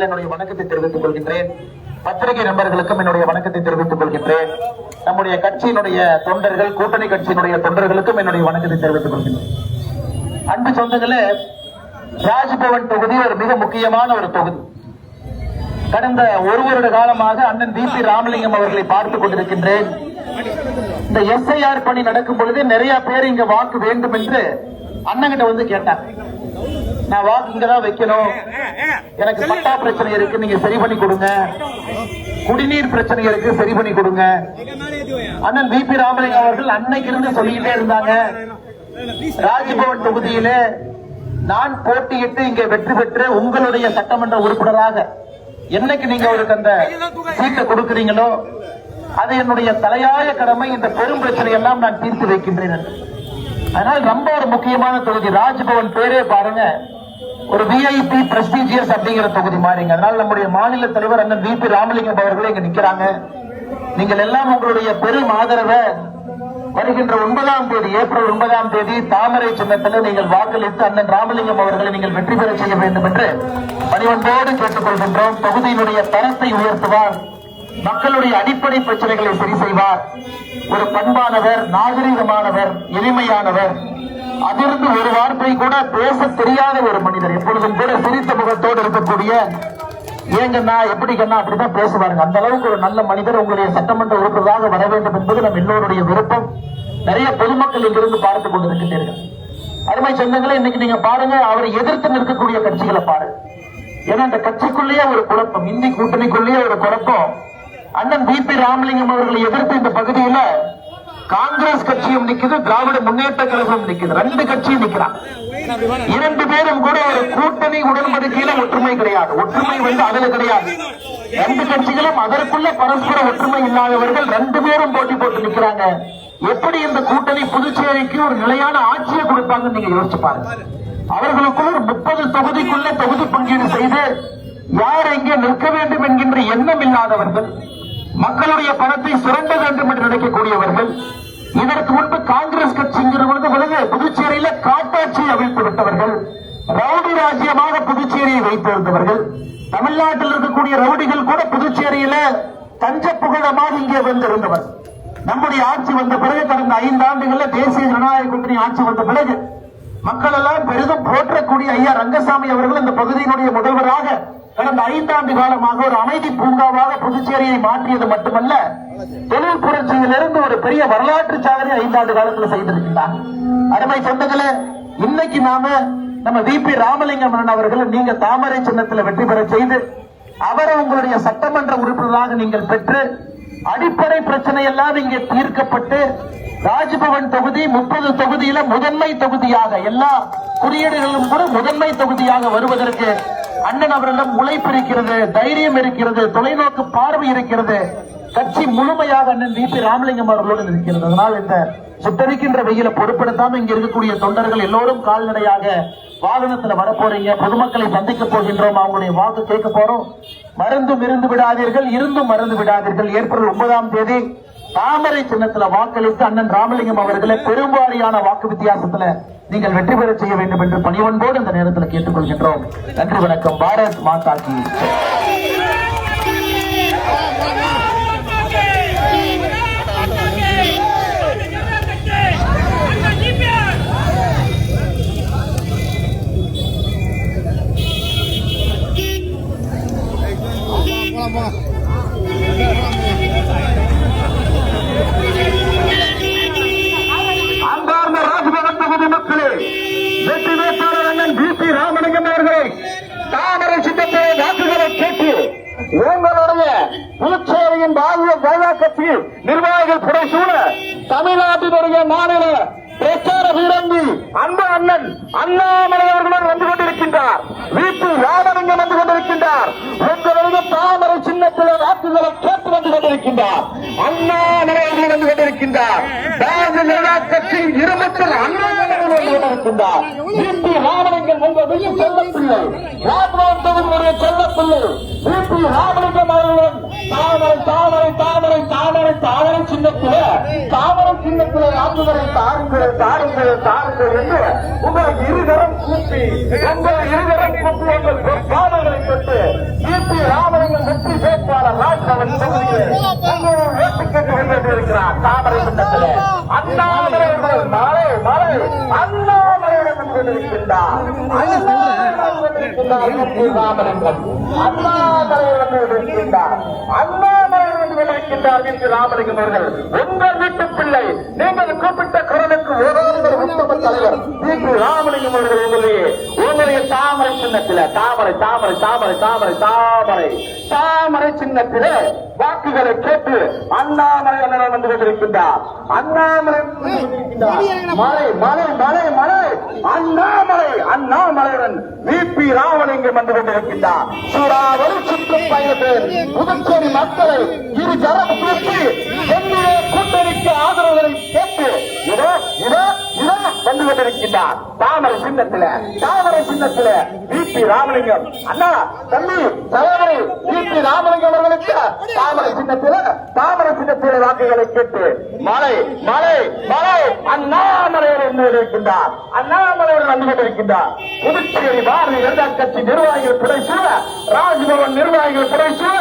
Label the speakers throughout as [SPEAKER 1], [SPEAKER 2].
[SPEAKER 1] முதல்ல என்னுடைய வணக்கத்தை தெரிவித்துக் கொள்கின்றேன். பத்திரிகை நண்பர்களுக்கும் என்னுடைய வணக்கத்தை தெரிவித்துக் கொள்கின்றேன். நம்முடைய கட்சியினுடைய தொண்டர்கள், கூட்டணி கட்சியினுடைய தொண்டர்களுக்கும் என்னுடைய வணக்கத்தை தெரிவித்துக் கொள்கின்றேன். அன்பு சொந்தங்களே, ராஜ்பவன் தொகுதி ஒரு மிக முக்கியமான ஒரு தொகுதி. கடந்த ஒரு வருட காலமாக அண்ணன் வி.பி. ராமலிங்கம் அவர்களை பார்த்துக் கொண்டிருக்கின்றேன். இந்த எஸ்ஐஆர் பணி நடக்கும் பொழுது நிறைய பேர் இங்க வாக்கு வேண்டும் என்று அண்ணங்கிட்ட வந்து கேட்டாங்க. நான் வாக்கு இங்கதான் வைக்கணும், எனக்கு பட்டா பிரச்சனை இருக்கு, நீங்க சரி பண்ணி கொடுங்க, குடிநீர் பிரச்சனை இருக்கு, சரி பண்ணி கொடுங்க. அண்ணன் வி.பி. ராமலிங்கம் அவர்கள் அன்னைக்கு இருந்து சொல்லிக்கிட்டே இருந்தாங்க. ராஜ்பவன் தொகுதியிலே நான் போட்டியிட்டு இங்கே வெற்றி பெற்று உங்களுடைய சட்டமன்ற உறுப்பினராக என்னைக்கு நீங்க அவருக்கு அந்த சீட்டை கொடுக்கிறீங்களோ அது என்னுடைய தலையாய கடமை. இந்த பெரும் பிரச்சனை எல்லாம் நான் தீர்த்து வைக்கின்றேன். அதனால் ரொம்ப ஒரு முக்கியமான தொகுதி. ராஜ்பவன் பேரே பாருங்க, ஒரு விஐபி பிரஸ்டீஜியஸ் அப்படிங்கிற தொகுதி மாறிங்க. அதனால நம்முடைய மாநில தலைவர் அண்ணன் வி.பி. ராமலிங்கம் அவர்களே இங்க நிக்கிறாங்க. நீங்கள் எல்லாம் உங்களுடைய பெரும் ஆதரவை வருகின்ற 9ஆம் தேதி, ஏப்ரல் 9ஆம் தேதி தாமரை சின்னத்தில் நீங்கள் வாக்களித்து அண்ணன் ராமலிங்கம் அவர்களை நீங்கள் வெற்றி பெற செய்ய வேண்டும் என்று பணிவன்போடு கேட்டுக் கொள்கின்றோம். தொகுதியினுடைய தரத்தை உயர்த்துவார், மக்களுடைய அடிப்படை பிரச்சனைகளை சரி செய்வார். ஒரு பண்பானவர், நாகரிகமானவர், எளிமையானவர், அதிர்ந்து ஒரு வார்த்தை கூட பேச தெரியாத ஒரு மனிதர். எப்பொழுதும் கூட சிரித்த முகத்தோடு இருக்கக்கூடிய, ஏங்கண்ணா எப்படிங்கண்ணா அப்படிதான் பேசுவாருங்க. அந்த அளவுக்கு ஒரு நல்ல மனிதர் உங்களுடைய சட்டமன்ற உறுப்பினராக வர வேண்டும் என்பது நம் எல்லோருடைய விருப்பம். நிறைய பொதுமக்கள் இங்கிருந்து பார்த்துக் கொண்டிருக்கின்றீர்கள். அருமை சொந்தங்களே, இன்னைக்கு நீங்க பாருங்க, அவரை எதிர்த்து நிற்கக்கூடிய கட்சிகளை பாருங்க. ஏன்னா இந்த கட்சிக்குள்ளேயே ஒரு குழப்பம், இந்தி கூட்டணிக்குள்ளேயே ஒரு குழப்பம். அண்ணன் வி.பி. ராமலிங்கம் அவர்களை எதிர்த்து இந்த பகுதியில காங்கிரஸ் கட்சியும் நிக்குது, திராவிட முன்னேற்ற கழகம் நிக்குது. ரெண்டு கட்சியும் நிக்கிறான். இரண்டு பேரும் கூட ஒரு கூட்டணி உடன்படிக்கையில ஒற்றுமை கிடையாது. ஒற்றுமை அதுல கிடையாது. ரெண்டு கட்சிகளும் அதற்குள்ள பரஸ்பர ஒற்றுமை இல்லாதவர்கள் ரெண்டு பேரும் போட்டி போட்டு நிக்கிறாங்க. எப்படி இந்த கூட்டணி புதுச்சேரிக்கு ஒரு நிலையான ஆட்சியை கொடுப்பாங்கன்னு நீங்க யோசிச்சு பாருங்க. அவர்களுக்குள்ள 30 தொகுதிக்குள்ள தொகுதி பங்கீடு செய்து யார் எங்கே நிற்க வேண்டும் என்கின்ற எண்ணம் இல்லாதவர்கள், மக்களுடைய பணத்தை சுரண்ட வேண்டும் என்று நினைக்கக்கூடியவர்கள். இதற்கு முன்பு காங்கிரஸ் கட்சிங்கிற பொழுது புதுச்சேரியில காட்டாட்சி அமைத்து விட்டவர்கள், ரவுடி ராஜ்யமாக புதுச்சேரியை வைத்திருந்தவர்கள். தமிழ்நாட்டில் இருக்கக்கூடிய ரவுடிகள் கூட புதுச்சேரியில தஞ்ச புகழமாக இங்கே வந்திருந்தவர். நம்முடைய ஆட்சி வந்த பிறகு, கடந்த 5 ஆண்டுகள்ல தேசிய ஜனநாயக கூட்டணி ஆட்சி வந்த பிறகு மக்கள் எல்லாம் பெரிதும் போற்றக்கூடிய ஐயா ரங்கசாமி அவர்கள் இந்த பகுதியினுடைய முதல்வராக கடந்த 5 ஆண்டு காலமாக ஒரு அமைதி பூங்காவாக புதுச்சேரியை மாற்றியது மட்டுமல்ல, தொழில் புரட்சியிலிருந்து ஒரு பெரிய வரலாற்று சாதனை 5 ஆண்டு காலத்தில் செய்திருக்கிறார். அருமை சொந்தங்களே, இன்னைக்கு நம்ம வி.பி. ராமலிங்கம் அவர்கள் நீங்க தாமரை சின்னத்தில் வெற்றி பெற செய்து அவரை உங்களுடைய சட்டமன்ற உறுப்பினராக நீங்கள் பெற்று அடிப்படை பிரச்சனை எல்லாம் இங்கே தீர்க்கப்பட்டு ராஜ்பவன் தொகுதி 30 தொகுதியில முதன்மை தொகுதியாக, எல்லா குறியீடுகளிலும் கூட முதன்மை தொகுதியாக வருவதற்கு அண்ணன் அவரிடம் உழைப்பு இருக்கிறது, தைரியம் இருக்கிறது, தொலைநோக்கு பார்வை இருக்கிறது. கட்சி முழுமையாக அண்ணன் வி.பி. ராமலிங்கம் அவர்களுடன் இருக்கிறது. அதனால் இந்த சுட்டரிக்கின்ற வெயில பொறுப்படுத்தாம இங்க இருக்கக்கூடிய தொண்டர்கள் எல்லோரும் கால்நடையாக வாகனத்தில் வரப்போறீங்க. பொதுமக்களை சந்திக்க போகின்றோம், அவங்களுடைய வாக்கு கேட்க போறோம். மருந்தும் இருந்து விடாதீர்கள், இருந்தும் மறந்து விடாதீர்கள். ஏப்ரல் 9ஆம் தேதி தாமரை சின்னத்தில் வாக்களித்து அண்ணன் ராமலிங்கம் அவர்களை பெரும்பாலான வாக்கு வித்தியாசத்தில் நீங்கள் வெற்றி பெற செய்ய வேண்டும் என்று பணிவன்போடு இந்த நேரத்தில் கேட்டுக்கொள்கின்றோம். நன்றி, வணக்கம். பாரத் மாதா கி அன்பார்ந்த ராஜ்பவன் தொகுதி மக்களே, வெற்றி வேட்பாளர் அண்ணன் வி.பி. ராமலிங்கம் அவர்களை தாமரை சின்னத்தை வாக்குகளை கேட்டு உங்களுடைய புதுச்சேரியின் பாரதிய ஜனதா கட்சி நிர்வாகிகள் புடைசூழ தமிழ்நாட்டினுடைய மாநில பிரச்சார வீரங்கி அன்பு அண்ணன் அண்ணாமலை அவர்களுடன் வந்து கொண்டிருக்கின்றார். வி.பி. ராமலிங்கம் வந்து கொண்டிருக்கின்றார். உங்களுடைய தாமரை சின்னத்தில் வாக்குகளை கேட்டு வந்து கொண்டிருக்கின்றார். அண்ணாமலை அவர்கள் வந்து கொண்டிருக்கின்றார். பாரதிய ஜனதா கட்சியின் இருமத்தில் அண்ணாமலை வந்து கொண்டிருக்கின்றார். வி.பி. ராமலிங்கம் உங்களுடைய செல்லப்பிள்ளை, ராஜ்பவன் தொகுதியுடைய செல்லப்பிள்ளை வி.பி. ராமலிங்கம் அவர்களுடன் தாமரை தாமரை தாமரை தாமரை தாமரை சின்னத்தில் வாக்கு வாக்குகளை தாருங்கள் தாருங்கள் தாருங்கள் என்று உங்களுக்கு இருகரம் கூப்பி உங்கள் பாதங்களை தொட்டு கீர்த்தி ராமலிங்கம் வெற்றி வேட்பாளர் ராஜ்பவன் தொகுதியில் உங்கள் வேட்டு கேட்டு இருக்கிறார். தாமரை சின்னத்தில் அண்ணாமலை மாலை மாலை அண்ணாமலையுடன் கொண்டிருக்கின்றார். ராமலிங்கம் அண்ணாமலையுடன் இருக்கின்றார். அண்ணாமலையுடன் இருக்கின்றார் என்று ராமலிங்கம் அவர்கள் உங்கள் வீட்டு பிள்ளை நீங்கள் கூப்பிட்ட குரலுக்கு ஒரு உத்தம தலைவர் ராமலிங்கம் அவர்கள் உங்களுடைய தாமரை சின்னத்தில தாமரை தாமரை தாமரை தாமரை தாமரை தாமரை சின்னத்தில வாக்குகளை கேட்டு அண்ணாமலை அண்ணன் வந்து கொண்டிருக்கின்றார். அண்ணாமலை மலை மலை மலை மலை அண்ணாமலை அண்ணாமலையுடன் விபி ராமலிங்கம் வந்து கொண்டிருக்கின்றார். சூறாவளி சுற்றுப்பயணத்தில் புதுச்சேரி மக்களை இரு ஜரம் கூட்டி என்னுடைய கூட்டணிக்கு ஆதரவுகளை கேட்டு இதோ இதோ இதோ வந்து கொண்டிருக்கின்றார். தாமரை சின்னத்தில விபி ராமலிங்கம் அண்ணா தம்பி சகோதரி விபி ராமலிங்கம் அவர்களுக்கு தாமரை சின்னத்தில வாக்குகளை கேட்டு மலை மலை மலை அண்ணாமலையோடு இருக்கின்றார். அண்ணாமலையோடு வந்து கொண்டிருக்கின்றார். புதுச்சேரி பாரதிய ஜனதா கட்சி நிர்வாகிகள் புடை சூழ ராஜ்பவன் நிர்வாகிகள் புடை சூழ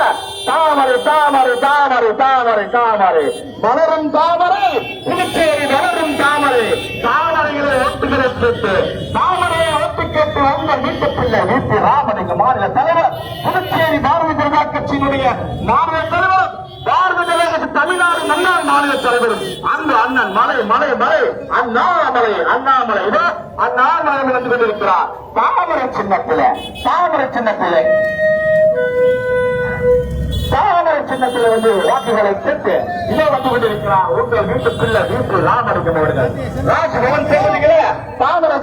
[SPEAKER 1] தாமரை தாமரை தாமரை தாமரை தாமரை மலரும் தாமரை புதுச்சேரி வளரும் தாமரை தாமரைகளை ஒட்டுகிற கேட்டு தாமரையை ஒட்டு கேட்டு வந்த வீட்டு பிள்ளை வீட்டு ராமலிங்கம் மாநில தலைவர் புதுச்சேரி பாரதிய ஜனதா கட்சியினுடைய மாநில தலைவர் பாரதிய ஜனதா தமிழ்நாடு நன்னாள் மாநில தலைவர் அந்த அண்ணன் மலை மலை மலை அண்ணாமலை அண்ணாமலை அண்ணாமலை வந்து கொண்டிருக்கிறார். தாமரை சின்னத்திலே வந்து வாக்குகளை கேட்டு இதோ வந்து கொண்டிருக்கிறார். உங்கள் வீட்டு பிள்ளை வீட்டு ராமலிங்கம் அவர்கள் ராஜ்பவன் தேர்தலிலே தாமரை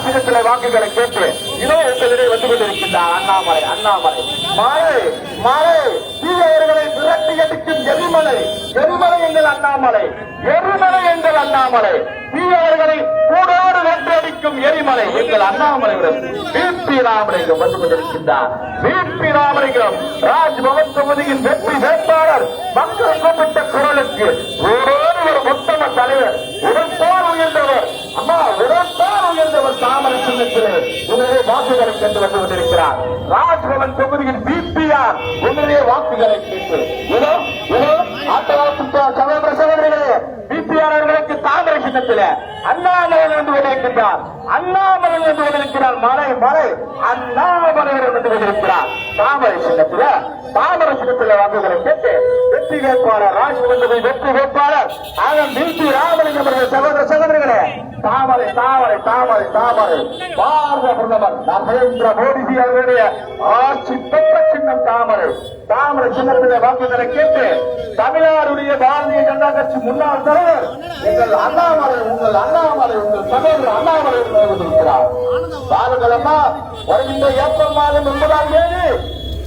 [SPEAKER 1] சின்னத்திலே வாக்குகளை கேட்டு இதோ உங்களிடையே வந்து கொண்டிருக்கின்றார். அண்ணாமலை அண்ணாமலை மலை மலை தீயவர்களை விரட்டி அடிக்கும் எரிமலை எங்கள் அண்ணாமலை எரிமலை எங்கள் அண்ணாமலை தீயவர்களை கூடோடு வென்று அடிக்கும் எரிமலை எங்கள் அண்ணாமலையுடன் விபி ராமலிங்கம் வந்து கொண்டிருக்கின்றார். விபி ராமலிங்கம் ராஜ்பவன் தொகுதியின் வெற்றி வேட்பாளர் மக்கள் கூப்பிட்ட குரலுக்கு ஒரு உத்தம தலைவர் உடன்பால் உயர்ந்தவர் அம்மா உடன்பால் உயர்ந்தவர் தாமரை சின்னத்திலே உங்களுடைய வாக்குகளை கேட்டு வந்து கொண்டிருக்கிறார். ராஜ்பவன் தொகுதியின் பிபிஆர் உங்களுடைய வாக்குகளை கேட்டு இதோ இதோ சகோதர சகோதரிகளே பிபிஆர் அவர்களுக்கு தாமரை சின்னத்திலே அண்ணாமலை வந்து கொண்டிருக்கின்றார். அண்ணாமலை வந்து கொண்டிருக்கிறார். மலை மலை அண்ணாமலை வந்து கொண்டிருக்கிறார். தாமரை சின்னத்திலே வாக்குகளை கேட்டு வெற்றி வேட்பாளர் ராஜ்பவன் வெற்றி வேட்பாளர் விபி ராமலிங்கம் அவர்கள் சகோதர சகோதரிகளே தாமரை தாமரை தாமரை தாமரை பாரத பிரதமர் நரேந்திர மோடிஜி அவருடைய ஆட்சி பெற்ற சின்னம் தாமரை சின்னத்திலே வாக்குகளை கேட்டு தமிழ்நாடுடைய பாரதிய ஜனதா கட்சி முன்னாள் தலைவர் உங்கள் அண்ணாமலை உங்கள் சகோதரர் அண்ணாமலை இருக்கிறார். பாருங்கள் அம்மா வருகின்ற ஏப்ரல் மாதம் 9ஆம் தேதி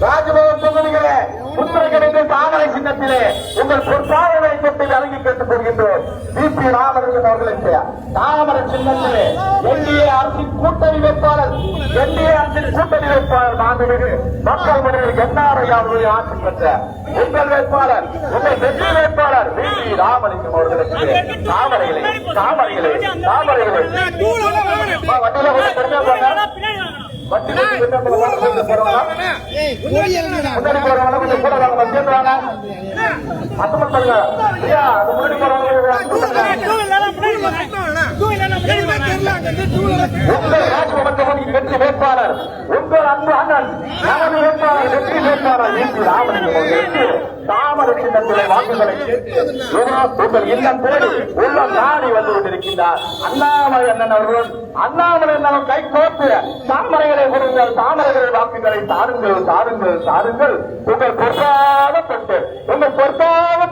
[SPEAKER 1] ராஜ்பவன் தொகுதிகளே முத்திரைகளுக்கு தாமரை சின்னத்திலே உங்கள் பொற்பாதனை கொண்டு வழங்கி கேட்டுக் கொள்கின்றோம். விபி ராமலிங்கம் அவர்களுக்கு தாமரை சின்னத்திலே என்டிஏ அரசின் கூட்டணி வேட்பாளர் மாண்புமிகு மக்கள் முன்னணி என்ஆர்ஐ ஆட்சி பெற்ற உங்கள் வேட்பாளர் உங்கள் வெற்றி வேட்பாளர் விபி ராமலிங்கம் அவர்களுக்கு தாமரைகளை வண்டியில கொஞ்சம் பெருமையா போங்க. வெற்றி வேட்பாளர் உங்கள் அன்பு அண்ணன் நமது வேட்பாளர் வெற்றி வேட்பாளர் விபி ராமலிங்கம் தாமரை சின்னத்திலே வாக்குகளை உங்கள் இல்லம் தேடி உள்ளம் நாடி வந்து கொண்டிருக்கின்றார். அண்ணாமலை அண்ணன் அவர்கள் அண்ணாமலை அண்ணன் கை கோர்த்து தாமரைகளை கொடுங்கள் தாமரைகளை வாக்குகளை தாருங்கள் தாருங்கள் தாருங்கள் உங்கள் பொற்றாக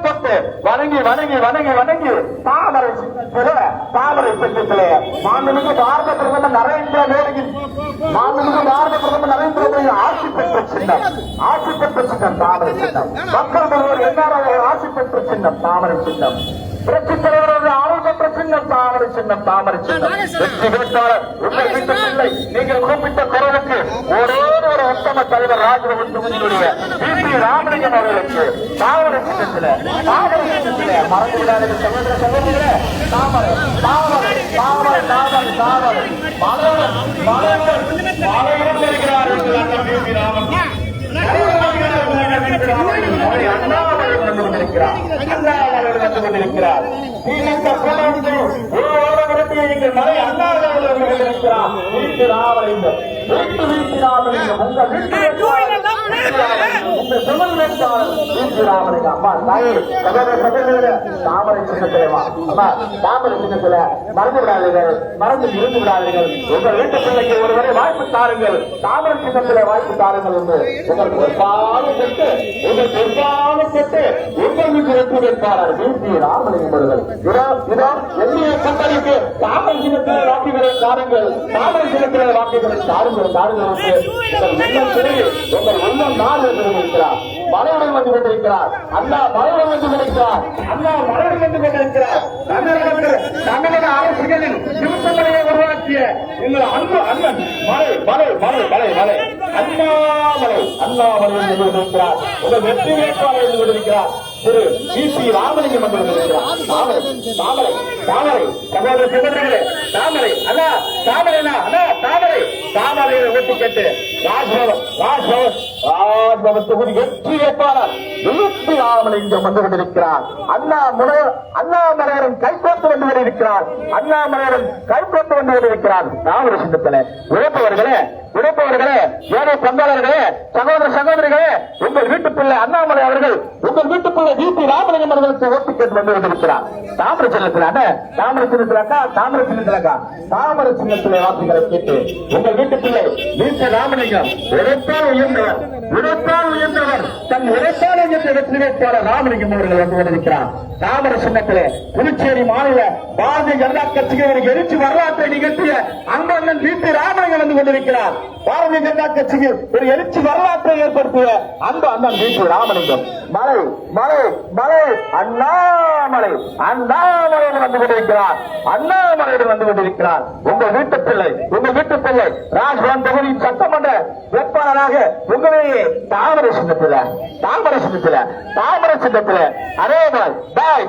[SPEAKER 1] தொட்டு வணங்கி வணங்கி வணங்கி வணங்கி தாமரை சின்னத்திலே மாண்புமிகு பாரத பிரதமர் நரேந்திர மோடி ஆட்சி பெற்ற சின்னம் தாமரை சின்னம் மக்கள் எல்லாரும் ஆட்சி பெற்ற சின்னம் தாமரை சின்னம் புரட்சித் தலைவரது ஆளும் பெற்ற சின்னம் தாமரை சின்னம் வெற்றி வேட்பாளர் உங்கள் வீட்டு பிள்ளை நீங்கள் கூப்பிட்ட குரலுக்கு ஒரு உத்தம உத்தம தலைவர் ராஜபவன் தொகுதியினுடைய பிபி ராமலிங்கம் அவர்களுக்கு தாமரை சின்னத்தில மறந்து விடாத சகோதர சகோதரிகளே தாமரை தாமரை தாமரை தாமரை தாமரை மலைவர் மலைவர் மலைவர் இருக்கிறார்கள் பிபி ராமன் அண்ணாமலை வந்து கொண்டிருக்கிறார். அண்ணாமலை வந்து கொண்டிருக்கிறார். எங்கள் மலை அண்ணாமலை இருக்கிறார். வீட்டு ராமலிங்கம் வீட்டு வீட்டு ராமலிங்கம் உங்கள் வீட்டு உங்கள் சுமன் வேட்பாளர் வீட்டு ராமலிங்கம். அம்மா தாயே சகோதர சகோதரர்களே தாமரை சின்னத்திலேமா அம்மா தாமரை சின்னத்தில மறந்து விடாதீர்கள், மறந்து இருந்து விடாதீர்கள். உங்கள் வீட்டு பிள்ளைக்கு ஒருவரை வாய்ப்பு தாருங்கள். தாமரை சின்னத்திலே வாய்ப்பு தாருங்கள் என்று உங்கள் பொறுப்பாலும் பெற்று உங்கள் பொறுப்பாலும் பெற்று உங்கள் வீட்டு வெற்றி வேட்பாளர் வீட்டு ராமலிங்கம் அவர்கள் இதோ எல்லைய கூட்டணிக்கு தாமரை சின்னத்திலே வாக்குகளை தாருங்கள். தாமரை சின்னத்திலே வாக்குகளை தாருங்கள் தாருங்கள் என்று உங்கள் உள்ளம் நாள் இருக்கிறார். மலையுடன் வந்து கொண்டிருக்கிறார். அண்ணா மலையுடன் வந்து கொண்டிருக்கிறார். அண்ணா மலையுடன் வந்து கொண்டிருக்கிறார். தமிழக அரசுகளின் திருத்தங்களையே உருவாக்கிய எங்கள் அன்பு அண்ணன் மலை மலை மலை மலை மலை அண்ணாமலை அண்ணாமலை வந்து கொண்டிருக்கிறார். உங்கள் வெற்றி வேட்பாளர் வந்து கொண்டிருக்கிறார். திரு பிபி ராமலிங்கம் வந்து கொண்டிருக்கிறார். தாமரை தாமரை தாமரை சகோதர சகோதரிகளே தாமரை அண்ணா தாமரைனா அண்ணா தாமரை தாமரையை ஓட்டு கேட்டு ராஜ்பவன் ராஜ்பவன் ராஜ்பவன் தொகுதி வெற்றி வேட்பாளர் பிபி ராமலிங்கம் வந்து கொண்டிருக்கிறார். அண்ணாமலையரன் கைப்பற்று வந்து கொண்டிருக்கிறார். அண்ணாமலையரன் கைப்பற்று வந்து கொண்டிருக்கிறார். தாமரை சின்னத்திலே உழைப்பவர்களே உழைப்பவர்களே ஏழை பங்காளர்களே சகோதர சகோதரிகளே உங்கள் வீட்டு பிள்ளை அண்ணாமலை அவர்கள் உங்கள் வீட்டு பிள்ளை பிபி ராமலிங்கம் அவர்களுக்கு ஓட்டு கேட்டு வந்து கொண்டிருக்கிறார். தாமரை சின்னத்தில் தாமரை சின்னத்திலக்கா தாமரை சின்னத்திலக்கா தாமரை சின்னத்திலே வாக்குகளை கேட்டு உங்கள் வீட்டு பிள்ளை பிபி ராமலிங்கம் உழைப்பால் உயர்ந்தவர் உழைப்பால் உயர்ந்தவர் தன் உழைப்பால் உயர்ந்த வெற்றி வேட்பாளர் ராமலிங்கம் அவர்கள் வந்து கொண்டிருக்கிறார். தாமரை சின்னத்திலே புதுச்சேரி மாநில பாரதிய ஜனதா கட்சிக்கு எழுச்சி வரலாற்றை நிகழ்த்திய அன்பண்ணன் பிபி ராமலிங்கம் வந்து கொண்டிருக்கிறார். பாரதிய ஜனதா கட்சிக்கு ஒரு எழுச்சி வரலாற்றை ஏற்படுத்திய அன்பு அண்ணன் பிபி ராமலிங்கம் மலை மலை மலை அண்ணாமலை அண்ணாமலையுடன் வந்து கொண்டிருக்கிறார். அண்ணாமலையுடன் வந்து கொண்டிருக்கிறார். உங்கள் வீட்டு பிள்ளை ராஜ்பவன் தொகுதி சட்டமன்ற வேட்பாளராக உங்களையே தாமரை சின்னத்தில் அதே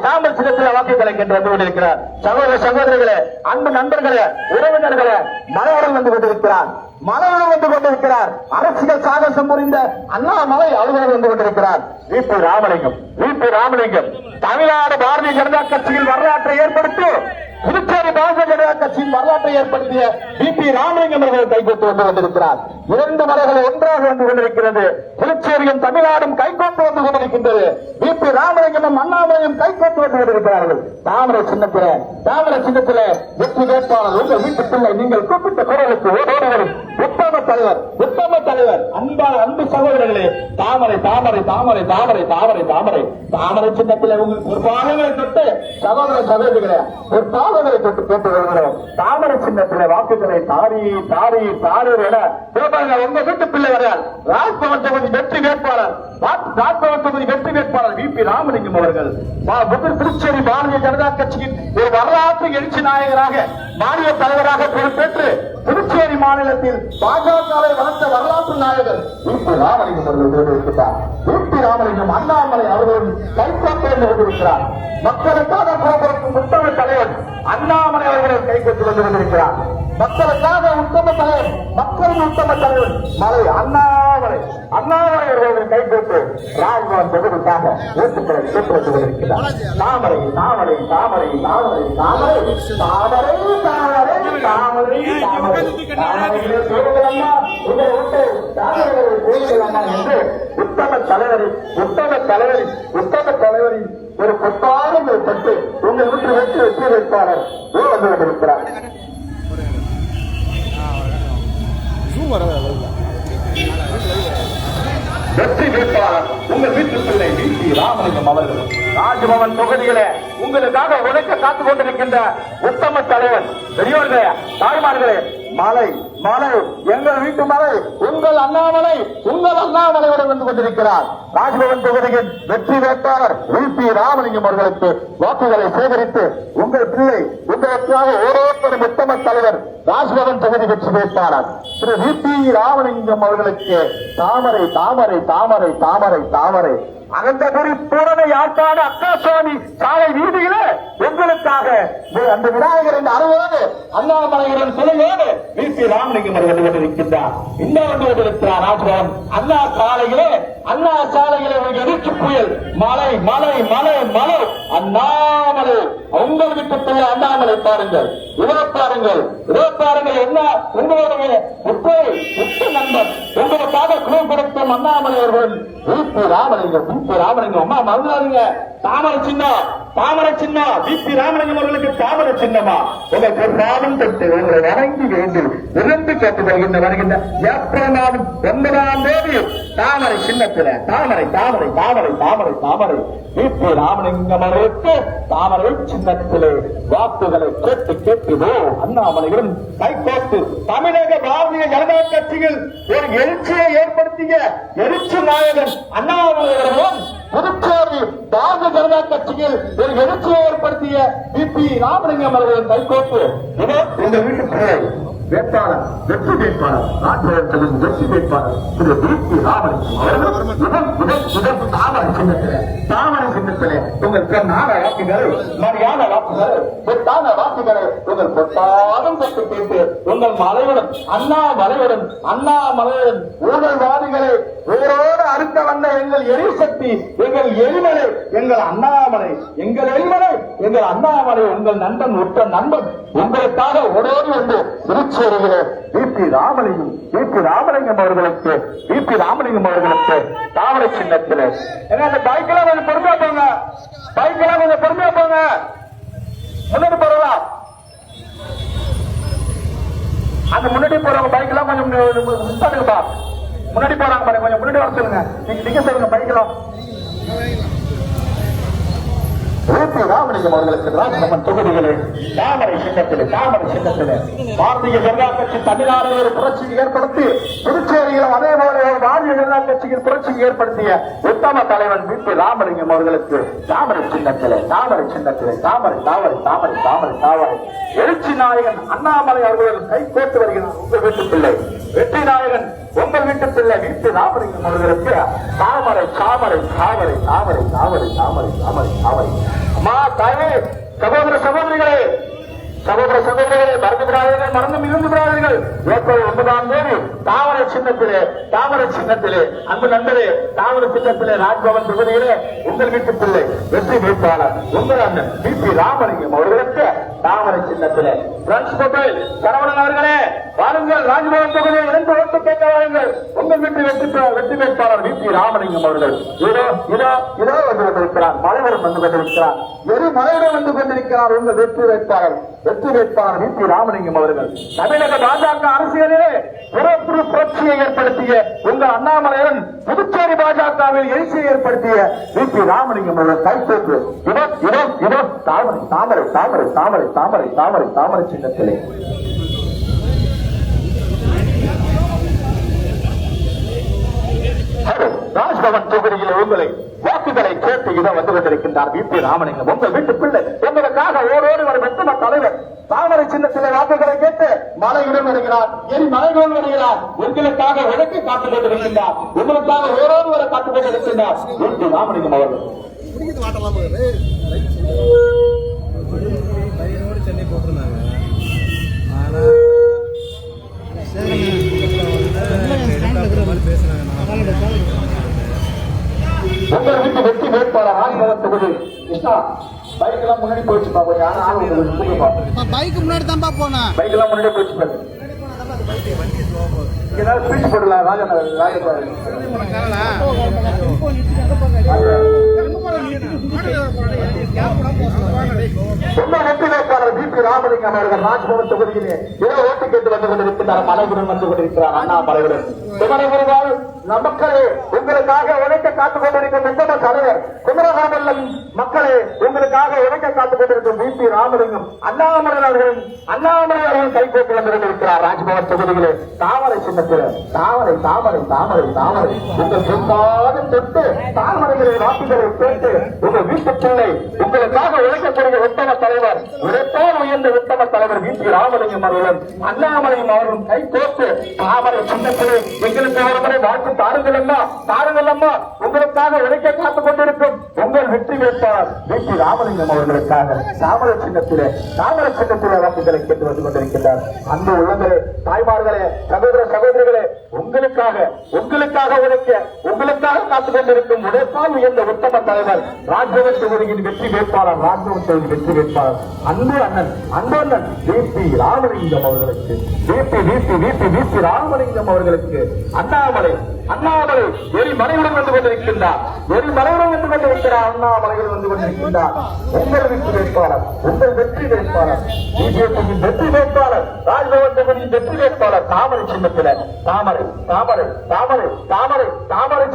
[SPEAKER 1] தாமரை சின்னத்தில் வாக்குகளை கேட்டு வந்து கொண்டிருக்கிறார். சகோதர சகோதரிகளே அன்பு நண்பர்களே உறவினர்களே மலையுடன் வந்து கொண்டிருக்கிறார். மலையுடன் வந்து கொண்டிருக்கிறார். அரசியல் சாகசம் புரிந்த அண்ணாமலை அலுவலர் வந்து கொண்டிருக்கிறார். பிபி ராமலிங்கம் தமிழ்நாடு பாரதிய ஜனதா கட்சியில் வரலாற்றை ஏற்படுத்தி புதுச்சேரி பாரதிய ஜனதா கட்சியின் வரலாற்றை ஏற்படுத்திய பிபி ராமலிங்கம் அவர்கள் கைகொண்டு வந்து கொண்டிருக்கிறார். இரண்டு மலைகள் ஒன்றாக வந்து கொண்டிருக்கிறது. புதுச்சேரியும் தமிழ்நாடும் கைகொண்டு வந்து கொண்டிருக்கின்றது. பிபி ராமலிங்கமும் அண்ணாமலையும் கைகொண்டு வந்து கொண்டிருக்கிறார்கள். தாமரை சின்னத்திலே வெற்றி வேட்பாளர் உங்கள் வீட்டு பிள்ளை நீங்கள் கூப்பிட்ட குரலுக்கு ஓடோடி வரும் உத்தம தலைவர் அன்பு சகோதரர்களே தாமரை தாமரை தாமரை தாமரை தாமரை தாமரை தாமரை சின்னத்திலே உங்களுக்கு ஒரு பாகங்களை தொட்டு சகோதர சகோதரிகளே ஒரு பாகங்களை தொட்டு கேட்டு வருகிறோம். தாமரை சின்னத்திலே வாக்குகளை தாரி தாரி தாரி என உங்க வீட்டு பிள்ளை வரையால் ராஜ்பவன் தொகுதி வெற்றி வேட்பாளர் பிபி ராமலிங்கம் அவர்கள் புதுச்சேரி பாரதிய ஜனதா கட்சியின் ஒரு வரலாற்று எழுச்சி நாயகராக மாநில தலைவராக பொறுப்பேற்று புதுச்சேரி மாநிலத்தில் பாஜகவை வளர்த்த வரலாற்று நாயகர் பிபி ராமலிங்கம் அவர்கள் இருக்கிறார். பிபி ராமலிங்கம் அண்ணாமலை அவர்கள் கைப்பற்ற இருக்கிறார். மக்களுக்காக போக்குவரத்து உத்தம தலைவர் அண்ணாமலை அவர்கள் கைப்பற்றி வந்து கொண்டிருக்கிறார். மக்களுக்காக உத்தம தலைவர் மக்களின் உத்தம தலைவர் மலை அண்ணாமலை அவர்கள் கைப்பற்று ராஜ்பவன் தொகுதிக்காக ஓட்டுக்களை பெற்று கொண்டிருக்கிறார். தாமரை தாமரை தாமரை தாமரை தாமரை தாமரை தாமரை தாமரை தாமரை தாமரைகளே சோழர்களம்மா உங்கள் ஓட்டை தாமரைகளை கோயிலம்மா என்று உத்தம தலைவரின் ஒரு பொட்டாலும் பட்டு உங்கள் வீட்டு வெற்றி வேட்பாளர் வந்து கொண்டிருக்கிறார். வெற்றி வேட்பாளர் உங்கள் வீட்டு பிள்ளை பிபி ராமலிங்கம் அவர்கள் ராஜ்பவன் தொகுதியில உங்களுக்காக உழைக்க காத்துக் கொண்டிருக்கின்ற உத்தம தலைவர் பெரியோர்களே தாய்மார்களே மலை மலை எங்கள் வீட்டு மலை உங்கள் அண்ணாமலை அண்ணாமலையுடன் வந்து கொண்டிருக்கிறார். ராஜ்பவன் தொகுதியின் வெற்றி வேட்பாளர் வி.பி. ராமலிங்கம் அவர்களுக்கு வாக்குகளை சேகரித்து உங்கள் பிள்ளை உங்களுக்காக ஓரோருவரும் உத்தம தலைவர் ராஜ்பவன் தொகுதி வெற்றி வேட்பாளர் திரு வி.பி. ராமலிங்கம் அவர்களுக்கு தாமரை தாமரை தாமரை தாமரை தாமரை அகந்தபுரி பூரண யாழ்ப்பாண அக்காசுவாமி சாலை வீதியில உங்களுக்காக அந்த விநாயகரின் அருளோடு அண்ணாமலையுடன் துணையோடு வி.பி. ராமலிங்கம் அவர்கள் கொண்டிருக்கின்றார். இந்த வந்து கொண்டிருக்கிறார் ராஜ்பவன் அண்ணா சாலையிலே ஒரு எதிர்த்து புயல் மலை மலை மலை மலை அண்ணாமலை உங்கள் வீட்டுக்குள்ள அண்ணாமலை பாருங்கள் இதோ பாருங்கள் என்ன உங்களுடைய உற்ற நண்பர் உங்களுக்காக குழு கொடுக்கும் அண்ணாமலை அவர்கள் வி.பி. ராமலிங்கம் அம்மா மறந்துடாதீங்க. தாமரை சின்னம் வி.பி. ராமலிங்கம் அவர்களுக்கு தாமரை சின்னமா உங்கள் பொருளாதாரம் தொட்டு உங்களை வணங்கி வேண்டும் இருந்து கேட்டு வருகின்ற ஏப்ரல் மாதம் 9ஆம் தேதி தாமரை சின்னத்தில் தாமரை வி.பி. ராமலிங்கம் அவர்களுக்கு தாமரை சின்னத்திலே வாக்குகளை கேட்டு அண்ணாமலையுடன் கைகோர்த்து தமிழக பாரதிய ஜனதா கட்சியில் ஒரு எழுச்சியை ஏற்படுத்திய எழுச்சி நாயகன் அண்ணாமலையுடன் புதுச்சேரி பாரதிய ஜனதா கட்சியில் ஒரு எழுச்சியை ஏற்படுத்திய வி.பி. ராமலிங்கம் அவர்களின் கைகோர்த்து இந்த வீட்டு வேட்பாளர் வெற்றி வேட்பாளர் ராஜ்பவன் வெற்றி வேட்பாளர் திரு வி.பி. ராமலிங்கம் தாமரை சின்னத்திலே உங்கள் பொன்னான வாக்குகள் மரியாத வாக்குகள் பொட்டான வாக்குகளை உங்கள் பொட்டாலும் பெற்று கேட்டு உங்கள் மலையுடன் அண்ணாமலையுடன் ஊழல்வாதிகளை வேரோடு அறுக்க வந்த எங்கள் எரிசக்தி எங்கள் எரிமலை எங்கள் அண்ணாமலை எங்கள் அண்ணாமலை உங்கள் நண்பன் உற்ற நண்பன் உங்களுக்காக ஓடோடி வந்து திருச்சேரியிலே வி.பி. ராமலிங்கம் அவர்களுக்கு தாமரை சின்னத்திலே அந்த பைக்கெல்லாம் கொஞ்சம் பொறுமையா போங்க முன்னாடி போறலாம் அந்த முன்னாடி போறவங்க பைக்கெல்லாம் கொஞ்சம் முன்னாடி போறாங்க பாருங்க கொஞ்சம் முன்னாடி வர சொல்லுங்க நீங்க சொல்லுங்க பைக்கெல்லாம் வி.பி. ராமலிங்கம் அவர்களுக்கு ராஜ்பவன் தொகுதிகளே தாமரை சின்னத்திலே பாரதிய ஜனதா கட்சி தமிழ்நாட்டில் ஒரு புரட்சியை ஏற்படுத்தி புதுச்சேரியிலும் அதே போல பாரதிய ஜனதா கட்சியில் புரட்சியை ஏற்படுத்திய உத்தம தலைவன் வி.பி. ராமலிங்கம் அவர்களுக்கு தாமரை சின்னத்திலே தாமரை எழுச்சி நாயகன் அண்ணாமலை அவர்கள் கை கோர்த்து வருகிறார் உங்கள் வீட்டு பிள்ளை வெற்றி நாயகன் உங்கள் வீட்டு பிள்ளை வி.பி. ராமலிங்கம் அவர்களுக்கு தாமரை அம்மா தாயே சகோதர சகோதரிகளே மறந்து மிகுந்து விடாதீர்கள் ஏப்ரல் 9ஆம் தேதி தாமரை சின்னத்திலே அன்பு நண்பரே தாமரை சின்னத்திலே ராஜ்பவன் தொகுதியிலே உங்கள் வீட்டு பிள்ளை வெற்றி வேட்பாளர் உங்கள் அண்ணன் வி.பி. ராமலிங்கம் அவர்களுக்கு தாமரை சின்னத்திலே சரவணன் அவர்களே வாருங்கள் ராஜ்பவன் தொகுதியில் 2 ஓட்டு கேட்க வாருங்கள் உங்கள் வீட்டு வெற்றி வேட்பாளர் வி.பி. ராமலிங்கம் அவர்கள் இதோ வந்து கொண்டிருக்கிறார் மலையுடன் வந்து கொண்டிருக்கிறார் மலையுடன் வந்து கொண்டிருக்கிறார் உங்கள் வெற்றி வேட்பாளர் வி.பி. ராமலிங்கம் அவர்கள் தமிழக பாஜக அரசியலிலே புரட்சியை ஏற்படுத்திய உங்கள் அண்ணாமலையுடன் புதுச்சேரி பாஜகவில் எழுச்சியை ஏற்படுத்திய வி.பி. ராமலிங்கம் அவர்கள் கைப்பற்று இதோ தாமரை சின்னத்திலே ராஜ்பவன் தொகுதியில் உங்களை வாக்குகளை கேட்டு இதை வந்து கொண்டிருக்கின்றார் வி.பி. ராமலிங்கம் உங்கள் வீட்டு பிள்ளை உங்களுக்காக ஓரோடு ஒரு வெத்தம தலைவர் தாமரை சின்னத்திலே வாக்குகளை கேட்டு மலையுடன் வருகிறார் மலையுடன் வருகிறார் உங்களுக்காக உழைக்க காத்துக் கொண்டிருக்கின்றார் உங்களுக்காக ஓரோடு வர காத்துக் கொண்டிருக்கின்றார் வி.பி. ராமலிங்கம் அவர்கள்
[SPEAKER 2] சென்னை போட்டிருந்தாங்க
[SPEAKER 1] உங்கள் வீட்டு வெற்றி வேட்பாளர் ராஜ்பவன் தொகுதி கிருஷ்ணா பைக் எல்லாம் முன்னாடி போயிடுச்சு
[SPEAKER 2] பைக் முன்னாடி தான் போனேன்
[SPEAKER 1] பைக் எல்லாம் முன்னாடி போயிடுச்சு ஏதாவது ஸ்பீச் போடலாம் உங்கள் வெற்றி வேட்பாளர் VP ராமலிங்கம் அவர்கள் ராஜ்பவன் தொகுதியிலே ஏதோ ஓட்டு கேட்டு வந்து கொண்டிருக்கிறார். மலைகுடன் வந்து கொண்டிருக்கிறார். அண்ணா மலைகுடன் சிவனகுருவால் மக்களே உங்களுக்காக உழைக்க காத்துக் கொண்டிருக்கும் உத்தம தலைவர் குமரகோமல்லம் மக்களே உங்களுக்காக உழைக்க காத்துக் கொண்டிருக்கும் VP ராமலிங்கம் அண்ணாமலை அவர்கள் கைகோட்டு வந்து கொண்டிருக்கிறார். ராஜ்பவன் தொகுதியிலே தாமரை சின்னத்தில் தாமரை தாமரை தாமரை தாமரை உங்கள் சொந்தாத தொட்டு தாமரைகளை வாக்குகளை கேட்டு உங்கள் வீட்டு பிள்ளை உங்களுக்காக உழைக்கக்கூடிய உத்தம தலைவர் உழைப்போர் உயர்ந்த உத்தம தலைவர் VP ராமலிங்கம் அவர்களும் அண்ணாமலையும் அவர்களும் கைகோட்டு தாமரை சின்னத்திலே எங்களுக்கு ஒருமுறை வாக்கு தாருங்கள் அம்மா உங்களுக்காக உழைக்க காத்துக் கொண்டிருக்கும் உங்கள் வெற்றி வேட்பாளர் VP ராமலிங்கம் அவர்களுக்காக தாமரை சின்னத்திலே வாக்குகளை கேட்டு வந்து கொண்டிருக்கிறார். அன்பு உள்ளங்களே, தாய்மார்களே, சகோதர சகோதரிகளே, உங்களுக்காக உழைக்க உங்களுக்காக காத்துக் கொண்டிருக்கும் உழைப்பால் உயர்ந்த உத்தம தலைவர் ராஜ்பவன் தொகுதியின் வெற்றி வேட்பாளர் அன்பு அண்ணன் VP ராமலிங்கம் அவர்களுக்கு VP ராமலிங்கம் அவர்களுக்கு அண்ணாமலை எரிமலையுடன் வந்து கொண்டிருக்கின்றார். அண்ணாமலையில் வந்து கொண்டிருக்கின்றார். உங்கள் வெற்றி வேட்பாளர் பிஜேபியின் வெற்றி வேட்பாளர் ராஜ்பவன் தொகுதியின் வெற்றி வேட்பாளர் தாமரை சின்னத்திலே தாமரை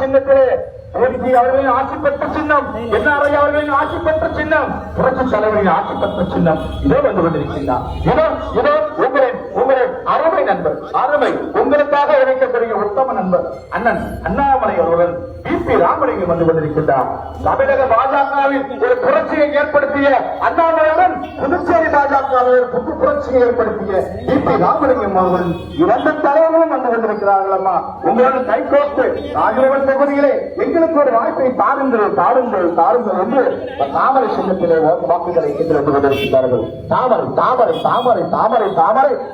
[SPEAKER 1] சின்னத்திலே அவர்களின் ஆட்சி பெற்ற சின்னம் NRI அவர்களின் ஆட்சி பெற்ற சின்னம் புரட்சி தலைவரின் ஆட்சி பெற்ற சின்னம் இதோ வந்து கொண்டிருக்கின்றார். இதோ உங்களின் அருமை உங்களுக்காக உழைக்கக்கூடிய உத்தம நண்பர் அண்ணன் அண்ணாமலை அவர்கள் VP ராமலிங்கம் வந்து கொண்டிருக்கின்றார். தமிழக பாஜகவில் ஒரு புரட்சியை ஏற்படுத்திய அண்ணாமலையுடன் புதுச்சேரி பாஜகவில் புது புரட்சியை ஏற்படுத்திய VP ராமலிங்கம் அவர்கள் இரண்டு தலைவர்களும் வந்து கொண்டிருக்கிறார்கள். அம்மா உங்களுடன் கைகோர்த்து ராஜ்பவன் தொகுதியிலே எங்களுக்கு ஒரு வாய்ப்பை தாருங்கள் என்று தாமரை சின்னத்திலே வாக்குகளை கேட்டு வந்து கொண்டிருக்கிறார்கள். தாமரை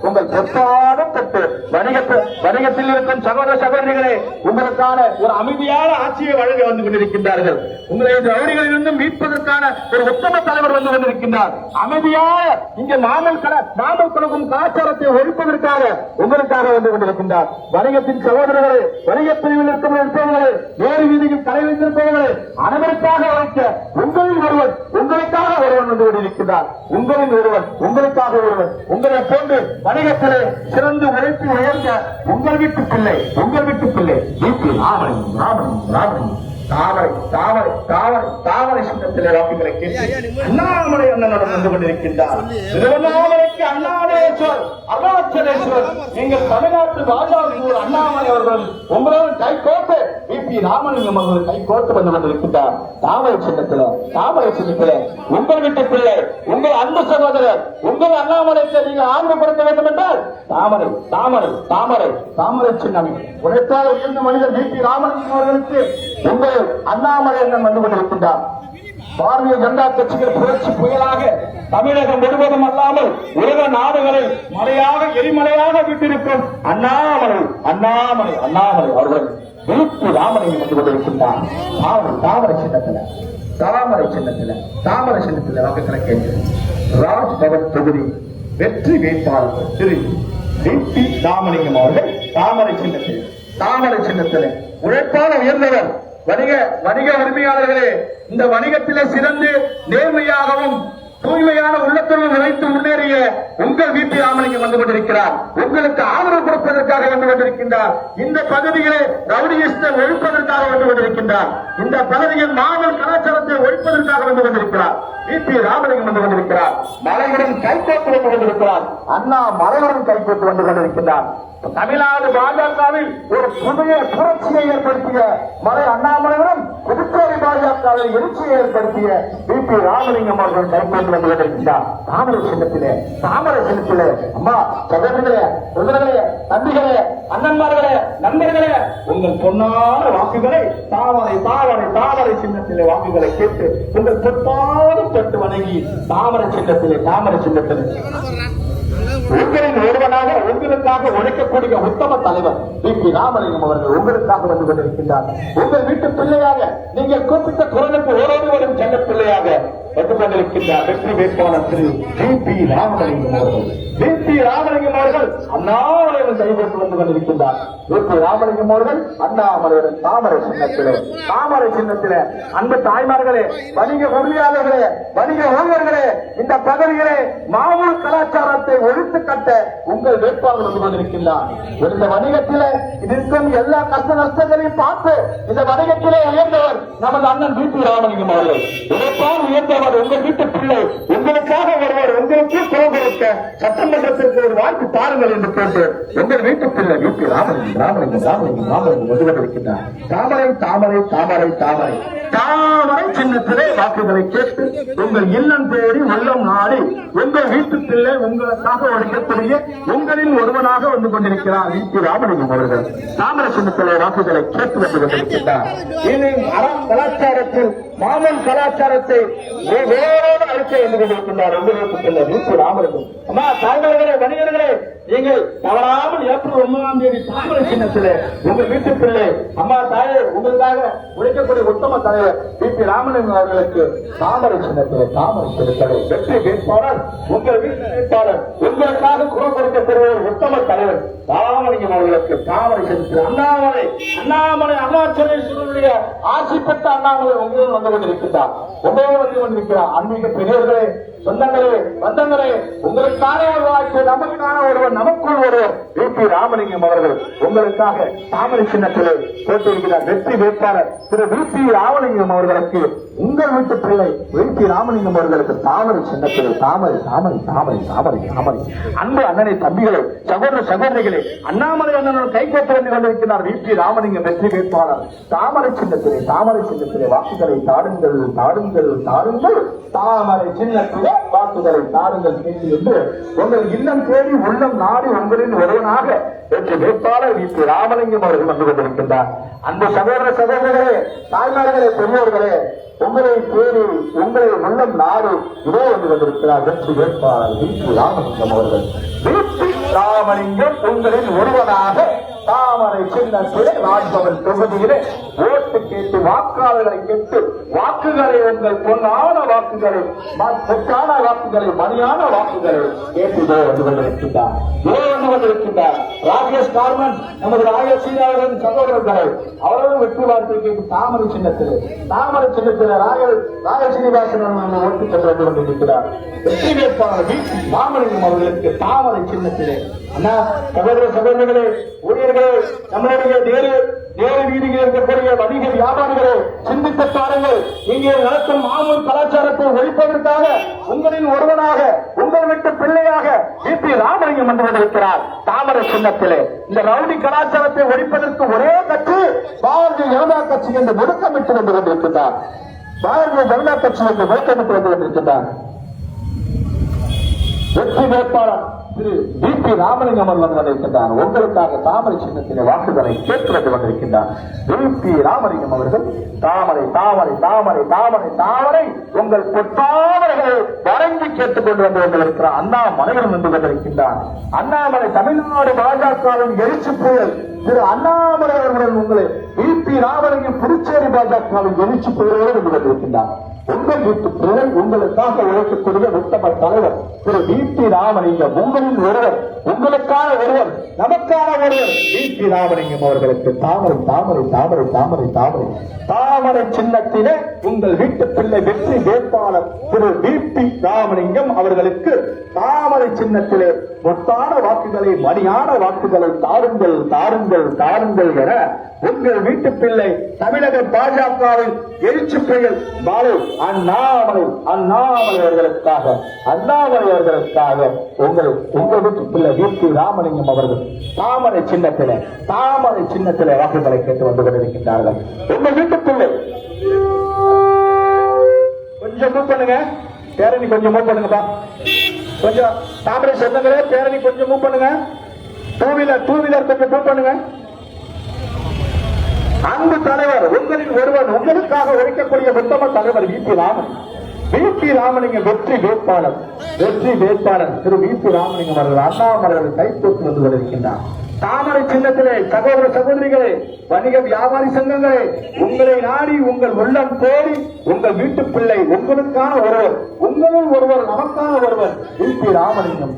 [SPEAKER 1] உங்கள் பொற்பாடும் தட்டு வணிகத்தில் இருக்கும் சகோதர சகோதரிகளே உங்களுக்கான ஒரு அமைதியான ஆட்சியை வழங்க வந்து கொண்டிருக்கின்றார்கள். உங்களை ரவுடிகளிலிருந்து மீட்பதற்கான ஒரு உத்தம தலைவர் வந்து கொண்டிருக்கின்றார். அமைதியாக இங்கே நாமல் கலக்கும் கலாச்சாரத்தை ஒழிப்பதற்காக உங்களுக்காக வந்து கொண்டிருக்கின்றார். வணிகத்தின் சகோதரர்களே, வணிகப் பிரிவில் இருப்பவர்களே, வேறு வீதியில் தலை வைத்திருப்பவர்களே, அனைவருக்காக உழைக்க உங்களுக்காக ஒருவன் வந்து கொண்டிருக்கிறார். உங்களுக்காக ஒருவன் உங்களை போன்று வணிகத்திலே சிறந்து உழைத்து உயர்ந்த உங்கள் வீட்டு பிள்ளை VP ராமலிங்கம் தாமரை சின்னத்திலே வாக்குகளை கேட்டு அண்ணாமலை அண்ணனுடன் வந்து கொண்டிருக்கின்றார். திருவண்ணாமலைக்கு அண்ணாமலேஸ்வர் அருணாச்சலேஸ்வர் எங்கள் தமிழ்நாட்டு ராஜாவூர் அண்ணாமலை அவர்கள் உங்களோடு கைகோர்த்து VP ராமலிங்கம் அவர்கள் கைகோர்த்து வந்து கொண்டிருக்கின்றார். தாமரை சின்னத்திலே உங்கள் வீட்டு பிள்ளை உங்கள் அன்பு சகோதரர் உங்கள் அண்ணாமலைக்கு நீங்கள் ஆர்வப்படுத்த வேண்டும் என்றால் தாமரை சின்னம் உழைத்தால் உயர்ந்த மனிதர் VP ராமலிங்கம் அவர்களுக்கு உங்கள் அண்ணாமலை அண்ணன் வந்து கொண்டிருக்கின்றார். பாரதிய ஜனதா கட்சிகள் புரட்சி புயலாக தமிழகம் முழுவதும் அல்லாமல் உலக நாடுகளை எரிமலையாக விட்டிருக்கும் அண்ணாமலை அவர்கள் VP ராமலிங்கம் வந்து கொண்டிருக்கின்றார். தாமரை சின்னத்தில் வாக்குகளை கேட்டு ராஜ்பவன் தொகுதி வெற்றி வேட்பாளர் திரு VP ராமலிங்கம் அவர்கள் தாமரை சின்னத்தில் உழைப்பான உயர்ந்தவர். வணிக உரிமையாளர்களே, இந்த வணிகத்திலே சிறந்து நேர்மையாகவும் தூய்மையான உள்ளத்துடன் நினைத்து முன்னேறிய உங்கள் VP ராமலிங்கம் வந்து கொண்டிருக்கிறார். உங்களுக்கு ஆதரவு கொடுப்பதற்காக வந்து கொண்டிருக்கின்றார். இந்த பகுதியிலே ரவுடியிஸ்டை ஒழிப்பதற்காக வந்து கொண்டிருக்கின்றார். இந்த பகுதியில் மாவட்ட கலாச்சாரத்தை ஒழிப்பதற்காக வந்து கொண்டிருக்கிறார். VP ராமலிங்கம் வந்து கொண்டிருக்கிறார். மலையுடன் கைகோட்டு வந்து கொண்டிருக்கிறார். அண்ணா மலையுடன் கைகோட்டு வந்து கொண்டிருக்கின்றார். தமிழ்நாடு பாஜகவில் ஒரு புதிய புரட்சியை ஏற்படுத்திய அண்ணாமலையுடன் புதுச்சேரி பாஜகவில் எழுச்சியை ஏற்படுத்திய VP ராமலிங்கம் அவர்கள் கைகோட்டு வந்து கொண்டிருக்கின்றார். தாமரை சின்னத்திலே அம்மா சகோதரர்களே, உறவினர்களே, தம்பிகளே, அண்ணன்மார்களே, நண்பர்களே, உங்கள் பொன்னான வாக்குகளை தாமரை சின்னத்திலே வாக்குகளை கேட்டு உங்கள் பொற்பாலும் தொட்டு வணங்கி தாமரை சின்னத்திலே உங்களின் ஒருவனாக உங்களுக்காக உழைக்கக்கூடிய உத்தம தலைவர் VP ராமலிங்கம் அவர்கள் உங்களுக்காக வந்து கொண்டிருக்கின்றார். உங்கள் வீட்டு பிள்ளையாக நீங்கள் கூப்பிட்ட குரலுக்கு ஓரோடு வரும் செல்ல பிள்ளையாக வந்து கொண்டிருக்கின்றார் வெற்றி வேட்பாளர் திரு வி.பி. ராமலிங்கம் அவர்கள். வி.பி. ராமலிங்கம் அவர்கள் அண்ணாமலையுடன் கைகோட்டு வந்து கொண்டிருக்கின்றார். வி.பி. ராமலிங்கம் அவர்கள் அண்ணாமலையுடன் தாமரை சின்னத்திலே அன்பு தாய்மார்களே, வணிக உரிமையாளர்களே, வணிக ஊழியர்களே, இந்த பகுதியிலே மாமூல் கலாச்சாரத்தை ஒழித்து கட்ட உங்கள் வேட்பாளர் வந்து கொண்டிருக்கின்றார். இந்த வணிகத்திலே இருக்கும் எல்லா கஷ்ட நஷ்டங்களையும் பார்த்து இந்த வணிகத்திலே உயர்ந்தவர் நமது அண்ணன் வி.பி. ராமலிங்கம் அவர்கள். உழைப்பால் உயர்ந்தவர் உங்கள் வீட்டு பிள்ளை, உங்களுக்காக வருவார், உங்களுக்கு குரல் கொடுக்க சட்டமன்றத்திற்கு ஒரு வாய்ப்பு தாருங்கள் என்று கேட்டு உங்கள் வீட்டு பிள்ளை வி.பி. ராமலிங்கம் வந்து கொண்டிருக்கின்றார். தாமரை சின்னத்திலே வாக்குகளை கேட்டு உங்கள் இல்லம் தேடி உள்ளம் நாடி உங்கள் வீட்டு பிள்ளை உங்களுக்காக உழைக்கக்கூடிய உங்களில் ஒருவனாக வந்து கொண்டிருக்கிறார் வி.பி. ராமலிங்கம் அவர்கள். தாமரை சின்னத்திலே வாக்குகளை கேட்டு வந்து கொண்டிருக்கின்றார். கலாச்சாரத்தில் மாமன் கலாச்சாரத்தை வேறோடு அறிக்கை என்று கொண்டிருக்கின்றார் உங்கள் வீட்டு பிள்ளை வி.பி. ராமலிங்கம். அம்மா தாய்மார்களே, வணிகர்களே, நீங்கள் தவறாமல் ஏப்ரல் 9ஆம் தேதி தாமரை சின்னத்திலே உங்கள் வீட்டு பிள்ளை அம்மா தாயே உங்களுக்காக உழைக்கக்கூடிய உத்தம தலைவர் வி.பி. ராமலிங்கம் அவர்களுக்கு தாமரை சின்னத்திலே வெற்றி வேட்பாளர் உங்கள் வீட்டு வேட்பாளர் உங்களுக்காக குரல் கொடுக்கக்கூடிய உத்தம தலைவர் ராமலிங்கம் அவர்களுக்கு தாமரை சின்னத்தில் அண்ணாமலை அருணாச்சலேஸ்வரருடைய ஆட்சி பெற்ற அண்ணாமலை உங்களும் வந்து கொண்டிருக்கின்றார். ஆன்மீக பெரியவர்களே, சொந்தங்களே, பந்தங்களே, உங்களுக்கான ஒரு வாய்ப்பு, நமக்கான ஒருவர், நமக்குள் ஒருவர் வி.பி. ராமலிங்கம் அவர்கள் உங்களுக்காக தாமரை சின்னத்திலே போட்டிருக்கிறார். வெற்றி வேட்பாளர் திரு வி.பி. ராமலிங்கம் அவர்களுக்கு உங்கள் வீட்டு பிள்ளை வி.பி. ராமலிங்கம் அவர்களுக்கு தாமரை சின்னத்திலே அன்பு அண்ணனை, தம்பிகளை, சகோதர சகோதரிகளே, அண்ணாமலை அண்ணனுடன் கைகோட்டு வந்து கொண்டிருக்கிறார் வி.பி. ராமலிங்கம் வெற்றி வேட்பாளர். தாமரை சின்னத்திலே வாக்குகளை தாருங்கள், தாமரை சின்னத்திலே வாக்குகளை தாருங்கள் என்று உங்கள் இல்லம் தேடி உள்ளம் நாடி உங்களின் ஒருவனாக வெற்றி வேட்பாளர் வி.பி. ராமலிங்கம் அவர்கள் வந்து கொண்டிருக்கின்றார். அந்த சகோதர சகோதரர்களே, தாய்மார்களே, பெரியோர்களே, உங்களை தேடி உங்களை உள்ளம் நாடு இதோ வந்து கொண்டிருக்கிறார் வெற்றி வேட்பாளர் வி.பி. ராமலிங்கம் அவர்கள். வி.பி. ராமலிங்கம் உங்களின் ஒருவனாக தாமரை சின்னத்திலே ராஜ்பவன் தொகுதியிலே ஓட்டு கேட்டு வாக்காளர்களை கேட்டு வாக்குகளை உங்கள் பொன்னான வாக்குகளை மணியான வாக்குகளை கேட்டுதோ வந்து கொண்டிருக்கின்றார். ராகேஷ் கார்மெண்ட்ஸ் நமது ராயசீனாவின் சகோதரர்களை அவர்களும் வெற்றி வார்த்தை கேட்டு தாமரை சின்னத்திலே ராயசீனிவாசன் ஓட்டு கேட்டு வந்து கொண்டிருக்கிறார். வெற்றி வேட்பாளர் வி.பி. ராமலிங்கம் அவர்களுக்கு தாமரை சின்னத்திலே. அண்ணா சகோதர சகோதரிகளே, ஊழியர்களே, நம்மளுடைய நேரு வீதியில் இருக்கக்கூடிய வணிக வியாபாரிகளே, சிந்தித்து பாருங்கள். இங்கே நடத்தும் மாமூல் கலாச்சாரத்தை ஒழிப்பதற்காக உங்களின் ஒருவனாக உங்கள் வீட்டு பிள்ளையாக வி.பி. ராமலிங்கம் வந்து கொண்டிருக்கிறார் தாமரை சின்னத்திலே. இந்த ரவுடி கலாச்சாரத்தை ஒழிப்பதற்கு ஒரே கட்சி பாரதிய ஜனதா கட்சி என்று முழக்கமிட்டு வந்து கொண்டிருக்கிறார். வெற்றி வேட்பாளர் திரு வி.பி. ராமலிங்கம் அவர்கள் வந்திருக்கின்றார். உங்களுக்காக தாமரை சின்னத்திலே வாக்குகளை கேட்டு வந்து கொண்டிருக்கின்றார் வி.பி. ராமலிங்கம் அவர்கள். தாமரை உங்கள் பொற்றாமரைகளை வழங்கி கேட்டுக் கொண்டு வந்து கொண்டிருக்கிறார். அண்ணாமலையில் வந்து கொண்டிருக்கின்றார். அண்ணாமலை தமிழ்நாடு பாஜகவின் எழுச்சி புயல் திரு அண்ணாமலை அவர்கள் உங்களை வி.பி. ராமலிங்கம் புதுச்சேரி பாஜகவின் எழுச்சி புயலோடு வந்து கொண்டிருக்கின்றார். உங்கள் வீட்டு பிள்ளை உங்களுக்காக உழைக்கக்கூடிய உத்தம தலைவர் திரு வி.பி. ராமலிங்கம் உங்களின் ஒருவர், உங்களுக்கான ஒருவர், நமக்கான ஒருவர் வி.பி. ராமலிங்கம் அவர்களுக்கு தாமரை சின்னத்திலே உங்கள் வீட்டு பிள்ளை வெற்றி வேட்பாளர் திரு வி.பி. ராமலிங்கம் அவர்களுக்கு தாமரை சின்னத்திலே மொத்தான வாக்குகளை மணியான வாக்குகளை தாருங்கள் என உங்கள் வீட்டு பிள்ளை தமிழக பாஜகவின் எழுச்சி புயல் பாலு அண்ணாமலை அவர்களுக்காக உங்கள் வீட்டு பிள்ளை வி.பி. ராமலிங்கம் அவர்கள் தாமரை சின்னத்திலே வாக்குகளை கேட்டு வந்து கொண்டிருக்கின்றார்கள். உங்கள் வீட்டு பிள்ளை கொஞ்சம் மூவ் பண்ணுங்க, பேரணி கொஞ்சம் மூவ் பண்ணுங்கப்பா. கொஞ்சம் தாமரை சொந்தங்களே, பேரணி கொஞ்சம் மூவ் பண்ணுங்க. டூ வீலர் கொஞ்சம் மூவ் பண்ணுங்க. அன்பு தலைவர் உங்களின் ஒருவன், உங்களுக்காக உழைக்கக்கூடிய உத்தம தலைவர் வி.பி. ராமலிங்கம் வெற்றி வேட்பாளர் திரு வி.பி. ராமலிங்கம் அவர்கள் அண்ணாமலை கைப்பற்றி வந்து கொண்டிருக்கின்றார். தாமரை சின்னத்திலே சகோதர சகோதரிகளே, வணிக வியாபாரி சங்கங்களே, உங்களை நாடி உங்கள் உள்ளம் தேடி உங்கள் வீட்டு பிள்ளை உங்களுக்கான ஒருவர், உங்களுள் ஒருவர், நமக்கான ஒருவர் வி.பி. ராமலிங்கம்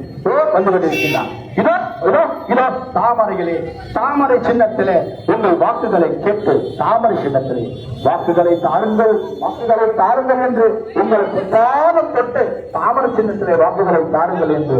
[SPEAKER 1] வந்து கொண்டிருக்கிறார். இதோ இதோ இதோ தாமரையிலே, தாமரை சின்னத்திலே உங்கள் வாக்குகளை கேட்டு, தாமரை சின்னத்திலே வாக்குகளை தாருங்கள், வாக்குகளை தாருங்கள் என்று உங்களுக்கு தொட்டு தாமரை சின்னத்திலே வாக்குகளை தாருங்கள் என்று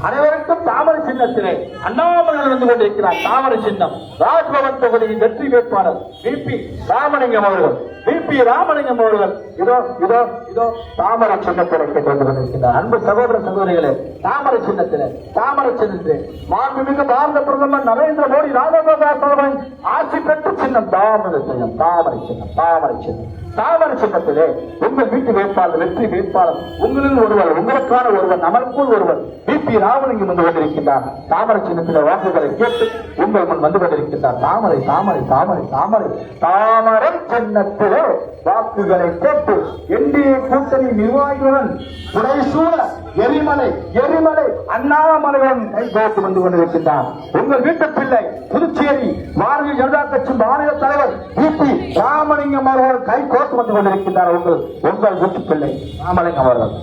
[SPEAKER 1] அனைவருக்கும் தாமரை சின்னத்திலே அண்ணாமலை வந்து கொண்டிருக்கிறார். தாமரை சின்னம் ராஜ்பவன் தொகுதியின் வெற்றி வேட்பாளர் வி.பி. ராமலிங்கம் அவர்கள், வி.பி. ராமலிங்கம் அவர்கள் இதோ இதோ இதோ தாமரை சின்னத்திலே கேட்டு வந்து கொண்டிருக்கிறார். அன்பு சகோதர சகோதரிகளே, தாமரை சின்னத்திலே, தாமரை சின்னத்திலே மாண்புமிகு பாரத பிரதமர் நரேந்திர மோடி ராஜகோபால் ஆட்சி பெற்ற சின்னம் தாமரை சின்னம், தாமரை சின்னம், தாமரை சின்னம். தாமரை சின்னத்திலே உங்கள் வீட்டு வேட்பாளர், வெற்றி வேட்பாளர், உங்களில் ஒருவர், உங்களுக்கான ஒருவர், நமக்குள் ஒருவர் வி.பி. ராமலிங்கம் வந்து கொண்டிருக்கின்றார். தாமரை சின்னத்திலே வாக்குகளை கேட்டு உங்கள் முன் வந்து கொண்டிருக்கின்றார். தாமரை தாமரை தாமரை தாமரை தாமரை சின்னத்திலே வாக்குகளை கேட்டு என்டிஏ கூட்டணி நிர்வாகிகளுடன் புடைசூழ எரிமலை எரிமலை அண்ணாமலையுடன் கைகோர்த்து வந்து கொண்டிருக்கின்றார். உங்கள் வீட்டு பிள்ளை புதுச்சேரி பாரதிய ஜனதா கட்சி மாநில தலைவர் வி.பி. ராமலிங்கம் அவர்கள் கைகோர்த்து வந்து கொண்டிருக்கின்றார். உங்கள் வீட்டு பிள்ளை ராமலிங்கம் அவர்கள்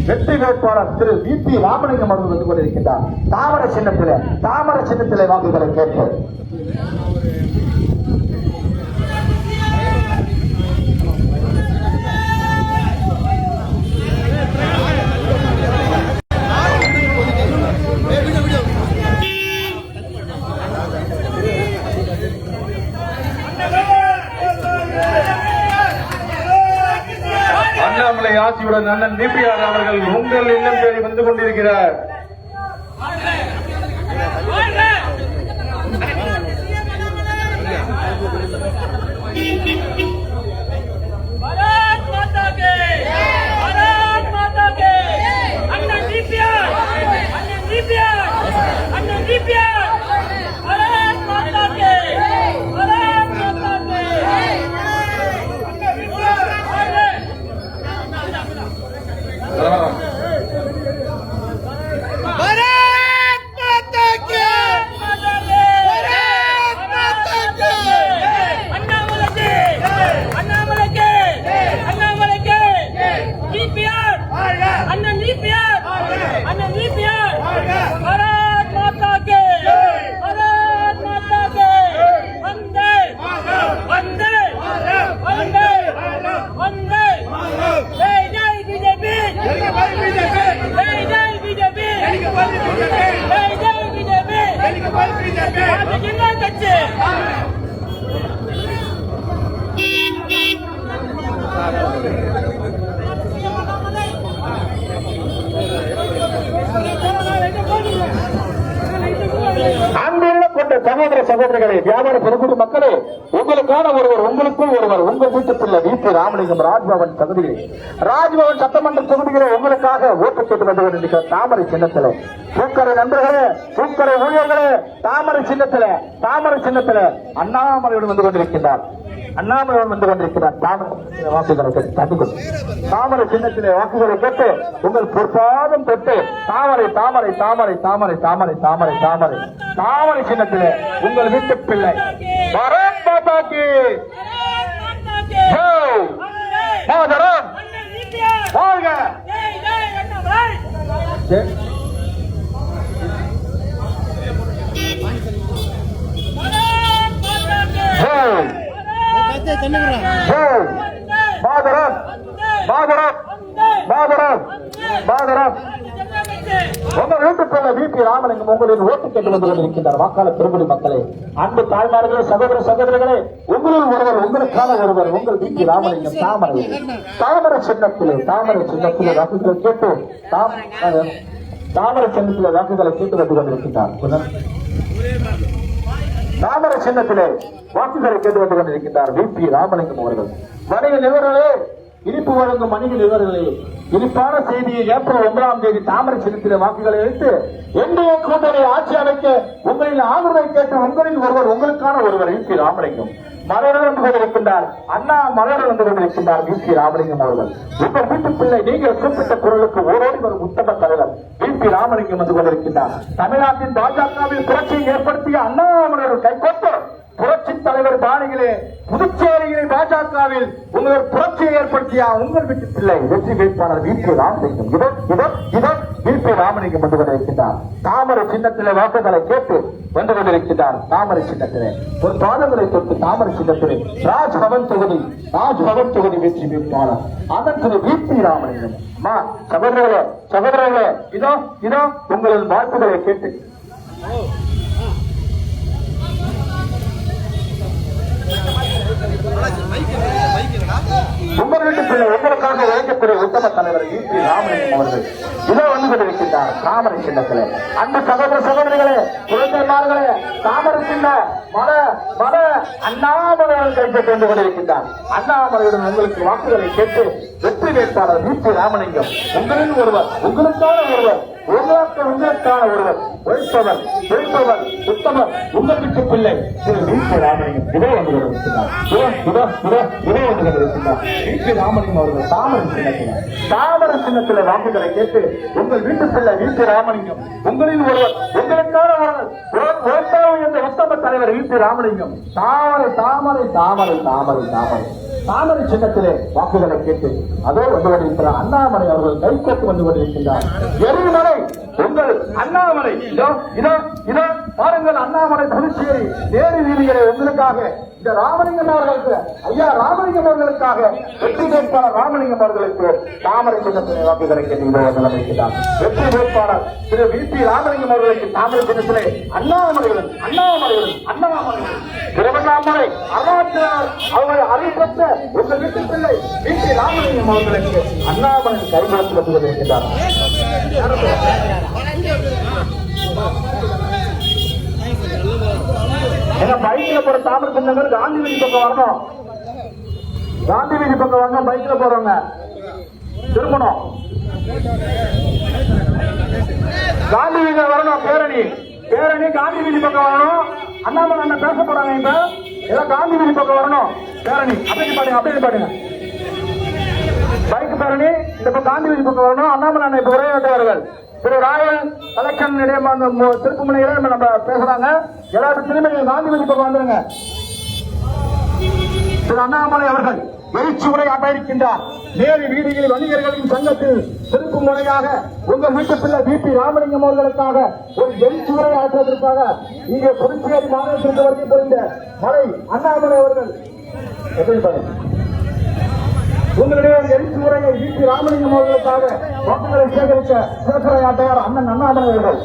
[SPEAKER 1] வெற்றி வேட்பாளர் திரு வி.பி. ராமலிங்கம் அவர்கள் வந்து கொண்டிருக்கின்றார். தாமரை சின்னத்திலே, தாமரை சின்னத்திலே வாக்குகளை கேட்டு
[SPEAKER 3] அண்ணாமலை ஆட்சியுடன் அண்ணன் வி.பி.ஆர். அவர்கள் உங்கள் இல்லம் தேடி வந்து கொண்டிருக்கிறார்.
[SPEAKER 1] சகோதர சகோதரிகளே, வியாபார பெருங்குடி மக்களே, உங்களுக்கான ஒருவர், உங்களுக்குள் ஒருவர், உங்கள் வீட்டு பிள்ளை வி.பி. ராமலிங்கம் ராஜ்பவன் தொகுதியிலே, ராஜ்பவன் சட்டமன்ற தொகுதியிலே உங்களுக்காக ஓட்டு கேட்டு வந்து கொண்டிருக்கிற தாமரை சின்னத்திலே, பூக்கரை நண்பர்களே, பூக்கரை ஊழியர்களே, தாமரை சின்னத்திலே, தாமரை சின்னத்திலே அண்ணாமலையுடன் வந்து கொண்டிருக்கின்றார். அண்ணாமலையுடன் வந்து கொண்டிருக்கிறார். வாக்குகளை கேட்டு தட்டுக்கும் தாமரை சின்னத்திலே வாக்குகளை கேட்டு உங்கள் பொற்பாதம் தொட்டு தாமரை தாமரை தாமரை தாமரை தாமரை தாமரை தாமரை தாமரை சின்னத்திலே உங்கள் வீட்டு பிள்ளை பாரத் மாதா கி ஜெய், மாதரம் வாழ்க. மாதரம் மாதரம் மாதரம் மாதரம். உங்கள் வீட்டு பிள்ளை வி.பி. ராமலிங்கம் உங்களின் ஓட்டு கேட்டு வந்து கொண்டிருக்கின்றார். வாக்காளர் பெருங்குடி மக்களே, அன்பு தாய்மார்களே, சகோதர சகோதரிகளே, உங்களில் ஒருவர், உங்களுக்கான ஒருவர், உங்கள் வி.பி. ராமலிங்கம் தாமரை தாமரை சின்னத்திலே, தாமரை சின்னத்திலே வாக்குகளை கேட்டு தாமரை சின்னத்திலே வாக்குகளை கேட்டு வந்து கொண்டிருக்கின்றார். தாமரை சின்னத்திலே வாக்குகளை கேட்டு வந்து கொண்டிருக்கின்றார் வி.பி. ராமலிங்கம் அவர்கள். வணிக நிபுணர்களே, இனிப்பு வழங்கும் வணிக நிறுவனர்களே, இனிப்பான செய்தியை ஏப்ரல் 9ஆம் தேதி தாமரை சின்னத்திலே வாக்குகளை வைத்து என்டிஏ கூட்டணி ஆட்சி அமைக்க உங்களின் ஆதரவை கேட்டு உங்களின் ஒருவர், உங்களுக்கான ஒருவர் வி.பி. ராமலிங்கம் மலர் வந்து கொண்டிருக்கின்றார். அண்ணா மலர் வந்து கொண்டிருக்கின்றார் வி.பி. ராமலிங்கம் அவர்கள். உங்கள் வீட்டு பிள்ளை நீங்கள் குறிப்பிட்ட குரலுக்கு ஓரோடி வரும் உத்தம தலைவர் வி.பி. ராமலிங்கம் வந்து கொண்டிருக்கின்றார். தமிழ்நாட்டின் பாஜகவில் புரட்சியை ஏற்படுத்திய அண்ணாமலையார் கைகொண்டு புரட்சி தலைவர் பாணிகளே, புதுச்சேரியிலே பாஜகவில் உங்கள் புரட்சியை ஏற்படுத்திய உங்கள் வீட்டு பிள்ளை வெற்றி வேட்பாளர் வி.பி. ராமலிங்கம் வி.பி. ராமலிங்கம் வந்து கொண்டிருக்கிறார். தாமரை சின்னத்திலே வாக்குகளை கேட்டு வந்து கொண்டிருக்கிறார். தாமரை சின்னத்திலே ஒரு பாதங்களை தொட்டு தாமரை சின்னத்திலே ராஜ்பவன் தொகுதி வெற்றி வேட்பாளர் அதன் திரு வி.பி. ராமலிங்கம். சகோதரர்களே, இதோ உங்களின் வாக்குகளை கேட்டு உங்கள் வீட்டு பிள்ளை உங்களுக்காக உழைக்கக்கூடிய உத்தம தலைவர் வி.பி. ராமலிங்கம் அவர்கள் இதோ வந்து கொண்டிருக்கின்றார். தாமரை சின்னத்திலே அன்பு சகோதரிகளே, குழந்தைமார்களே, தாமரை சின்ன மத அண்ணாமலையார் கைப்பற்றி வந்து கொண்டிருக்கின்றார். அண்ணாமலையுடன் உங்களுக்கு வாக்குகளை கேட்டு வெற்றி வேட்பாளர் வி.பி. ராமலிங்கம் உங்களின் ஒருவர், உங்களுக்கான ஒருவர், உங்களுக்கான ஒருவர், உழைப்பவர் உத்தமர் உங்கள் வீட்டு பிள்ளை திரு வி.பி. ராமலிங்கம் இதோ வந்து கொண்டிருக்கிறார். வி.பி. ராமலிங்கம் அவர்கள் தாமரை சின்னத்தில வாக்குகளை கேட்டு உங்கள் வீட்டு பிள்ளை வி.பி. ராமலிங்கம் உங்களின் ஒருவர், உங்களுக்கான ஒருவர் என்ற உத்தம தலைவர் வி.பி. ராமலிங்கம் தாமரை சின்னத்திலே வாக்குகளை கேட்டு அதோ வந்து கொண்டிருக்கிறார். அண்ணாமலை அவர்கள் கைகோட்டு வந்து கொண்டிருக்கின்றார். எரிமலை உங்கள் அண்ணாமலை இதோ பாருங்கள். அண்ணாமலை புதுச்சேரி நேரு வீதிகளை உங்களுக்காக இந்த ராமலிங்கம் அவர்களுக்கு, ஐயா ராமலிங்கம் அவர்களுக்காக வெற்றி வேட்பாளர் ராமலிங்கம் அவர்களுக்கு தாமரை சின்னத்திலே வாக்குகளை கேட்டு வெற்றி வேட்பாளர் திரு வி.பி. ராமலிங்கம் அவர்களுக்கு தாமரை சின்னத்திலே அண்ணாமலையுடன் திருவண்ணாமலை அருணாச்சலர் அவர்கள் அறிவித்த உங்கள் வீட்டு பிள்ளை வி.பி. ராமலிங்கம் அவர்களுக்கு அண்ணாமலை கைகோட்டு வந்து கொண்டிருக்கிறார். பைக்ல போற தாமரை சின்னங்கள் காந்தி வீதி பக்கம் வரணும். பைக்ல போறவங்க திரும்பணும். காந்தி வீதி வரணும். பேரணி காந்தி வீதி பக்கம் வரணும். அண்ணாமலை அண்ணன் பேச போறாங்க. இப்ப எல்லாம் காந்தி வீதி பக்கம் வரணும். பேரணி அப்படியே பாடுங்க. பைக் பேரணி இந்த பக்கம் காந்தி வீதி பக்கம் வரணும். அண்ணாமலை அண்ணன் இப்ப உரையாற்றுவார்கள். திரு ராயல் கலெக்ஷன் திருப்புமுனையில நம்ம பேசுறாங்க. எல்லாரும் திரும்ப காந்தி வீதி பக்கம் வந்துருங்க. திரு அண்ணாமலை அவர்கள் எழுச்சி உரையாற்ற இருக்கின்றார். நேரு வீதியில் வணிகர்களின் சங்கத்தில் திருப்பு முறையாக உங்கள் வீட்டு பிள்ளை வி.பி. ராமலிங்கம் அவர்களுக்காக ஒரு எழுச்சி உரை ஆற்றுவதற்காக இங்கே புதுச்சேரி மாநிலத்திற்கு வருகை புரிந்த மலை அண்ணாமலை அவர்கள் உங்களுடைய எழுச்சி உரையை வி.பி. ராமலிங்கம் அவர்களுக்காக வாக்குகளை சேகரிக்க சிறப்புரையாற்றுவார் அண்ணன் அண்ணாமலை அவர்கள்.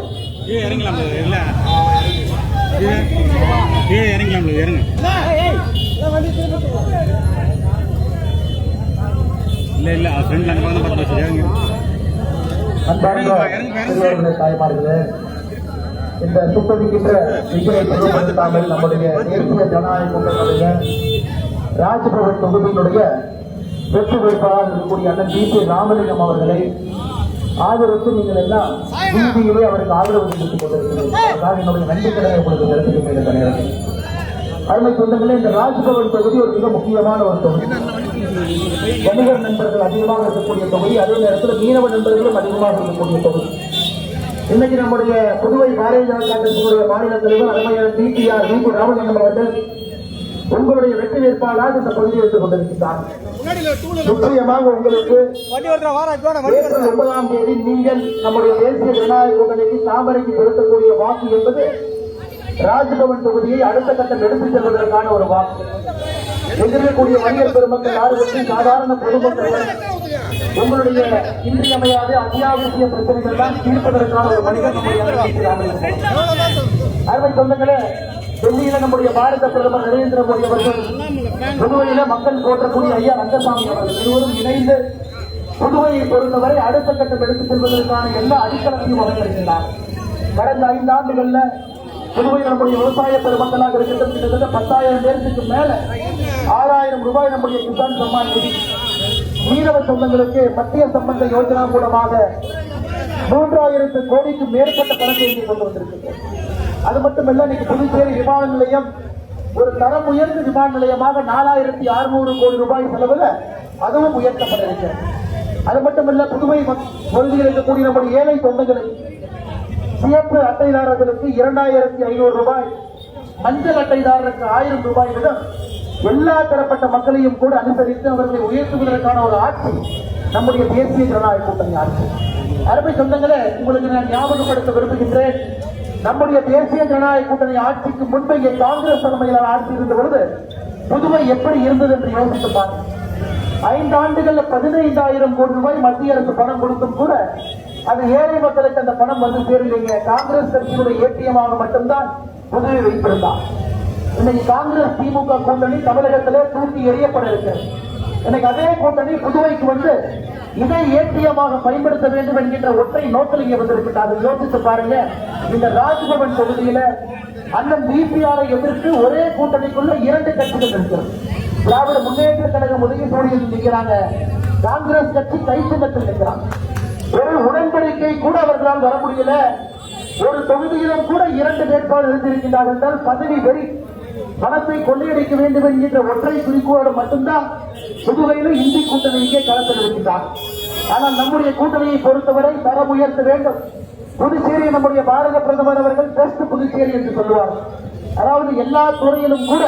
[SPEAKER 1] தாய்மார்களே, இந்த துப்பதிக்கின்ற விஜயை நம்முடைய தேசிய ஜனநாயக கூட்டணியுடைய ராஜ்பவன் தொகுதியினுடைய வெற்றி வேட்பாளர் இருக்கக்கூடிய அண்ணன் வி.பி. ராமலிங்கம் அவர்களை ஆதரவுக்கு நீங்கள் எல்லாம் வீதியிலே அவருக்கு ஆதரவு தெரிவித்துக் கொண்டிருக்கிறீர்கள். என்னுடைய நன்றிக்கடனை உங்களுக்கு தெரிவித்துக் கொண்டிருக்கிறேன். அருமை சொந்தங்களே, இந்த ராஜ்பவன் தொகுதி ஒரு மிக முக்கியமான ஒரு தொகுதி. வணிகர் நண்பர்கள் அதிகமாக இருக்கக்கூடிய தொகுதி, அதே நேரத்தில் மீனவ நண்பர்களும் அதிகமாக இருக்கக்கூடிய தொகுதி. இன்னைக்கு நம்முடைய புதுவை பாரதிய ஜனதா கட்சியினுடைய மாநில தலைவர் அருமையான டி.ஆர். வி.பி. ராமலிங்கம் அவர்கள் உங்களுடைய வெற்றி வேட்பாளராக இந்த பகுதியை எடுத்துக் கொண்டிருக்கிறார். நிச்சயமாக உங்களுக்கு ஏப்ரல் 9ஆம் தேதி நீங்கள் நம்முடைய தேசிய ஜனநாயக கூட்டணிக்கு தாமரைக்கு செலுத்தக்கூடிய வாக்கு என்பது ராஜ்பவன் தொகுதியை அடுத்த கட்டம் எடுத்துச் செல்வதற்கான ஒரு வாக்கு. எதிர்க்கக்கூடிய வணிகர் பெருமக்கள் யாருக்கும் சாதாரண பொதுமக்கள் உங்களுடைய இன்றியமையாத அத்தியாவசிய பிரச்சனைகள் தான் தீர்ப்பதற்கான ஒரு வணிகர் அருமை சொந்தங்களே, டெல்லியில நம்முடைய பாரத பிரதமர் நரேந்திர மோடி அவர்கள் புதுவையில மக்கள் போற்றக்கூடிய ஐயா ரங்கசாமி அவர்கள் இருவரும் இணைந்து புதுவையை பொறுத்தவரை அடுத்த கட்டம் எடுத்துச் செல்வதற்கான எல்லா அடித்தளத்தையும் வழங்கியிருக்கிறார். கடந்த 5 ஆண்டுகள்ல புதுவையில் நம்முடைய விவசாய பெருமக்களாக இருக்கின்ற கிட்டத்தட்ட 10,000 பேருக்கு மேல 6,000 ரூபாய் நம்முடைய கிசான் சம்மான் நிதி மீனவ சொந்தங்களுக்கு மத்திய சம்பந்த யோஜனா மூலமாக 3000 கோடிக்கு மேற்பட்ட பணத்தை இங்கே கொண்டு வந்திருக்கிறது. அது மட்டுமல்ல, இன்னைக்கு புதுச்சேரி விமான நிலையம் ஒரு தரம் உயர்ந்த விமான நிலையமாக 4600 கோடி ரூபாய் செலவில் அதுவும் உயர்த்தப்பட இருக்கிறது. அது மட்டுமல்ல, புதுவை பகுதியில் இருக்கக்கூடிய நம்முடைய ஏழை சொந்தங்களை சிவப்பு அட்டைதாரர்களுக்கு 2500 ரூபாய், மஞ்சள் அட்டைதாரருக்கு 1000 ரூபாய் விட எல்லா தரப்பட்ட மக்களையும் கூட அனுசரித்து அவர்களை உயர்த்துவதற்கான ஒரு ஆட்சி நம்முடைய தேசிய ஜனநாயக கூட்டணி ஆட்சி. அருமை சொந்தங்களே, உங்களுக்கு நான் ஞாபகப்படுத்த விரும்புகின்றேன், நம்முடைய தேசிய ஜனநாயக கூட்டணி ஆட்சிக்கு முன்பு இங்கே காங்கிரஸ் தலைமையிலான ஆட்சி இருந்த பொழுது புதுவை எப்படி இருந்தது என்று யோசித்து பாருங்கள். 5 ஆண்டுகள்ல 15000 கோடி ரூபாய் மத்திய அரசு பணம் கொடுத்தும் கூட அது ஏழை மக்களுக்கு அந்த பணம் வந்து சேரலைங்க. காங்கிரஸ் கட்சியினுடைய ஏடிஎமாக மட்டும்தான் புதுவை வைத்திருந்தார். இன்னைக்கு காங்கிரஸ் திமுக கூட்டணி தமிழகத்திலே தூக்கி எறியப்பட இருக்கிறது. இன்னைக்கு அதே கூட்டணி புதுவைக்கு வந்து இதை ஏடிஎமாக பயன்படுத்த வேண்டும் என்கின்ற ஒற்றை நோக்கில் இங்கே வந்திருக்கிறார்கள். யோசித்து பாருங்க, இந்த ராஜ்பவன் தொகுதியில அண்ணன் பிபிஆரை எதிர்த்து ஒரே கூட்டணிக்குள்ள 2 கட்சிகள் இருக்கிறது. திராவிட முன்னேற்ற கழகம் உதவி சூழலில் நிற்கிறாங்க, காங்கிரஸ் கட்சி கை சின்னத்தில் நிற்கிறாங்க. ஒரு உடன்படிக்கை கூட அவர்களால் வர முடியல. ஒரு தொகுதியிலும் கூட 2 வேட்பாளர் இருந்திருக்கிறார்கள் என்றால் பதவி வெறி, பணத்தை கொள்ளையடிக்க வேண்டும் என்கின்ற ஒற்றை குறிக்கோடு மட்டும்தான் புதுவையில் இந்தி கூட்டணிக்கே களத்தில் இருக்கின்றார். ஆனால் நம்முடைய கூட்டணியை பொறுத்தவரை தரம் உயர்த்த வேண்டும். புதுச்சேரி நம்முடைய பாரத பிரதமர் அவர்கள் பெஸ்ட் புதுச்சேரி என்று சொல்லுவார். அதாவது எல்லா துறையிலும் கூட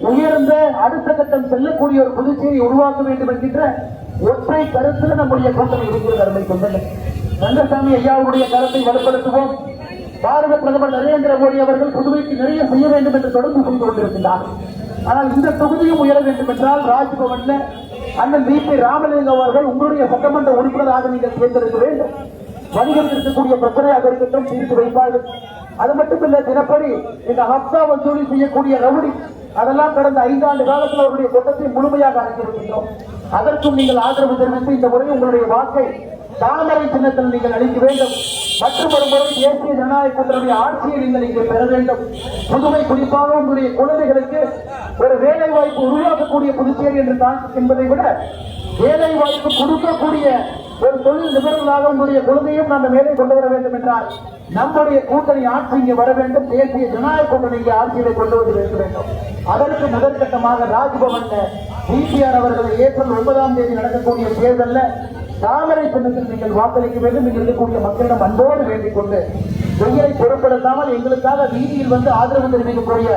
[SPEAKER 1] உயர்ந்த அடுத்த கட்டம் செல்லக்கூடிய ஒரு புதுச்சேரி உருவாக்க வேண்டும் என்கின்ற ஒற்றை கருத்தில் நம்முடைய கூட்டணி இருக்கிறது. அருமை சொந்தங்கள், ரங்கசாமி ஐயாவுடைய கருத்தை வலுப்படுத்துவோம். பாரத பிரதமர் நரேந்திர மோடி அவர்கள் புதுவைக்கு நிறைய செய்ய வேண்டும் என்று தொடர்ந்து செய்து கொண்டிருக்கின்றார். ஆனால் இந்த தொகுதியும் உயர வேண்டும் என்றால் ராஜ்பவன்ல அண்ணன் வி.பி. ராமலிங்கம் அவர்கள் உங்களுடைய சட்டமன்ற உறுப்பினராக நீங்கள் தேர்ந்தெடுக்க வேண்டும். வணிகம் இருக்கக்கூடிய பிரச்சனையாக இருக்கட்டும் தீர்த்து வைப்பார்கள். அது மட்டுமில்ல, தினப்படி இந்த ஹப்சா வசூலி செய்யக்கூடிய ரவுடி அதெல்லாம் கடந்த 5 ஆண்டு காலத்தில் அவருடைய கூட்டத்தை முழுமையாக அடக்கியிருக்கின்றோம். அதற்கும் நீங்கள் ஆதரவு தெரிவித்து இந்த முறை உங்களுடைய வாக்கை தாமரை சின்னத்தில் நீங்கள் அளிக்க வேண்டும். மற்றும் ஒரு முறை தேசிய ஜனநாயக கூட்டணியுடைய ஆட்சியை நீங்கள் இங்கே பெற வேண்டும். புதுவை குறிப்பாக உங்களுடைய குழந்தைகளுக்கு ஒரு வேலை வாய்ப்பு உருவாக்கக்கூடிய புதுச்சேரி என்று தான் என்பதை விட வேலை வாய்ப்பு கொடுக்கக்கூடிய ஒரு தொழில் நிபுணர்களாக உங்களுடைய குழந்தையும் நாம் மேலே கொண்டு வர வேண்டும் என்றால் நம்முடைய கூட்டணி ஆட்சி இங்கே வர வேண்டும். தேசிய ஜனநாயக கூட்டணி இங்கே ஆட்சியை கொண்டு வந்து வேண்டும். அதற்கு முதற்கட்டமாக ராஜ்பவன் பிபிஆர் அவர்களை ஏப்ரல் 9ஆம் தேதி நடக்கக்கூடிய தேர்தலில் தாமரை சின்னத்தில் நீங்கள் வாக்களிக்க வேண்டும். இங்கு இருக்கக்கூடிய மக்களிடம் அன்போடு வேண்டிக் கொண்டு வெயிலை பொருட்படுத்தாமல் எங்களுக்காக வீதியில் வந்து ஆதரவு தெரிவிக்கக்கூடிய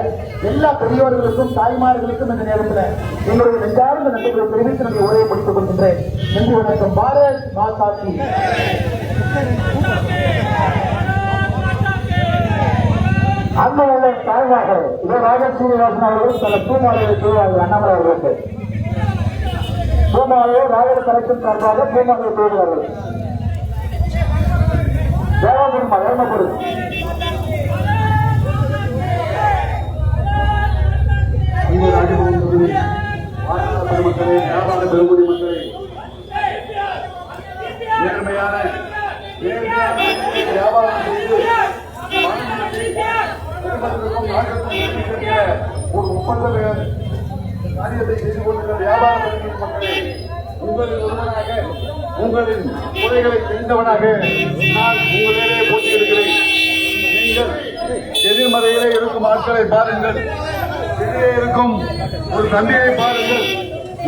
[SPEAKER 1] எல்லா பெரியவர்களுக்கும் தாய்மார்களுக்கும் இந்த நேரத்தில் எங்களுடைய நெஞ்சார்ந்த நன்றிகளை தெரிவித்து நான் உரையை முடித்துக் கொள்கின்றேன். நன்றி, வணக்கம். பாரத் மாதா கி. அன்புள்ள தாய்மார்கள், ராஜன் சீனிவாசன் அவர்கள் சில பூமாலையை செய்வார்கள். அண்ணாமலை அவர்களுக்கு பூமாலையை ராஜர் கலெக்ஷன் சார்பாக பூமாலையை செய்வார்கள். தேவாபுரம் இறங்கப்படும்.
[SPEAKER 3] ராஜபவன் தொகுதி மக்களே, வியாபார பெருங்குடி மக்களே, நேர்மையான வியாபாரம் செய்து ஒரு ஒப்பந்த காரியத்தை செய்து கொண்டிருக்கிற வியாபார பெருங்குடி மக்களே, உங்களின் ஒருவனாக உங்களின் குறைகளை தெரிந்தவனாக நான் உங்களிடையே போட்டியிடுகிறேன். நீங்கள் எதிர்மறையிலே இருக்கும் ஆட்களை பாருங்கள், எதிரே இருக்கும் ஒரு தந்தையை பாருங்கள்,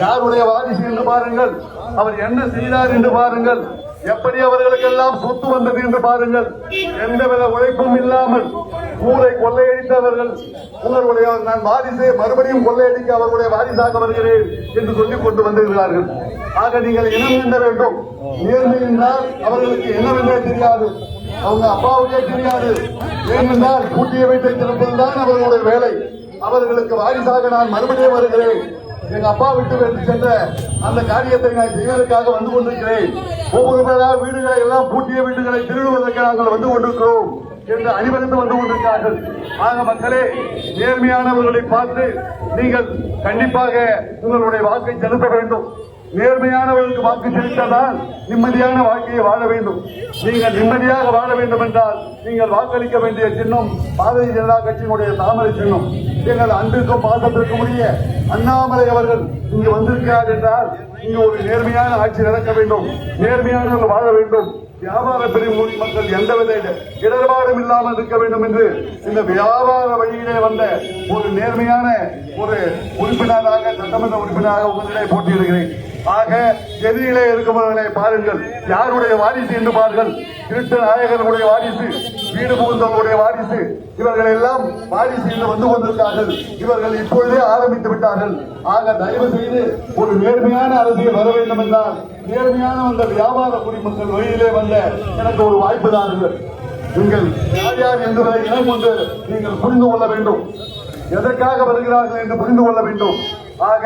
[SPEAKER 3] யாருடைய வாரிசு என்று பாருங்கள், அவர் என்ன செய்தார் என்று பாருங்கள், எப்படி அவர்களுக்கெல்லாம் சொத்து வந்தது என்று பாருங்கள். எந்தவித உழைப்பும் இல்லாமல் ஊரை கொள்ளையடித்தவர்கள் உங்களுடைய நான் வாரிசை மறுபடியும் கொள்ளையடிக்க அவர்களுடைய வாரிசாக வருகிறேன் என்று சொல்லிக் கொண்டு வந்திருக்கிறார்கள். ஆக நீங்கள் இனம் எண்ண வேண்டும். நேர்மை என்றால் அவர்களுக்கு என்னவென்றே தெரியாது, அவங்க அப்பாவுக்கே தெரியாது. ஏனென்றால் பூட்டிய வீட்டை திறப்பதுதான் அவர்களுடைய வேலை. அவர்களுக்கு வாரிசாக நான் மறுபடியும் வருகிறேன், எங்க அப்பா விட்டு சென்ற அந்த காரியத்தை நான் செய்வதற்காக வந்து கொண்டிருக்கிறேன். ஒவ்வொரு வீடுகளை எல்லாம் பூட்டிய வீடுகளை திருடுவதற்கு நாங்கள் வந்து கொண்டிருக்கிறோம் என்று அணிவகுத்து வந்து கொண்டிருக்கிறார்கள். ஆக மக்களே, நேர்மையானவர்களை பார்த்து நீங்கள் கண்டிப்பாக உங்களுடைய வாக்கை செலுத்த வேண்டும். நேர்மையானவர்களுக்கு வாக்கு செலுத்ததால் நிம்மதியான வாழ்க்கையை வாழ வேண்டும். நீங்கள் நிம்மதியாக வாழ வேண்டும் என்றால் நீங்கள் வாக்களிக்க வேண்டிய சின்னம் பாரதிய ஜனதா கட்சியினுடைய தாமரை சின்னம். எங்கள் அன்பிற்கும் பாசத்திற்கும் உரிய அண்ணாமலை அவர்கள் இங்கு வந்திருக்கிறார் என்றால் இங்கு ஒரு நேர்மையான ஆட்சி நடக்க வேண்டும், நேர்மையானவர்கள் வாழ வேண்டும், வியாபார பிரிவு மக்கள் எந்தவித இடர்பாடும் இல்லாமல் இருக்க வேண்டும் என்று இந்த வியாபார வழியிலே வந்த ஒரு நேர்மையான ஒரு உறுப்பினராக, சட்டமன்ற உறுப்பினராக உங்களிடையே போட்டியிடுகிறேன். ஆக எதிரிலே இருக்கிறவர்களை பாருங்கள், யாருடைய வாரிசு என்று பாருங்கள். திருட்டு நாயகர்களுடைய வாரிசு, வீடு புகுந்தவர்களுடைய வாரிசு, இவர்கள் எல்லாம் வாரிசு என்று வந்து கொண்டிருக்கிறார்கள். இவர்கள் இப்பொழுதே ஆரம்பித்து விட்டார்கள். ஆக தயவு செய்து ஒரு நேர்மையான அரசியல் வர வேண்டும் என்றால் நேர்மையான அந்த வியாபார குடிமக்கள் வழியிலே வந்த எனக்கு ஒரு வாய்ப்பு தாருங்கள். நீங்கள் யார் யார் என்பதை இனம் கொண்டு நீங்கள் புரிந்து கொள்ள வேண்டும். எதற்காக வருகிறார்கள் என்று புரிந்து கொள்ள வேண்டும். ஆக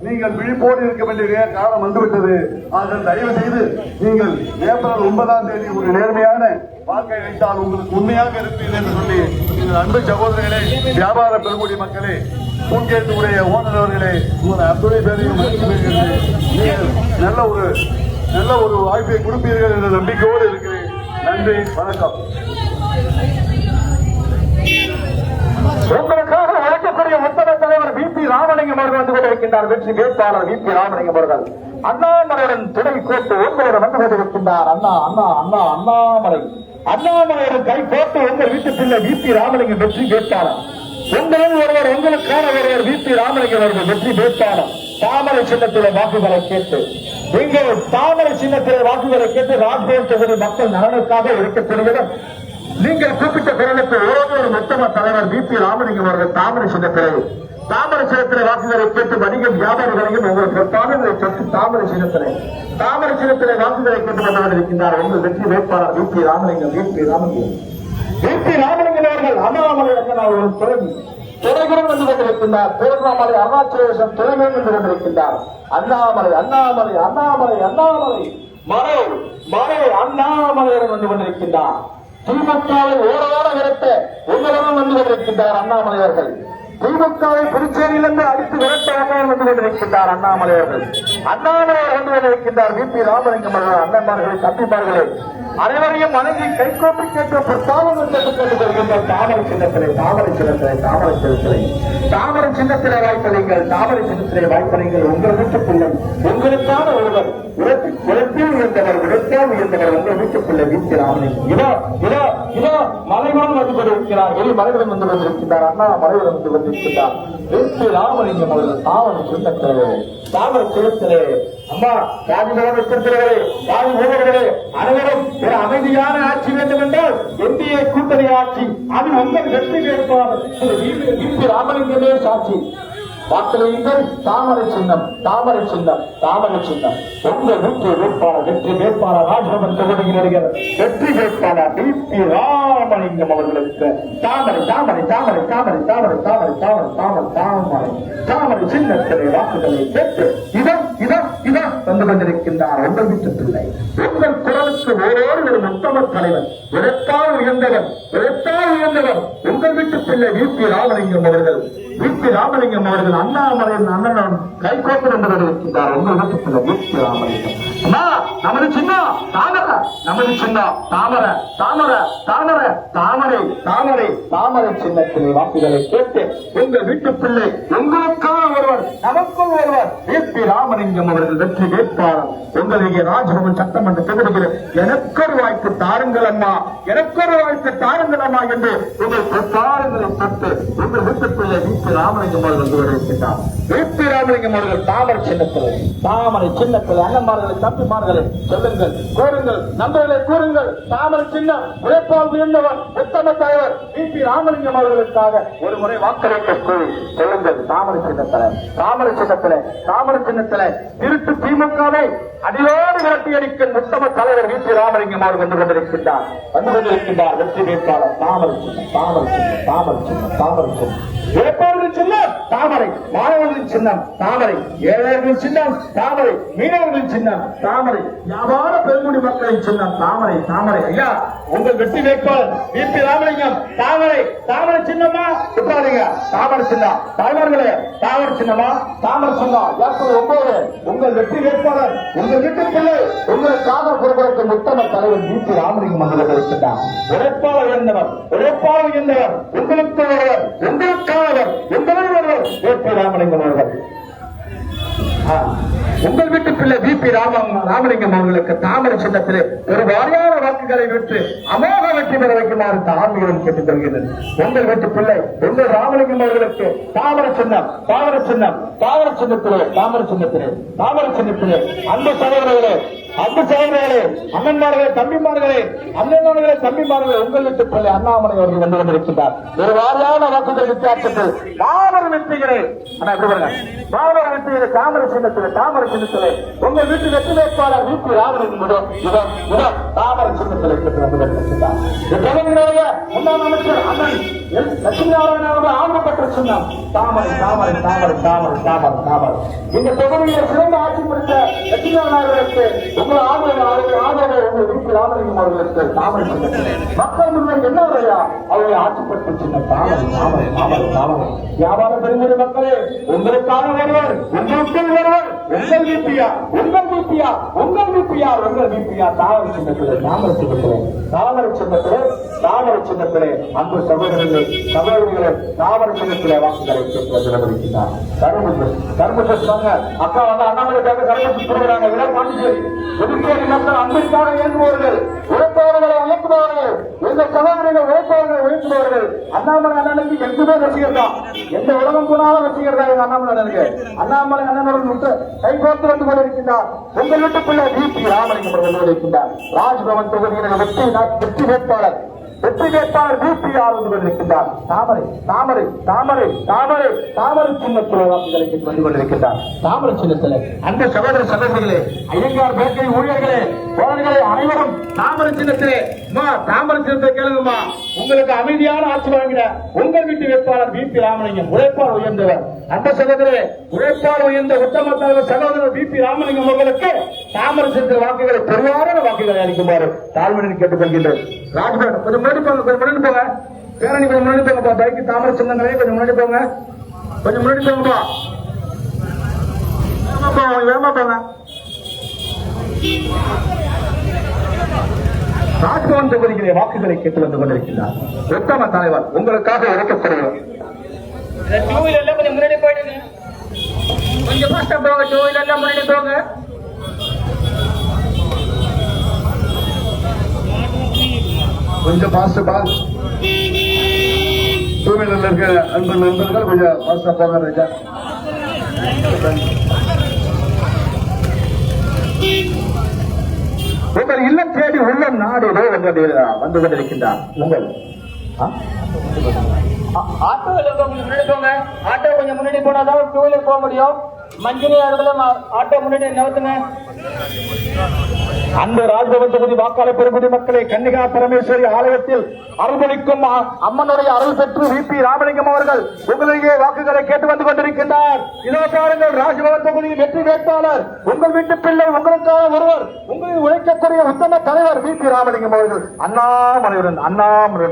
[SPEAKER 3] நீங்கள் விழிப்போடு இருக்க வேண்டிய காலம் வந்துவிட்டது. ஆக தயவு செய்து நீங்கள் ஏப்ரல் 9ஆம் தேதி ஒரு நேர்மையான வாக்கை அளித்தால் உங்களுக்கு உண்மையாக இருப்பீர்கள் என்று சொல்லி நீங்கள் அன்பு சகோதரர்களே, வியாபார பெருங்குடி மக்களே, பூங்கேட்டுடைய ஓனர் அவர்களே, உங்கள் அத்துணை பேரையும் நீங்கள் நல்ல ஒரு வாய்ப்பை கொடுப்பீர்கள் என்ற நம்பிக்கையோடு இருக்கிறேன். நன்றி, வணக்கம்.
[SPEAKER 1] உங்களுக்காக அழைக்கக்கூடிய உத்தம தலைவர் வி.பி. ராமலிங்கம் அவர்கள் வந்து கொண்டிருக்கின்றார். வெற்றி வேட்பாளர் வி.பி. ராமலிங்கம் அவர்கள் அண்ணாமலையுடன் துணை கோட்டு உங்களுடன் வந்து கொண்டிருக்கின்றார். அண்ணாமலையுடன் கை கோட்டு உங்கள் வீட்டு பிள்ளை வி.பி. ராமலிங்கம் வெற்றி வேட்பாளர். உங்களில் ஒருவர், உங்களுக்கான ஒருவர் வி.பி. ராமலிங்கம் அவர்கள் வெற்றி வேட்பாளர். தாமரை சின்னத்திலே வாக்குகளை கேட்டு, நீங்கள் தாமரை சின்னத்திலே வாக்குகளை கேட்டு ராஜ்பவன் தொகுதி மக்கள் நலனுக்காக இருக்கக்கூடியவர் நீங்கள் குறிப்பிட்ட பிறனுக்கு ஒரு உத்தம தலைவர் வி.பி. ராமலிங்கம் அவர்கள் தாமரை சின்னத்திலே வாக்குகளை கேட்டு வணிக வியாபாரிகளையும் உங்கள் பொறுப்பாளர்களை தொட்டு தாமரை சின்னத்திலே வாக்குகளை கேட்டு கொண்டிருக்கின்றார். உங்கள் வெற்றி வேட்பாளர் வி.பி. ராமலிங்கம் அவர்கள் அண்ணாமலை ஒரு துறைகளும் வந்து கொண்டிருக்கின்றார். திருவண்ணாமலை அருணாச்சலேசம் துறைகளும் வந்து கொண்டிருக்கின்றார். அண்ணாமலையுடன் வந்து கொண்டிருக்கின்றார். திமுகவை ஓரோட விரட்ட உங்களுடன் வந்து கொண்டிருக்கின்றார் அண்ணாமலை அவர்கள். திமுகவை புதுச்சேரியிலிருந்து அடித்து விரட்ட வந்து கொண்டிருக்கின்றார் அண்ணாமலை அவர்கள். வந்து கொண்டிருக்கின்றார் வி.பி. ராமலிங்கம் அவர்கள். அண்ணன்மார்களே, தம்பிமார்களே, அனைவரையும் வணங்கி கைகோப்பி கேட்டு பிரசாதம் கேட்டுக்கொண்டிருக்கின்ற தாமரை சின்னத்திலே வாய்ப்பளிங்கள். உங்கள் வீட்டுக்குள்ளே உங்களுக்கான ஒருவர் உழைப்பில் உயர்ந்தவர் உங்கள் வீட்டுக்குள்ளே வி.பி. ராமலிங்கம். இதோ மலைவன் வந்து கொண்டிருக்கிறார். மலைவன் வந்து கொண்டிருக்கிறார். மலைவன் வந்து கொண்டிருக்கிறார் வி.பி. ராமலிங்கம் அவர்கள் தாமரை சின்னத்திலே அம்மா ராஜி முதலமைச்சர்களே, ராஜி ஊழல்களே, அனைவரும் ஒரு அமைதியான ஆட்சி வேண்டும் என்றால் என்டிஏ கூட்டணி ஆட்சி, அது உங்கள் வெற்றி வேட்பாளர் வி.பி. ராமலிங்கமே சாட்சி. வாக்களியுங்கள். தாமரை சின்னம் உங்கள் வெற்றி வேட்பாளர் ராஜ்பவன் தொகுதியில் வருகிற வெற்றி வேட்பாளர் வி.பி. ராமலிங்கம் அவர்களுக்கு தாமரை சின்னத்திலே வாக்குகளை கேட்டு இதான் வந்து கொண்டிருக்கின்றார். உங்கள் வீட்டு பிள்ளை, உங்கள் குரலுக்கு வேறோடு ஒரு உத்தம தலைவர், உழைத்தால் உயர்ந்தவர் உங்கள் வீட்டு பிள்ளை வி.பி. ராமலிங்கம் அவர்கள் அண்ணாமலையின் அண்ணனும் கைகோப்பு என்று கொண்டிருக்கின்றார். உங்கள் வீட்டு பிள்ளை வி.பி. ராமலிங்கம். நமது சின்னம் தாமரை சின்னத்திலே வாக்குகளை கேட்டு உங்கள் வீட்டு பிள்ளை, உங்களுக்கான ஒருவர், நமக்குள் ஒருவர் வி.பி. ராமலிங்கம் அவர்கள் வெற்றி வேட்பாளர். உங்களுடைய ராஜ்பவன் சட்டமன்ற தொகுதியில் எனக்கொரு வாய்ப்பு தாருங்கள் அம்மா என்று உங்கள் பிரச்சாரங்களை தொட்டு உங்கள் வீட்டு பிள்ளை வி.பி. ராமலிங்கம் அவர்கள் வருகின்றார். வி.பி. ராமலிங்கம் அவர்கள் தாமரை சின்னத்தில் அண்ணன்மார்களை, தம்பிமார்களை சொல்லுங்கள், கூறுங்கள், நண்பர்களை கூறுங்கள். தாமரை சின்னம் உழைப்பால் உயர்ந்தவர் உத்தம தலைவர் வி.பி. ராமலிங்கம் அவர்களுக்காக ஒரு முறை வாக்களிக்க சொல்லுங்கள். தாமரை சின்னத்திலே திருட்டு திமுகவை அடியோடு விரட்டி அடிக்கும் உத்தம தலைவர் வி.பி. ராமலிங்கம் அவர்கள் வந்து கொண்டிருக்கின்றார். வெற்றி வேட்பாளர் தாமரை சின்னம் இழப்பவர்களின் சின்னம் தாமரை, மாணவர்களின் சின்னம் தாமரை, ஏழைகளின் சின்னம் தாமரை, மீனவர்களின் சின்னம் தாமரை, வியாபார பெருங்குடி மக்களின் சின்னம் தாமரை. ஐயா, உங்கள் வெற்றி வேட்பாளர் வி.பி. ராமலிங்கம் தாமரை சின்னமா விட்டுறாதீங்க. தாமரை சின்னம் தாய்மார்களே, தாமரை சின்னமா தாமரை சின்னம் 9. உங்கள் வெற்றி வேட்பாளர், உங்கள் வீட்டு பிள்ளை, உங்களுக்காக பொறுப்பேற்கும் உத்தம தலைவர் வி.பி. ராமலிங்கம் அவர்கள் இருக்கின்றார். உழைப்பாளர் உயர்ந்தவர் உங்களுக்கு ஒருவர், உங்களில் ஒருவர் VP ராமலிங்கம் அவர்கள். உங்கள் வீட்டு பிள்ளை VP ராமலிங்கம் அவர்களுக்கு தாமரை சின்னத்திலே ஒரு வாரியான வாக்குகளை பெற்று அமோக வெற்றி பெற வைக்குமாறு தாழ்மையுடன் கேட்டுக் கொள்கிறது. உங்கள் வீட்டு பிள்ளை உங்கள் ராமலிங்கம் அவர்களுக்கு தாமரை சின்னம் அன்பு சகோதரர்களே, அண்ணன்மார்களே, தம்பிமார்களே, உங்கள் வீட்டு பிள்ளை அண்ணாமலை அவர்கள் வந்து கொண்டிருக்கின்றார். ஒரு வாரியான வாக்குகள் வித்தியாசத்தில் மாபெரும் வெற்றிகளை தாமரை சின்னத்திலே உங்கள் வீட்டு வெற்றி வேட்பாளர் VP ராமலிங்கம் தாமரை சின்னத்திலே பெற்று வந்து கொண்டிருக்கின்றார். முன்னாள் அமைச்சர் அண்ணன் லட்சுமி நாராயணன் அவர்கள் ஆண்டு பெற்ற சின்னம் தாமரை. இந்த தொகுதியில் சிறந்த ஆட்சி புரிந்த லட்சுமி நாராயணர்களுக்கு உங்கள் ஆதரவு உங்கள் VP ராமலிங்கம் அவர்களுக்கு தாமரை சின்னத்திலே மக்கள் முன்னர் என்ன வரையா அவருடைய ஆட்சி பெற்ற சின்னம் தாமரை. வியாபார பெருமுறை மக்களே, உங்களுக்கான ஒருவர், உங்களுக்குள் ஒருவர், உங்கள் VP தாமரை சின்னத்திலே அன்பு சகோதரர்களே, தாமரை சின்னத்திலே வாக்குகளை கேட்கிறார். அக்கா வந்து அண்ணாமலைக்காக கரும்பு கொடுக்கிறாங்க. புதுச்சேரி மக்கள் அன்பிற்காக இயங்குபவர்கள், உழைப்பவர்களை உயர்த்துபவர்கள், எங்கள் சகோதரிகள் உழைப்பவர்களை உயர்த்துபவர்கள். அண்ணாமலை அண்ணனுக்கு எங்குமே ரசிகர் தான், எந்த உலகம் போனாலும் ரசிகர் தான் எங்க அண்ணாமலை அண்ணனுக்கு. அண்ணாமலை அண்ணனுடன் கைகோர்த்து வந்து கொண்டிருக்கின்றார். உங்கள் வீட்டு பிள்ளை VP ராமலிங்கம் அவர்கள் கொண்டிருக்கின்றார். ராஜ்பவன் தொகுதியில் வெற்றி வேட்பாளர் VP வந்து கொண்டிருக்கின்றார். தாமரை சின்னத்திலே வாக்குகளை வந்து கொண்டிருக்கின்றார். தாமரை சின்னத்திலே அந்த சகோதர சகோதரிகளே, ஐயங்கார் பேக்கரி ஊழியர்களே, தோழர்களே அனைவரும் தாமரை சின்னத்திலே கேளுங்கம்மா. உங்களுக்கு அமைதியான ஆட்சி வாங்கின உங்கள் வீட்டு வேட்பாளர் VP ராமலிங்கம், உழைப்பால் உயர்ந்தவர். அந்த சகோதரே, உழைப்பால் உயர்ந்த உத்தம தலைவர் சகோதரர் VP ராமலிங்கம் அவர்களுக்கு தாமரை சின்னத்தில் வாக்குகளை பெருவாரான வாக்குகளை அளிக்குமாறு தாழ்மையுடன் கேட்டுக் கொள்கின்றேன். ராஜ்பவன் கொஞ்சம் முன்னாடி போங்க, பேரணி கொஞ்சம் முன்னாடி போங்கப்பா. பைக்கு தாமரை சின்னங்களே கொஞ்சம் முன்னாடி போங்க, வேகமா போங்க. ராஜ்பவன் தொகுதியிலே வாக்குகளை கேட்டு வந்து கொண்டிருக்கிறார் உத்தம தலைவர், உங்களுக்காக இறக்கப்படுவார். கொஞ்சம் முன்னாடி போயிடுங்க, கொஞ்சம் பாஸ்டா போங்க, டூ வீலர்ல முன்னாடி போங்க. கொஞ்சம் பாஸ்ட் டூ வீலர்ல இருக்க அன்பு நண்பர்கள் கொஞ்சம் பாஸ்டா போங்க. உங்கள் இல்லம் தேடி உள்ள நாடு வந்து கொண்டிருக்கின்றார். உங்கள் ஆட்டோ கொஞ்சம் முன்னாடி போனாதான் டூ வீலர் போக முடியும். மஞ்சள் ஆட்டோ முன்னாடி நகர்த்துங்க. அந்த ராஜ்பவன் தொகுதி வாக்காளர் பெருங்குடி மக்களை, கன்னிகா பரமேஸ்வரி ஆலயத்தில் அருள்பளிக்கும் அம்மனுடைய அருள் பெற்று VP ராமலிங்கம் அவர்கள் உங்களுடைய வாக்குகளை கேட்டு வந்து கொண்டிருக்கின்றார். இதோ பாருங்கள், ராஜ்பவன் தொகுதியில் வெற்றி வேட்பாளர் உங்கள் வீட்டு பிள்ளை, உங்களுக்காக ஒருவர், உங்களின் உழைக்கக்கூடிய உத்தம தலைவர் VP ராமலிங்கம் அவர்கள் அண்ணாமலையுடன்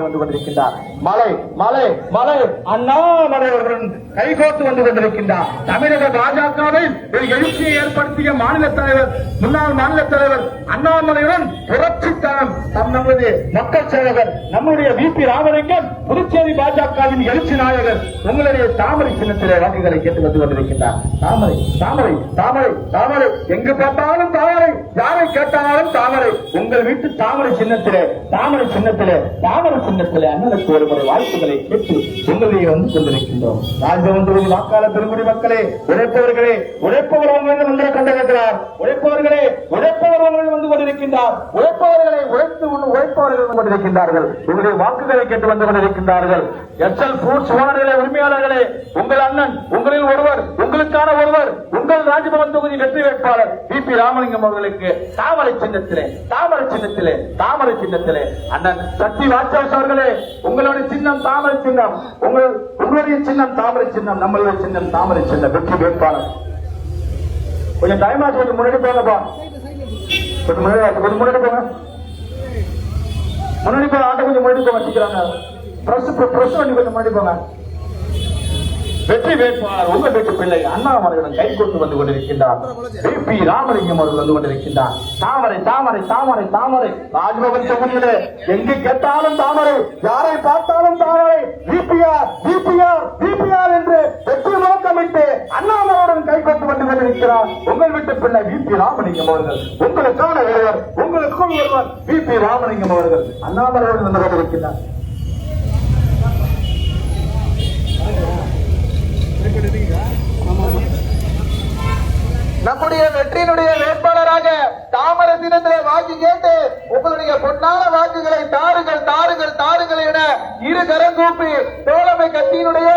[SPEAKER 1] வந்து கொண்டிருக்கின்றார். மலை அண்ணாமலையுடன் கைகோர்த்து வந்து கொண்டிருக்கின்றார். தமிழக பாஜகவில் ஒரு எழுச்சியை ஏற்படுத்திய முன்னாள் மாநில தலைவர் அண்ணாமலையுடன் புரட்சித்தனம் நமது மக்கள் சேவகர் நம்முடைய VP ராமலிங்கம், புதுச்சேரி பாஜகவின் எழுச்சி நாயகர் உங்களுடைய தாமரை சின்னத்திலே வாக்குகளை கேட்டு வந்து கொண்டிருக்கின்றார். தாமரை எங்கு பார்த்தாலும் தாமரை, யாரை கேட்டாலும் தாமரை. உங்கள் வீட்டு தாமரை சின்னத்திலே அண்ணனுக்கு ஒரு முறை வாய்ப்புகளை கேட்டு உங்களுடைய வந்து கொண்டிருக்கின்றோம். ராஜ்பவன் தொகுதி வாக்காளர் பெருங்குடி மக்களே, உழைப்பவர் வந்து கண்டிருக்கிறார். உழைப்பவர்கள் வந்து கொண்டிருக்கின்றார். உழைப்பவர்கள் கொண்டிருக்கின்றார்கள். உங்களுடைய வாக்குகளை கேட்டு வந்து கொண்டிருக்கின்றார்கள். எஸ்எல் ஃபுட்ஸ் ஓனர்களே, உரிமையாளர்களே, உங்கள் அண்ணன், உங்களில் ஒருவர், உங்களுக்கான ஒருவர், உங்கள் ராஜ்பவன் தொகுதி வெற்றி வேட்பாளர் VP ராமலிங்கம் அவர்களுக்கு தாமரை சின்னத்திலே அண்ணன் சக்தி வாட்சாஸ் அவர்களே, உங்களுடைய சின்னம் தாமரை சின்னம், உங்களுடைய சின்னம் தாமரை சின்னம், நம்மளுடைய சின்னம் தாமரை சின்னம், வெற்றி வேட்பாளர். கொஞ்சம் டைம் ஆச்சு, கொஞ்சம் முன்னாடி போங்கப்பா, கொஞ்சம் முன்னாடி போங்க, ஆட்டோ கொஞ்சம் முன்னாடி போங்க, வச்சுக்கிறாங்க. பிரஸ் வண்டி கொஞ்சம் முன்னாடி போங்க. வெற்றி வேட்பாளர் உங்கள் வீட்டு பிள்ளை அண்ணாமலையுடன் கை கொண்டு வந்து கொண்டிருக்கின்றார். VP ராமலிங்கம் அவர்கள் வந்து கொண்டிருக்கின்றார். தாமரை ராஜ்பவன் தொகுதியிலே எங்கு கேட்டாலும் தாமரை, யாரை பார்த்தாலும் தாமரை. VPR என்று வெற்றி
[SPEAKER 3] கொண்டிருக்கிறார் உங்கள் வீட்டு பிள்ளை VP ராமலிங்கம் அவர்கள். உங்களுக்கான ஒருவர், உங்களுக்குள் ஒருவர் VP ராமலிங்கம் அவர்கள். அண்ணாமலை அவர்கள் வந்து கொண்டிருக்கிறார்.
[SPEAKER 1] நம்முடைய வெற்றியினுடைய வேட்பாளராக தாமரை தினத்திலே வாக்கு கேட்டு உங்களுடைய பொன்னான வாக்குகளை தாருங்கள் தாருங்கள் தாருங்கள் என இரு கரம் கூப்பி தோழமை கட்சியினுடைய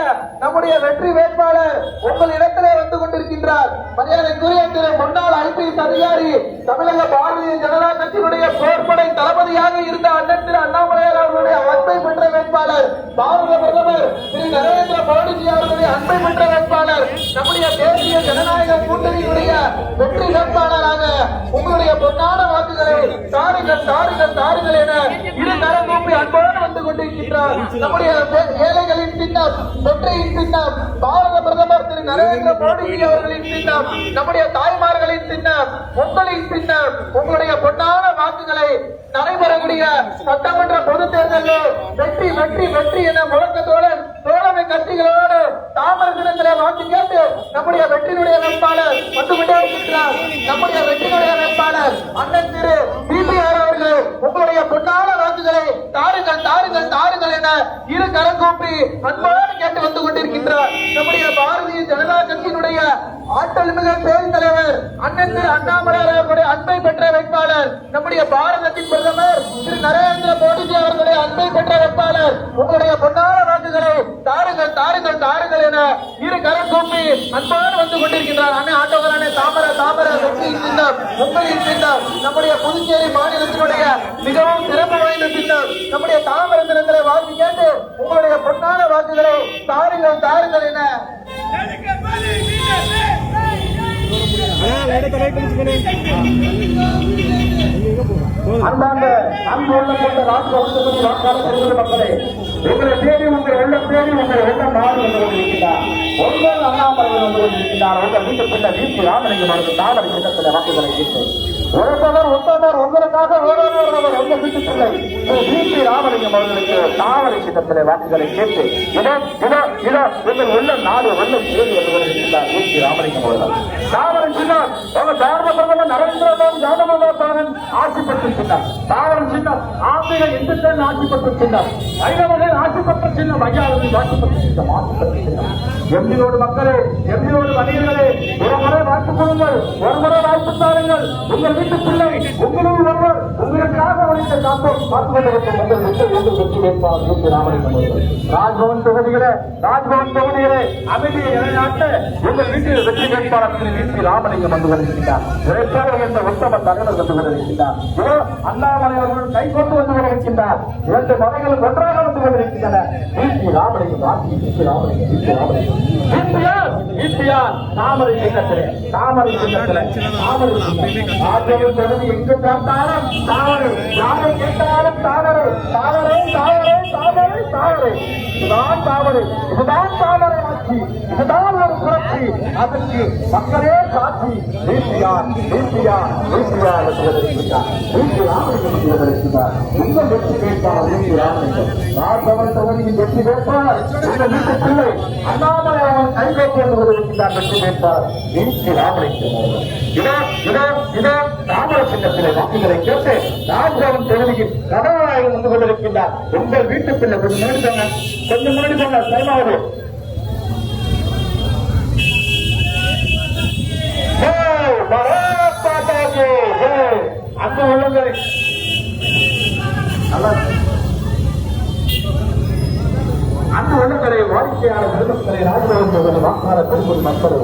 [SPEAKER 1] நம்முடைய வெற்றி வேட்பாளர் உங்கள் இடத்திலே வந்து கொண்டிருக்கின்றார். மரியாதைக்குரிய திரு முன்னாள் IPS அதிகாரி, தமிழக பாரதிய ஜனதா கட்சியினுடைய போர்படை தளபதியாக இருந்த அண்ணன் திரு அண்ணாமலையார் அவர்களுடைய அன்பை பெற்ற வேட்பாளர், பாரத பிரதமர் திரு நரேந்திர மோடிஜி அவர்களுடைய அன்பை பெற்ற வேட்பாளர், நம்முடைய தேசிய ஜனநாயக கூட்டணியினுடைய வெற்றி வேட்பாளராக உங்களுடைய பொன்னான வாக்குகளை தாருங்கள் தாருங்கள் தாருங்கள் என இரு கரம் கூப்பி அன்போடு வந்து கொண்டிருக்கின்றார். நம்முடைய ஏழைகளின் சின்னம், வெற்றியின் சின்னம், பாரத பிரதமர் திரு நரேந்திர மோடிஜி அவர்களின் சின்னம், நம்முடைய தாய்மார்களின் சின்னம், உங்களின் சின்னம். உங்களுடைய பொன்னான வாக்குகளை நடைபெறக்கூடிய சட்டமன்ற பொதுத் தேர்தலில் வெற்றி வெற்றி வெற்றி என முழக்கத்தோடு தோழமை கட்சிகளோடு தாமரை தினத்திலே வாக்கு கேட்டு நம்முடைய வெற்றியினுடைய வேட்பாளர் வந்து கொண்டே இருக்கிறார். நம்முடைய வெற்றியினுடைய வேட்பாளர் அண்ணன் திரு VPR அவர்கள் உங்களுடைய பொன்னான வாக்குகளை தாருங்கள் தாருங்கள் தாருங்கள் என இரு கரம் கூப்பி அன்போடு கேட்டு வந்து கொண்டிருக்கின்றார். நம்முடைய பாரதிய ஜனதா கட்சியினுடைய ஆற்றல் மிக பேர் தலைவர் அண்ணன் திரு அண்ணாமலை அவர்களுடைய அன்பை பெற்ற வேட்பாளர், நம்முடைய பாரதத்தின் பிரதமர் திரு நரேந்திர மோடிஜி அவர்களுடைய அன்பை பெற்ற வேட்பாளர் உங்களுடைய பொன்னான வாக்குகளை தாருங்கள் தாருங்கள் தாருங்கள் என இரு கரம் கூப்பி அன்போடு வந்து கொண்டிருக்கின்றார். அண்ணன் ஆட்டோகரான தாமரை தாமரை வெற்றியின் சின்னம், உங்களின் சின்னம், நம்முடைய புதுச்சேரி மாநிலத்தினுடைய மிகவும் சிறப்பு வாய்ந்த சின்னம். நம்முடைய தாமரை தினத்திலே வாக்கு கேட்டு உங்களுடைய பொன்னான வாக்குகளை தாருங்கள் தாருங்கள் என
[SPEAKER 3] அன்பார்ந்த அன்பு உள்ள கொண்ட ராஷ்டிர உறுப்பினர் வாக்காளர் பெருமதி மக்களே, உங்களை தேடி உங்கள் உள்ளம் தேடி உங்கள் உள்ளம் மாறி வந்து கொண்டிருக்கிறார். ஒருவர் அண்ணாமலை வந்து கொண்டிருக்கிறார். உங்கள் வீட்டு பிள்ளை VP ராமலிங்கம் அவர்கள் தாமரை சின்னத்தில் வாக்குகளை கேட்டு ஒருவர் ஒருத்தவர் உங்களுக்காக ஒருவர் உங்கள் வீட்டு பிள்ளை VP ராமலிங்கம் அவர்களுக்கு தாமரை சின்னத்தில் வாக்குகளை கேட்டு இதோ இதோ இதோ உங்கள் உள்ளம் நாடு உள்ளம் தேடி வந்து கொண்டிருக்கிறார் VP ராமலிங்கம் அவர்கள். தாமரை சின்னம் உங்க பாரத பிரதமர் நரேந்திர மோடி ஜாதவன் ஆட்சி பெற்ற சின்னம். தாவரம் சின்னம் ஆசிரியர் இந்துக்கள் ஆட்சி பெற்ற சின்னம். ஐநவர்கள் ஆட்சி பெற்ற சின்னம். ஐயாவர்கள் ஆட்சி பெற்ற சின்னம். ஆட்சி பெற்ற சின்னம். எம்ஜியோடு மக்களே, எம்ஜியோடு வணிகர்களே, ஒரு முறை வாக்கு கொடுங்கள், ஒரு முறை வாய்ப்பு தாருங்கள். உங்கள் வீட்டு பிள்ளை உங்களுள் ஒருவர் உங்களுக்காக ஒழித்த காப்போம் காத்துக்கொண்டிருக்கும் உங்கள் வீட்டில் வெற்றி வேட்பாளர் VP ராமலிங்கம் அவர்கள். ராஜ்பவன் தொகுதிகளே அமைதியை நிலைநாட்ட உங்கள் வீட்டில் வெற்றி வேட்பாளர் VP ராமலிங்கம் வந்து கொண்டிருக்கிறார். வேட்பாளர் என்ற உத்தம தலைவர் வந்து கொண்டிருக்கிறார். அண்ணாமலை அவர்கள் கை கொண்டு வந்து கொண்டிருக்கின்றார். இரண்டு மலைகள் ஒன்றாக வந்து கொண்டிருக்கின்றன. VP ராமலிங்கம் தாமரை சின்னத்திலே தாமரை சின்னத்திலே தாமரை சின்னம் தொகுதி எங்கு பார்த்தாலும் தாமரை, யாரை கேட்டாலும் தாமரை தாமரை தாமரை தாமரை தாமரை. இதுதான் தாமரை, இதுதான் தாமரை ஆட்சி, இதுதான் ஒரு புரட்சி. அதற்கு மக்களே சாட்சி. உங்கள் வெற்றி வேட்பாளர் VP ராமலிங்கம். ராஜ்பவன் தொகுதியின் வெற்றி வேட்பாளர் உங்கள் வீட்டு பிள்ளை அண்ணாமலை அவர்கள் கைகோப்பு வந்து கொண்டிருக்கிறார். வெற்றி வேட்பாளர் VP ராமலிங்கம் அவர்கள். இதோ இதோ இதோ தாமரை சின்னத்திலே வாக்குகளை கேட்டு ராஜ்பவன் தொகுதியில் கதாநாயகன் வந்து கொண்டிருக்கின்றார். உங்கள் வீட்டு பிள்ளை கொஞ்சம் முன்னாடி கொஞ்சம் முன்னாடி போங்க தலைமாவது அன்பு உள்ளங்களை அன்பு உள்ளங்களை வாடிக்கையாளர் பெருமக்களை ராஜ்பவன் வாக்காளர் பெருமதி மக்களே,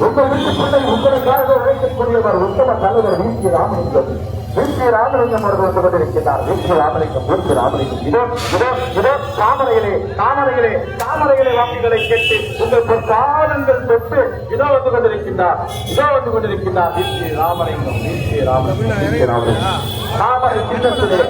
[SPEAKER 3] உங்கள் வீட்டு பிள்ளை உங்களுக்காக உழைக்கக்கூடியவர் உத்தம தலைவர் VP ராமலிங்கம். VP ராமலிங்கம் அவர்கள் வந்து கொண்டிருக்கிறார். VP ராமலிங்கம் இதோ இதோ இதோ தாமரையிலே வாக்குகளை கேட்டு உங்கள் பொற்காலங்கள் தொட்டு இதோ வந்து கொண்டிருக்கின்றார். VP ராமலிங்கம் தாமரை சின்னத்திலே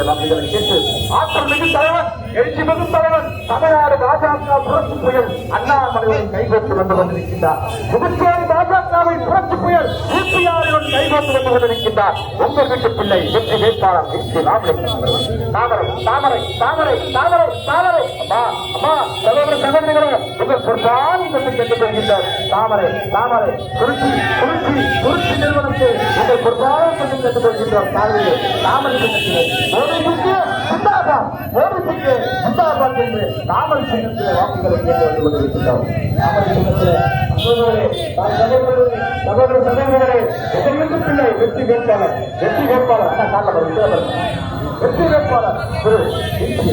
[SPEAKER 3] வாக்குகளை கேட்டு ஆற்றல் மிகு தலைவன், எழுச்சி மிகு தலைவன், தமிழ்நாடு பாஜக புரட்சி புயல் அண்ணாமலையுடன் கைகோத்து வந்து கொண்டிருக்கின்றார். புதுச்சேரி பாஜகவை புரட்சி புயல் VPR கைகோத்து வந்து கொண்டிருக்கின்றார். உங்கள் வீட்டு பிள்ளை வெற்றி வேட்பாளர் VP ராமலிங்கம். தாமரை தாமரை தாமரை தாமரை தாமரை. அம்மா அம்மா சகோதர சகோதரிகளே, உங்கள் பொற்காலம்
[SPEAKER 1] கேட்டுக் கொள்கின்றார். தாமரை தாமரை குறிச்சி குறிச்சி குறிச்சி நிறுவனத்தை உங்கள் பொருளாதார கேட்டுக் கொள்கின்றார். தாமரை என்று தாமரை சின்னத்திலே வாக்குகளை கேட்டு வந்து கொண்டிருக்கின்றோம். தாமரை சின்னத்திலே சகோதர சகோதரர்களே, பிள்ளை வெற்றி வேட்பாளர் வெற்றி வேட்பாளர் வெற்றி வேட்பாளர் திரு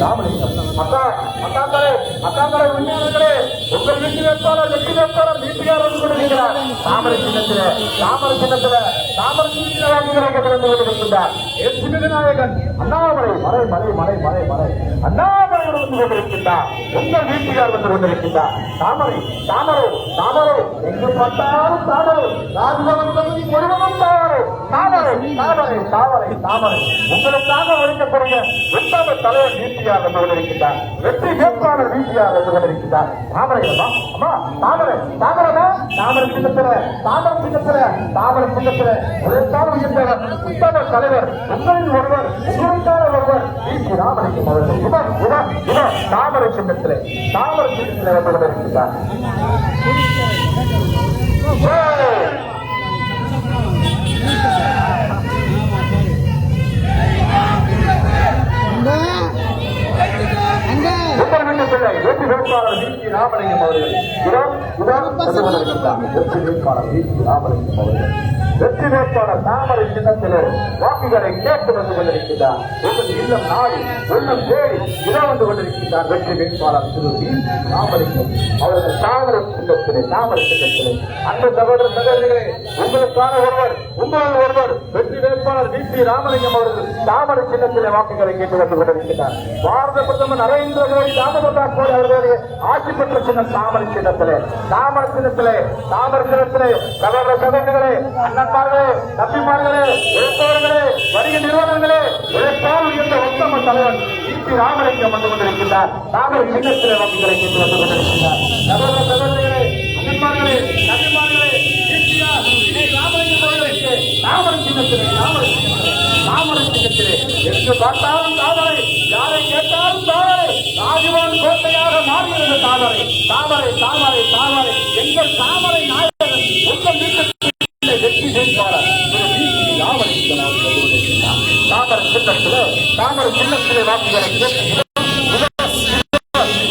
[SPEAKER 1] ராமலிங்கம். அக்காக்களே உண்மையாளர்களே, உங்கள் வெற்றி வேட்பாளர் வீட்டுக்காரர் வந்து கொண்டிருக்கிறார். தாமரை சின்னத்தில வாக்குகளை கலந்து கொண்டிருக்கின்றார். விநாயகன் அண்ணாமலை மலை மலை மலை மலை மலை அண்ணாமலை வந்து கொண்டிருக்கின்றார். உங்கள் வீட்டுக்கார் வந்து கொண்டிருக்கின்றார். தாமரை தாமரை தாமரை எங்கு பார்த்தாலும் தாமரை. ராஜபவன் தொகுதி முழுவதும் தாமரை தாமரை தாமரை தாமரை தாமரை. உங்களுக்காக ஒழிக்கக்கூடிய உத்தம தலைவர் வீட்டுக்கார் வந்து கொண்டிருக்கின்றார். வெற்றி வேட்பாளர் வீட்டுக்கார் வந்து கொண்டிருக்கின்றார். தாமரை அம்மா தாமரை தாமரமா தாமரை சின்னத்தில உழைத்தால் உயர்ந்தவர் உத்தம தலைவர் உங்களில் ஒருவர் உங்களுக்கான ஒருவர் வீட்டு ராமலிங்கம் அவர்கள். தாமரை சின்னத்திலே வந்து கொண்டிருக்கின்றார். வெற்றி வேட்பாளர் வீட்டு ராமலிங்கம் அவர்கள். வெற்றி வேட்பாளர் வீட்டு ராமலிங்கம் அவர்கள். வெற்றி வேட்பாளர் தாமரை சின்னத்திலே வாக்குகளை கேட்டு வந்து கொண்டிருக்கிறார். உங்கள் இல்லம் நாடி உள்ளம் தேடி வந்து கொண்டிருக்கிறார். வெற்றி வேட்பாளர் திரு ராமலிங்கம் அவர்கள் தாமரை சின்னத்திலே அந்த சகோதர சகோதரிகளே, உங்களுக்கான ஒருவர் வெற்றி வேட்பாளர் வீட்டு ராமலிங்கம் அவர்கள் தாமரை சின்னத்திலே வாக்குகளை கேட்டு வந்து கொண்டிருக்கிறார். பாரத பிரதமர் நரேந்திர மோடி தாமோதர் மோடி அவர்களுடைய ஆட்சி பெற்ற சின்னம் தாமரை சின்னத்திலே சகோதர சகோதரிகளே, அண்ணன்மார்களே, தம்பிமார்களே, இளைஞர்களே, வணிக நிறுவனங்களே, உழைப்பால் உயர்ந்த உத்தம தலைவர் வீட்டு ராமலிங்கம் வந்து கொண்டிருக்கின்றார். தாமரை சின்னத்திலே வாக்குகளை கேட்டு வந்து கொண்டிருக்கின்றார். சகோதர சகோதரிகளே, அண்ணன்மார்களே, தம்பிமார்களே, ராமலிங்கம் அவர்களுக்கு தாமரை சின்னத்திலே என்று பார்த்தாலும் தாமரை, யாரை கேட்டாலும் தாமரை, ராஜபவன் கோட்டையாக மாறியது தாமரை தாமரை தாமரை தாமரை. எங்கள் தாமரை நாயகர் உங்கள் வீட்டுக்கு வெற்றி வேட்பாளர் தாமரை சின்னத்திலே வாக்குகளை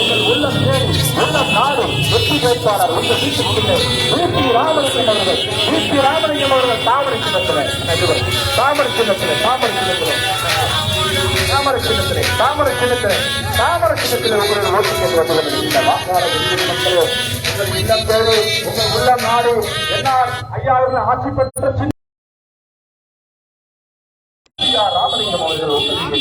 [SPEAKER 1] உங்கள் உள்ளம் தேடி உள்ளம் நாடு வெற்றி வேட்பாளர் உங்கள் வீட்டுக்குள்ளே வீட்டு ராமலிங்கம் அவர்கள் தாமரை சின்னத்திலே உங்களுடைய ஓட்டு கேட்டு வந்து வாக்காளர் உங்கள் உள்ளம் நாடு என்னால் ஐயா அவர்கள் ஆட்சி பெற்ற ராமலிங்கம் அவர்கள் உங்களுக்கு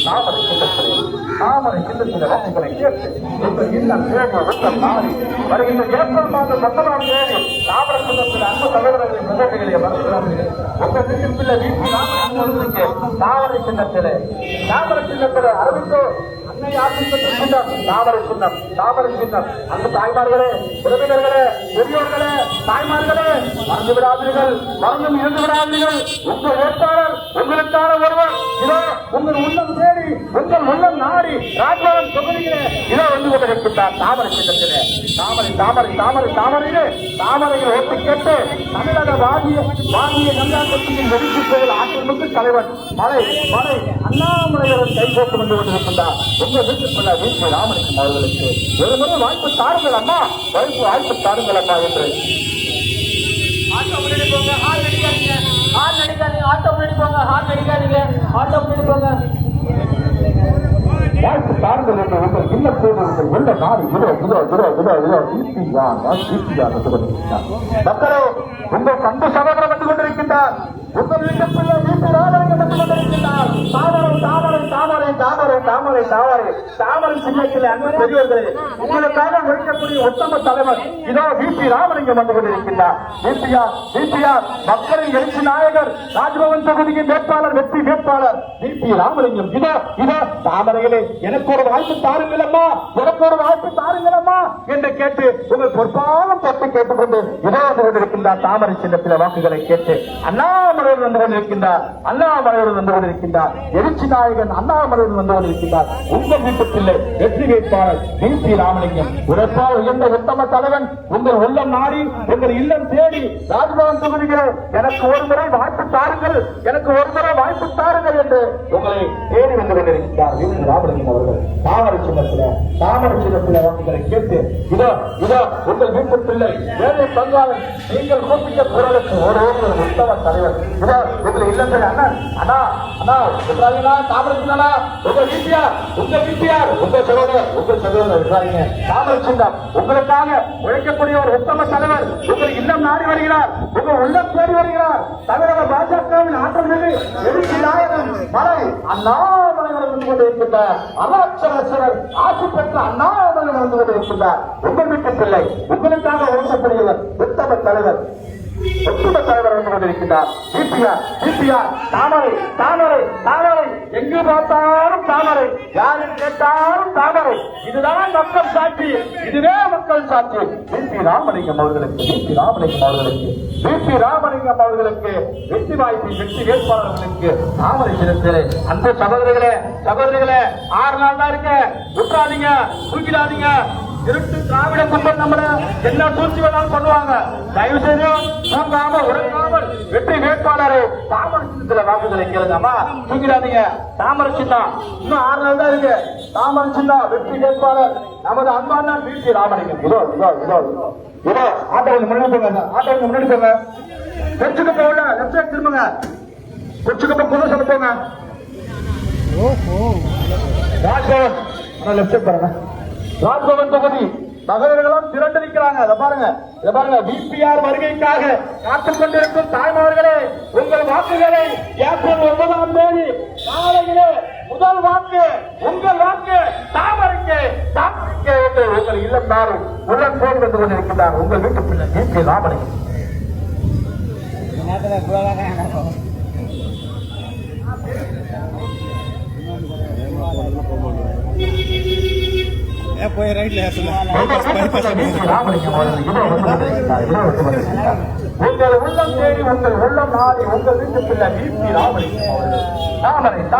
[SPEAKER 1] தாமரை சின்னத்திலே வாக்குகளை கேட்டு உங்கள் இல்லம் தேடி உள்ளம் நாடு வருகின்ற ஏப்ரல் மாதம் 19ஆம் தேதி தாமரை சின்னத்தில் அன்பு சகோதரர்களை முகமைகளை வருகிறார்கள். உங்கள் வீட்டில் வீட்டு ராமலிங்கத்திற்கு தாமரை சின்னத்திலே அறிவித்து அன்னை ஆட்சி பெற்ற சின்னம் தாமரை சின்னம். அந்த தாய்மார்களே, உறவினர்களே, பெரியோர்களே, தாய்மார்களே, மறந்து விடாதீர்கள், இருந்து விடாதீர்கள். உங்கள் வேட்பாளர் உங்களுக்கான ஒருவர் இதோ உங்கள் உள்ளம் தேடி உங்கள் உள்ளம் நாடி ராஜபவன் தொகுதியிலே இதோ வந்து கொண்டிருக்கின்றார். தாமரை சின்னத்திலே தாமரையில் ஓட்டு கேட்டு தமிழக வாங்கிய கங்கா கட்சியின் வெடிப்பு கோயில் ஆசிரியமிக்கு தலைவர் மலை அண்ணாமலையுடன் கைகோட்டு வந்து கொண்டிருக்கின்றார். உங்கள் வீட்டுக்குள்ள வீட்டு ராமலிங்கம் அவர்களுக்கு ஒரு முறை வாய்ப்பு தாருங்கள் அம்மா என்று ஆட்டோ முன்னாடி போங்க, ஹார்ன் அடிக்காதீங்க, ஆட்டோ முன்னாடி போங்க, ஹார்ன் அடிக்காதீங்க, ஆட்டோ முன்னாடி போங்க. வாய்ப்பு தாருங்கள் என்று உங்கள் இல்லத்தோடு உங்கள் வெள்ள நாடு மக்களோ, உங்கள் கண்டு சகோதரர் வந்து கொண்டிருக்கின்றார். உங்கள் வீட்டுக்குள்ள வீட்டு ராமலிங்கம் வந்து கொண்டிருக்கின்றார். தாமரை சின்னத்திலே அன்பு பெரியவர்களே, உங்களுக்காக ஒழிக்கக்கூடிய உத்தம தலைவர் இதோ வீட்டு ராமலிங்கம் வந்து கொண்டிருக்கின்றார். மக்களின் எழுச்சி நாயகர் ராஜபவன் தொகுதியின் வேட்பாளர் வெற்றி வேட்பாளர் வீட்டு ராமலிங்கம் இதோ தாமரைகளே, எனக்கு ஒரு வாய்ப்பு தாருங்களம்மா என்று கேட்டு உங்கள் பொற்பாலம் பற்றி கேட்டுக்கொண்டு இதோ வந்து கொண்டிருக்கின்றார். தாமரை சின்னத்திலே வாக்குகளை கேட்டு அண்ணாமலையோடு வந்து கொண்டிருக்கின்றார். எழுச்சி நாயகன் அண்ணாமலை தாமரையில் வந்து கொண்டிருக்கிறார் உங்கள் வீட்டு பிள்ளை வெற்றி வேட்பாளர் வி.பி. ராமலிங்கம். உழைப்பால் உயர்ந்த உத்தம தலைவன் உங்கள் உள்ளம் நாடி உங்கள் இல்லம் தேடி ராஜ்பவன் தொகுதிகளே எனக்கு ஒரு முறை வாய்ப்பு தாருங்கள், எனக்கு ஒரு முறை வாய்ப்பு தாருங்கள் என்று உங்களை தேடி வந்து கொண்டிருக்கிறார் வி.பி. ராமலிங்கம் அவர்கள். தாமரை சின்னத்தில வாக்குகளை கேட்டு இதோ இதோ உங்கள் வீட்டு பிள்ளை வேலை பங்காளன் நீங்கள் கூப்பிட்ட குரலுக்கு ஒரு உத்தம தலைவர் இதோ உங்கள் இல்லத்தில் அண்ணன் அண்ணா அண்ணா தாமரை உங்க வீட்டியார் உங்க சகோதரர் விசாரிங்க. தாமரை சின்னம் உங்களுக்காக உழைக்கக்கூடிய ஒரு உத்தம தலைவர் உங்கள் இல்லம் நாடி வருகிறார், உங்க உள்ளம் தேடி வருகிறார். தமிழக பாஜகவின் ஆற்றல் மிகு எழுச்சி நாயகன் மலை அண்ணாமலை வந்து கொண்டிருக்கின்றார். அருணாச்சலேஸ்வரர் ஆட்சி பெற்ற அண்ணாமலை வந்து கொண்டிருக்கின்றார். உங்கள் வீட்டு பிள்ளை உங்களுக்காக உழைக்கக்கூடியவர் உத்தம தலைவர் ஒத்துமை தலைவர் வந்து கொண்டிருக்கிறார். தாமரை எங்கு பார்த்தாலும் தாமரை, யாரும் கேட்டாலும் தாமரை. இதுதான் மக்கள் சாட்சி, இதுவே மக்கள் சாட்சி. வி.பி. ராமலிங்கம் அவர்களுக்கு வெற்றி வாய்ப்பு வெற்றி வேட்பாளர்களுக்கு தாமரை சின்னத்திலே அந்த சகோதரிகளே 6 நாள் தான் இருக்கு, விட்டுறாதீங்க, தூக்கிடாதீங்க. இருட்டு திராவிட கும்பல் நம்மள என்ன சூழ்ச்சி வேணாலும் பண்ணுவாங்க. தயவு செய்து உறங்காமல் வெற்றி வேட்பாளரை தாமரை சின்னத்துல வாக்குகளை கேளுங்கம்மா, தூங்கிடாதீங்க. தாமரை சின்னம் இன்னும் 6 நாள் தான் இருக்கு. தாமரை சின்னம் வெற்றி வேட்பாளர் நமது அன்பான வி.பி. ராமலிங்கம். இதோ ஆட்டோவுக்கு முன்னாடி போங்க, கொச்சுக்கு போக லெப்ட் திரும்புங்க, கொச்சுக்கு புது சொல்ல போங்க. ராஜ்பவன் லெப்ட் பாருங்க, ராஜ்பவன் தொகுதி மகளிர்களும் திரண்டு நிற்கிறாங்க. இதை பாருங்க வி.பி.ஆர் வருகைக்காக காத்துக் கொண்டிருக்கும் தாய்மார்களே, உங்கள் வாக்குகளை ஏப்ரல் 9ஆம் தேதி காலையிலே முதல் வாக்கு உங்கள் வாக்கு தாமரைக்கு என்று உங்கள் இல்லம் நாடு உள்ளம் தேடி வந்து கொண்டிருக்கிறார் உங்கள் வீட்டு பிள்ளை வி.பி. ராமலிங்கம்.
[SPEAKER 2] போய் ரைட்ல
[SPEAKER 1] உங்கள் உள்ளம் தேடி உங்கள் உள்ளம் நாடி உங்கள் வீட்டு பிள்ளை வி.பி. ராமலிங்கம். தாமரை என்று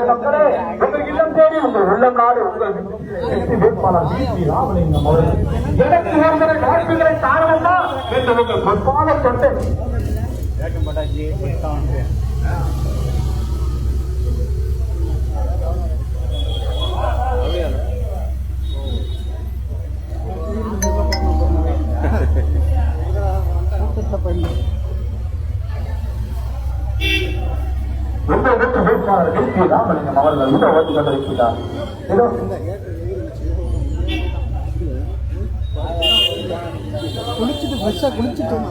[SPEAKER 1] மக்களே, உங்கள் இல்லம் தேடி உங்கள் உள்ளம் நாடு உங்கள் வெற்றி வேட்பாளர் வி.பி. ராமலிங்கம் அவர்கள் எனக்கு ஒருமுறை வாய்ப்புகளை தாரவா என்று உங்கள் பொறுப்பான தொண்டை உங்கள் வீட்டு வேட்பாளர் வி.பி. ராமலிங்கம் அவர்கள் இதை வந்து கொண்டிருக்கிறார்.
[SPEAKER 2] குளிச்சுட்டு ஃப்ரெஷ்ஷாக குளிச்சுட்டோம்.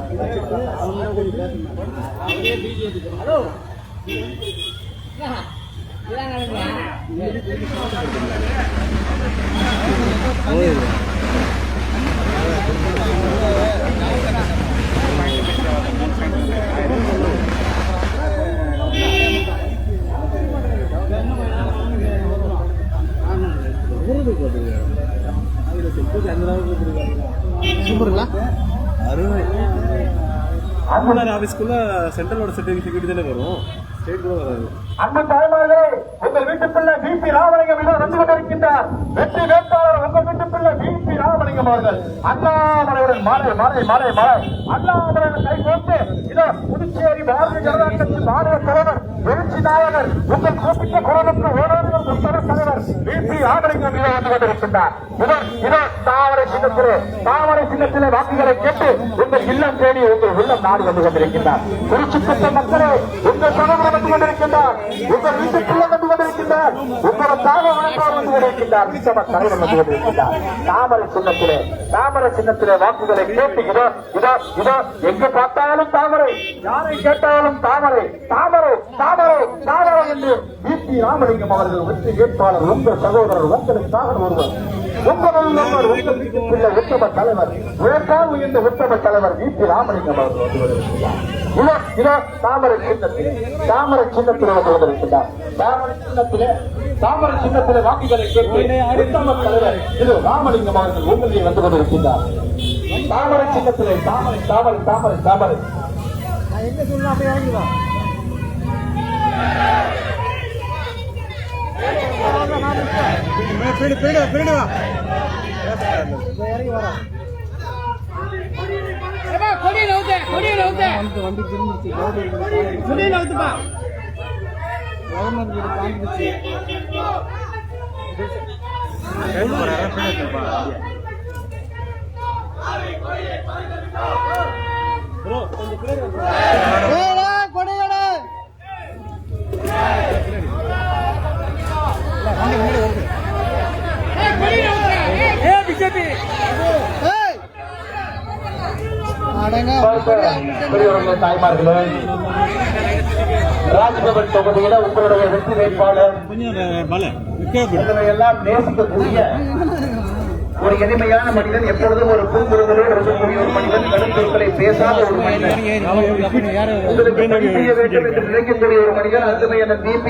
[SPEAKER 2] சூப்பருங்களா, அருமை. ஆம்புலர் ஆபீஸ்க்குள்ள சென்ட்ரலோட செக்யூரிட்டி தானே வரும், ஸ்டேட் கூட வராது.
[SPEAKER 1] அன்பு தாய்மார்களே, உங்கள் வீட்டு பிள்ளை வி.பி. ராமலிங்கம் வந்து கொண்டிருக்கின்றார். வெற்றி வேட்பாளர் உங்கள் வீட்டு பிள்ளை வி.பி. ராமலிங்கம் அவர்கள் அண்ணாமலையுடன் மாலை அண்ணாமலையுடன் கை கோர்த்து இதோ புதுச்சேரி பாரதிய ஜனதா கட்சி மாநில தலைவர் எழுச்சி நாயகர் உங்கள் கூப்பிட்ட குரலுக்கு ஓடுவர்கள் உத்தர தலைவர் வி.பி. ராமலிங்கம் வந்து கொண்டிருக்கின்றார். இதோ தாமரை சின்னத்திலே வாக்குகளை கேட்டு உங்கள் இல்லம் தேடி உங்கள் உள்ளம் நாடு வந்து கொண்டிருக்கின்றார். குறிச்சிட்ட மக்களே, உங்கள் சகோதரர் வந்து கொண்டிருக்கின்றார், உங்கள் வீட்டு பிள்ளை வந்து கொண்டிருக்கின்றார், உங்களுக்காக உழைப்பவர் வந்து கொண்டிருக்கின்றார், உத்தம தலைவர் வந்து கொண்டிருக்கின்றார். தாமரை சின்னத்திலே வாக்குகளை கேட்டு இதோ எங்கு பார்த்தாலும் தாமரை, யாரை கேட்டாலும் தாமரை என்று வி.பி. ராமலிங்கம் அவர்கள் வெற்றி வேட்பாளர் உங்கள் சகோதரர் உங்களுக்காக ஒருவர்
[SPEAKER 3] உத்தம தலைவர் உழைத்தால் உயர்ந்த உத்தம தலைவர் வீட்டு ராமலிங்கம் அவர்கள் வந்து கொண்டிருக்கிறார். இதோ தாமரை சின்னத்தில் வந்து கொண்டிருக்கிறார். தாமரை சின்னத்திலே வாக்குகளை கேட்டு உத்தம தலைவர் இது ராமலிங்கம் அவர்கள் உங்களிலே வந்து கொண்டிருக்கிறார். தாமரை சின்னத்திலே தாமரை தாமரை தாமரை தாமரை
[SPEAKER 4] எங்க சொல்லலாம் அப்படியே வாங்கிக்கலாம். இறங்கி வரா வண்டி திரும்பிடுச்சு. கவர்மெண்ட் வீடு காந்துச்சு.
[SPEAKER 1] பெரியவர்களே, தாய்மார்களே, ராஜ்பவன் தொகுதியில உங்களுடைய வெற்றி வேட்பாளர் எல்லாம் நேசிக்கக்கூடிய ஒரு எளிமையான மனிதன், எப்பொழுதும் ஒரு பூங்குருவரோடு இருக்கக்கூடிய ஒரு மனிதன், கருத்துக்களை பேசாத ஒரு மனிதன், உங்களுக்கு பணி செய்ய வேண்டும் என்று நினைக்கக்கூடிய ஒரு மனிதன், அருமையான VP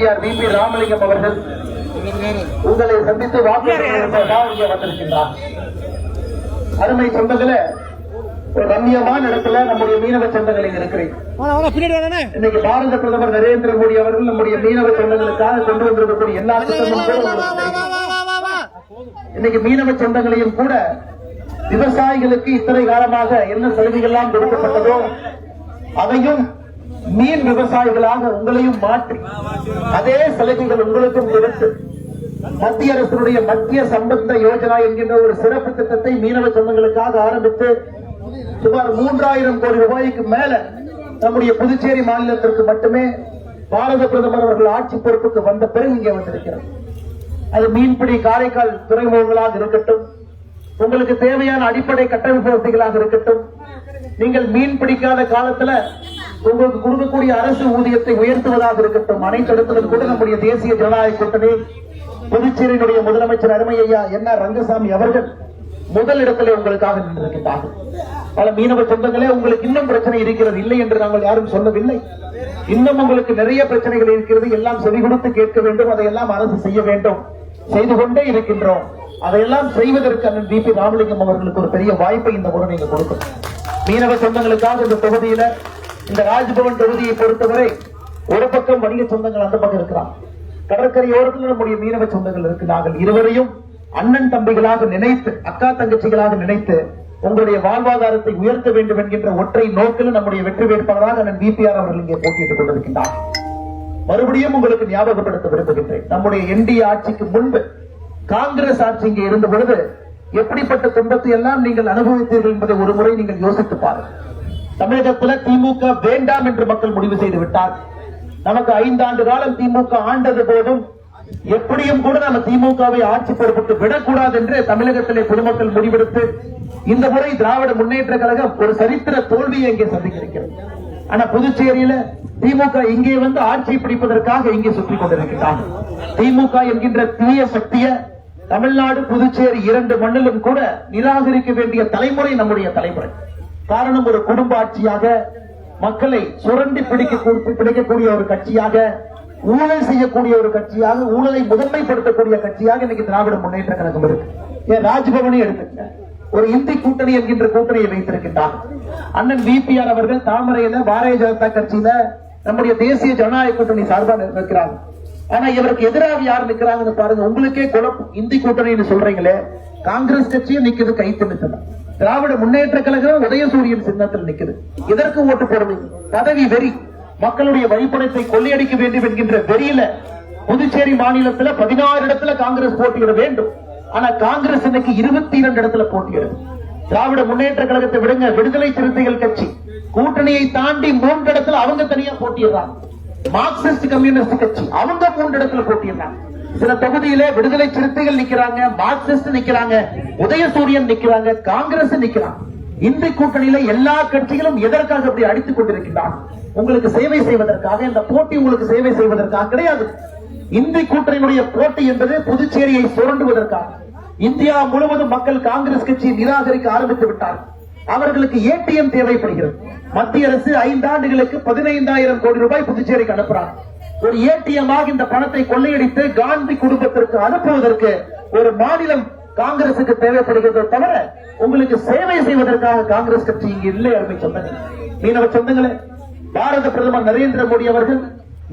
[SPEAKER 1] ராமலிங்கம் அவர்கள் உங்களை சந்தித்து வாக்குறுதியாக இங்கே வந்திருக்கின்றார். அருமை சொந்தங்களே, ஒரு ரம்மியமான இடத்துல நம்முடைய மீனவ சொந்தங்கள் இங்க இருக்கிறேன். இன்னைக்கு பாரத பிரதமர் நரேந்திர மோடி அவர்கள் நம்முடைய மீனவ சொந்தங்களுக்காக கொண்டு வந்திருக்கக்கூடிய எல்லா திட்டங்களும் இன்னைக்கு மீனவ சொந்தங்களையும் கூட விவசாயிகளுக்கு இத்தனை காலமாக என்ன சலுகைகள் எல்லாம் கொடுக்கப்பட்டதோ அதையும் மீன் விவசாயிகளாக உங்களையும் மாற்றி அதே சலுகைகள் உங்களுக்கும் கொடுத்து மத்திய அரசினுடைய மத்திய சம்பந்த யோஜனா என்கின்ற ஒரு சிறப்பு திட்டத்தை மீனவ சொந்தங்களுக்காக ஆரம்பித்து சுமார் 3000 கோடி ரூபாய்க்கு மேல நம்முடைய புதுச்சேரி மாநிலத்திற்கு மட்டுமே பாரத பிரதமர் அவர்கள் ஆட்சி பொறுப்புக்கு வந்த பிறகு இங்கே வந்திருக்கிறது. அது மீன்பிடி காரைக்கால் துறைமுகங்களாக இருக்கட்டும், உங்களுக்கு தேவையான அடிப்படை கட்டமைப்பு வசதிகளாக இருக்கட்டும், நீங்கள் மீன் பிடிக்காத காலத்துல உங்களுக்கு கொடுக்கக்கூடிய அரசு ஊதியத்தை உயர்த்துவதாக இருக்கட்டும், அனைத்து இடத்திலும் கூட நம்முடைய தேசிய ஜனநாயக கூட்டணி புதுச்சேரியினுடைய முதலமைச்சர் அருமை ஐயா NR ரங்கசாமி அவர்கள் முதல் இடத்திலே உங்களுக்காக நின்றிருக்கிறார்கள். பல மீனவ சொந்தங்களே, உங்களுக்கு இன்னும் பிரச்சனை இருக்கிறது, இல்லை என்று நாங்கள் யாரும் சொல்லவில்லை. இன்னும் உங்களுக்கு நிறைய பிரச்சனைகள் இருக்கிறது, எல்லாம் செவி கொடுத்து கேட்க வேண்டும், அதையெல்லாம் அரசு செய்ய வேண்டும், செய்து கொண்டே இருக்கின்றோம். அதையெல்லாம் செய்வதற்கு அண்ணன் VP ராமலிங்கம் அவர்களுக்கு ஒரு பெரிய வாய்ப்பை இந்த முறை நீங்க கொடுக்கணும். மீனவ சொந்தங்களுக்காக இந்த தொகுதியில, இந்த ராஜ்பவன் தொகுதியை பொறுத்தவரை ஒரு பக்கம் வணிக சொந்தங்கள் அந்த பக்கம் இருக்கிறார், கடற்கரையோரத்தில் நம்முடைய மீனவ சொந்தங்கள் இருக்கு. நாங்கள் இருவரையும் அண்ணன் தம்பிகளாக நினைத்து, அக்கா தங்கச்சிகளாக நினைத்து உங்களுடைய வாழ்வாதாரத்தை உயர்த்த வேண்டும் என்கின்ற ஒற்றை நோக்கில் நம்முடைய வெற்றி வேட்பாளராக அண்ணன் VPR அவர்கள் இங்கே போட்டியிட்டுக் கொண்டிருக்கின்றார். மறுபடியும் உங்களுக்கு ஞாபகப்படுத்த விரும்புகின்றேன், நம்முடைய NDA ஆட்சிக்கு முன்பு காங்கிரஸ் ஆட்சி இங்கே இருந்த பொழுது எப்படிப்பட்ட துன்பத்தை எல்லாம் நீங்கள் அனுபவித்தீர்கள் என்பதை ஒரு முறை நீங்கள் யோசித்து பாருங்கள். தமிழகத்தில் திமுக வேண்டாம் என்று மக்கள் முடிவு செய்து விட்டார். நமக்கு 5 ஆண்டு காலம் திமுக ஆண்டது போதும் எப்படியும் கூட நம்ம திமுகவை ஆட்சி பொறுப்புக்கு விடக்கூடாது என்று தமிழகத்திலே பொதுமக்கள் முடிவெடுத்து இந்த முறை திராவிட முன்னேற்ற கழகம் ஒரு சரித்திர தோல்வியை இங்கே சந்திக்கிறது. ஆனா புதுச்சேரியில திமுக இங்கே வந்து ஆட்சி பிடிப்பதற்காக இங்கே சுற்றிக் கொண்டிருக்கிறார். திமுக என்கின்ற தீய சக்தியை தமிழ்நாடு புதுச்சேரி 2 மண்ணிலும் கூட நிராகரிக்க வேண்டிய தலைமுறை நம்முடைய தலைமுறை. காரணம், ஒரு குடும்ப ஆட்சியாக மக்களை சுரண்டி பிடிக்கக்கூடிய ஒரு கட்சியாக, ஊழல் செய்யக்கூடிய ஒரு கட்சியாக, ஊழலை முதன்மைப்படுத்தக்கூடிய கட்சியாக இன்னைக்கு திராவிட முன்னேற்ற கழகம் இருக்கு. ஏன் ராஜ்பவனை எடுத்துக்க, ஒரு இந்தி கூட்டணி என்கின்ற கூட்டணியை வைத்திருக்கின்றார். அண்ணன் VPR அவர்கள் தாமரையில பாரதிய ஜனதா கட்சியில நம்முடைய தேசிய ஜனநாயக கூட்டணி சார்பாக இருக்கிறாங்க. ஆனா இவருக்கு எதிராக யார் நிக்கிறாங்கன்னு பாருங்க, உங்களுக்கே குழப்பம். இந்தி கூட்டணின்னு சொல்றீங்களே, காங்கிரஸ் கட்சியும் நிக்குது கைத்து நிற்கணும், திராவிட முன்னேற்ற கழகம் உதயசூரியன் சின்னத்தில் நிக்குது. எதற்கு ஓட்டு போடுவீங்க? பதவி வெறி, மக்களுடைய வழிபடத்தை கொள்ளையடிக்க வேண்டும் என்கின்ற வெறியில புதுச்சேரி மாநிலத்தில் 16 இடத்துல காங்கிரஸ் போட்டியிட வேண்டும். ஆனா காங்கிரஸ் இன்னைக்கு 22 இடத்துல போட்டியிடுது. திராவிட முன்னேற்ற கழகத்தை விடுங்க, விடுதலை சிறுத்தைகள் கட்சி கூட்டணியை தாண்டி 3 இடத்துல அவங்க தனியா போட்டியிடுறாங்க. மார்க்சிஸ்ட் கம்யூனிஸ்ட் கட்சி அவங்க 3 இடத்துல போட்டியிடுறாங்க. சில தொகுதியிலே விடுதலை சிறுத்தைகள் நிக்கிறாங்க, மார்க்சிஸ்ட் நிக்கிறாங்க, உதயசூரியன் நிக்கிறாங்க, காங்கிரஸ் நிக்கிறாங்க. இந்த கூட்டணியில எல்லா கட்சிகளும் எதற்காக அப்படி அடித்துக் கொண்டிருக்கின்றார்? உங்களுக்கு சேவை செய்வதற்காக. இந்த போட்டி உங்களுக்கு சேவை செய்வதற்காக கிடையாது. இந்தி கூட்டணியினுடைய போட்டி என்பது புதுச்சேரியை சுரண்டுவதற்காக. இந்தியா முழுவதும் மக்கள் காங்கிரஸ் கட்சியை நிராகரிக்க ஆரம்பித்து விட்டார். அவர்களுக்கு ஏடிஎம் தேவைப்படுகிறது. மத்திய அரசு 5 ஆண்டுகளுக்கு 15,000 கோடி ரூபாய் புதுச்சேரிக்கு அனுப்புறாங்க. ஒரு ஏடிஎம் ஆக இந்த பணத்தை கொள்ளையடித்து காந்தி குடும்பத்திற்கு அனுப்புவதற்கு ஒரு மாநிலம் காங்கிரசுக்கு தேவைப்படுகிறதோ தவிர உங்களுக்கு சேவை செய்வதற்காக காங்கிரஸ் கட்சி இங்கு இல்லை. அருமை சொந்தங்களே, மீனவ சொந்தங்களே, பாரத பிரதமர் நரேந்திர மோடி அவர்கள்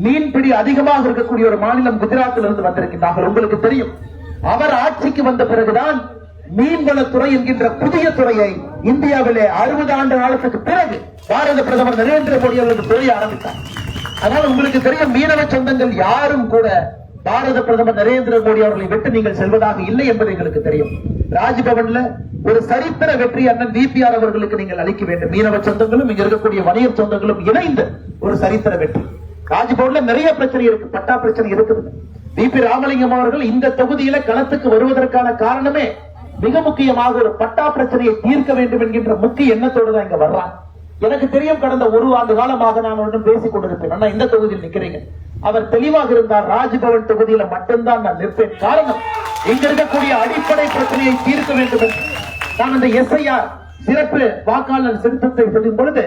[SPEAKER 1] மீன்பிடி அதிகமாக இருக்கக்கூடிய ஒரு மாநிலம் குஜராத்தில் இருந்து வந்திருக்கிறார்கள். உங்களுக்கு தெரியும், அவர் ஆட்சிக்கு வந்த பிறகுதான் மீன்வளத்துறை என்கின்ற புதிய துறையை இந்தியாவிலே 60 ஆண்டு காலத்துக்கு பிறகு பாரத பிரதமர் நரேந்திர மோடி அவர்கள் துறையை ஆரம்பித்தார். அதனால் உங்களுக்கு தெரியும், மீனவ சொந்தங்கள் யாரும் கூட பாரத பிரதமர் நரேந்திர மோடி அவர்களை விட்டு நீங்கள் செல்வதாக இல்லை என்பது எங்களுக்கு தெரியும். ராஜ்பவன்ல ஒரு சரித்திர வெற்றி அண்ணன் விபிஆர் அவர்களுக்கு நீங்கள் அளிக்க வேண்டும். மீனவ சொந்தங்களும் இங்க இருக்கக்கூடிய வணிகர் சொந்தங்களும் இணைந்து ஒரு சரித்திர வெற்றி. ராஜ்பவன்ல நிறைய பிரச்சனை இருக்கு, பட்டா பிரச்சனை இருக்குது. விபி ராமலிங்கம் அவர்கள் இந்த தொகுதியில களத்துக்கு வருவதற்கான காரணமே மிக முக்கியமாக ஒரு பட்டா பிரச்சனையை தீர்க்க வேண்டும் என்கின்ற முக்கிய எண்ணத்தோடு தான் இங்க வர்றாங்க. எனக்கு தெரியும், கடந்த 1 ஆண்டு காலமாக நான் அவருடன் பேசிக் கொண்டிருப்பேன். ஆனா இந்த தொகுதியில் நிக்கிறீங்க, அவர் தெளிவாக இருந்தார். ராஜ்பவன் தொகுதியில மட்டும்தான் நான் நிற்பேன். காரணம், இங்க இருக்கக்கூடிய அடிப்படை பிரச்சனையை தீர்க்க வேண்டும் என்று நான் இந்த எஸ்ஐஆர் சிறப்பு வாக்காளர் திருத்தத்தை சொல்லும் பொழுது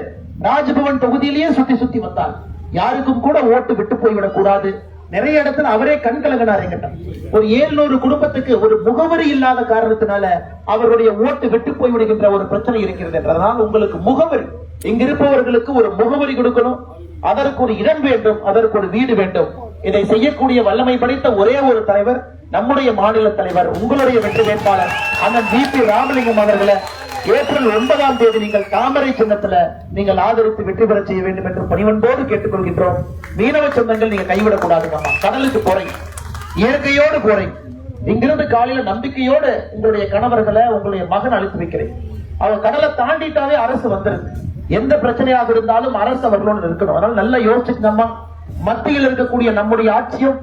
[SPEAKER 1] ராஜ்பவன் தொகுதியிலேயே சுத்தி வந்தார். யாருக்கும் கூட ஓட்டு விட்டு போய்விடக் கூடாது. நிறைய இடத்துல அவரே கண்கலங்கினார். ஒரு 700 குடும்பத்துக்கு ஒரு முகவரி இல்லாத காரணத்தினால அவருடைய ஓட்டு விட்டு போய்விடுகின்ற ஒரு பிரச்சனை இருக்கிறது. அதனால் உங்களுக்கு முகவரி, இங்க இருப்பவர்களுக்கு ஒரு முகவரி கொடுக்கணும். அதற்கு ஒரு இடம் வேண்டும், அதற்கு ஒரு வீடு வேண்டும். இதை செய்யக்கூடிய வல்லமை படைத்த ஒரே ஒரு தலைவர் நம்முடைய மாநில தலைவர், உங்களுடைய வெற்றி வேட்பாளர் அண்ணன் விபி ராமலிங்கம் அவர்களை ஏப்ரல் 9ஆம் தேதி நீங்கள் தாமரை சின்னத்துல நீங்கள் ஆதரித்து வெற்றி பெற செய்ய வேண்டும் என்று பணிவன்போடு கேட்டுக்கொள்கின்றோம். மீனவ சொந்தங்கள் நீங்க கைவிடக் கூடாதுங்கம்மா. கடலுக்கு போறீங்க, இயற்கையோடு போறீங்க. இங்கிருந்து காலையில நம்பிக்கையோடு உங்களுடைய கணவர்களை உங்களுடைய மகன் அழைத்து வைக்கிறேன். அவங்க கடலை தாண்டிட்டாவே அரசு வந்துருது. எந்த பிரச்சனையாக இருந்தாலும் அரசு அவர்களோடு இருக்கணும். அதனால நல்லா யோசிச்சுக்கம்மா. மத்தியில் இருக்கக்கூடிய நம்முடைய ஆட்சியும்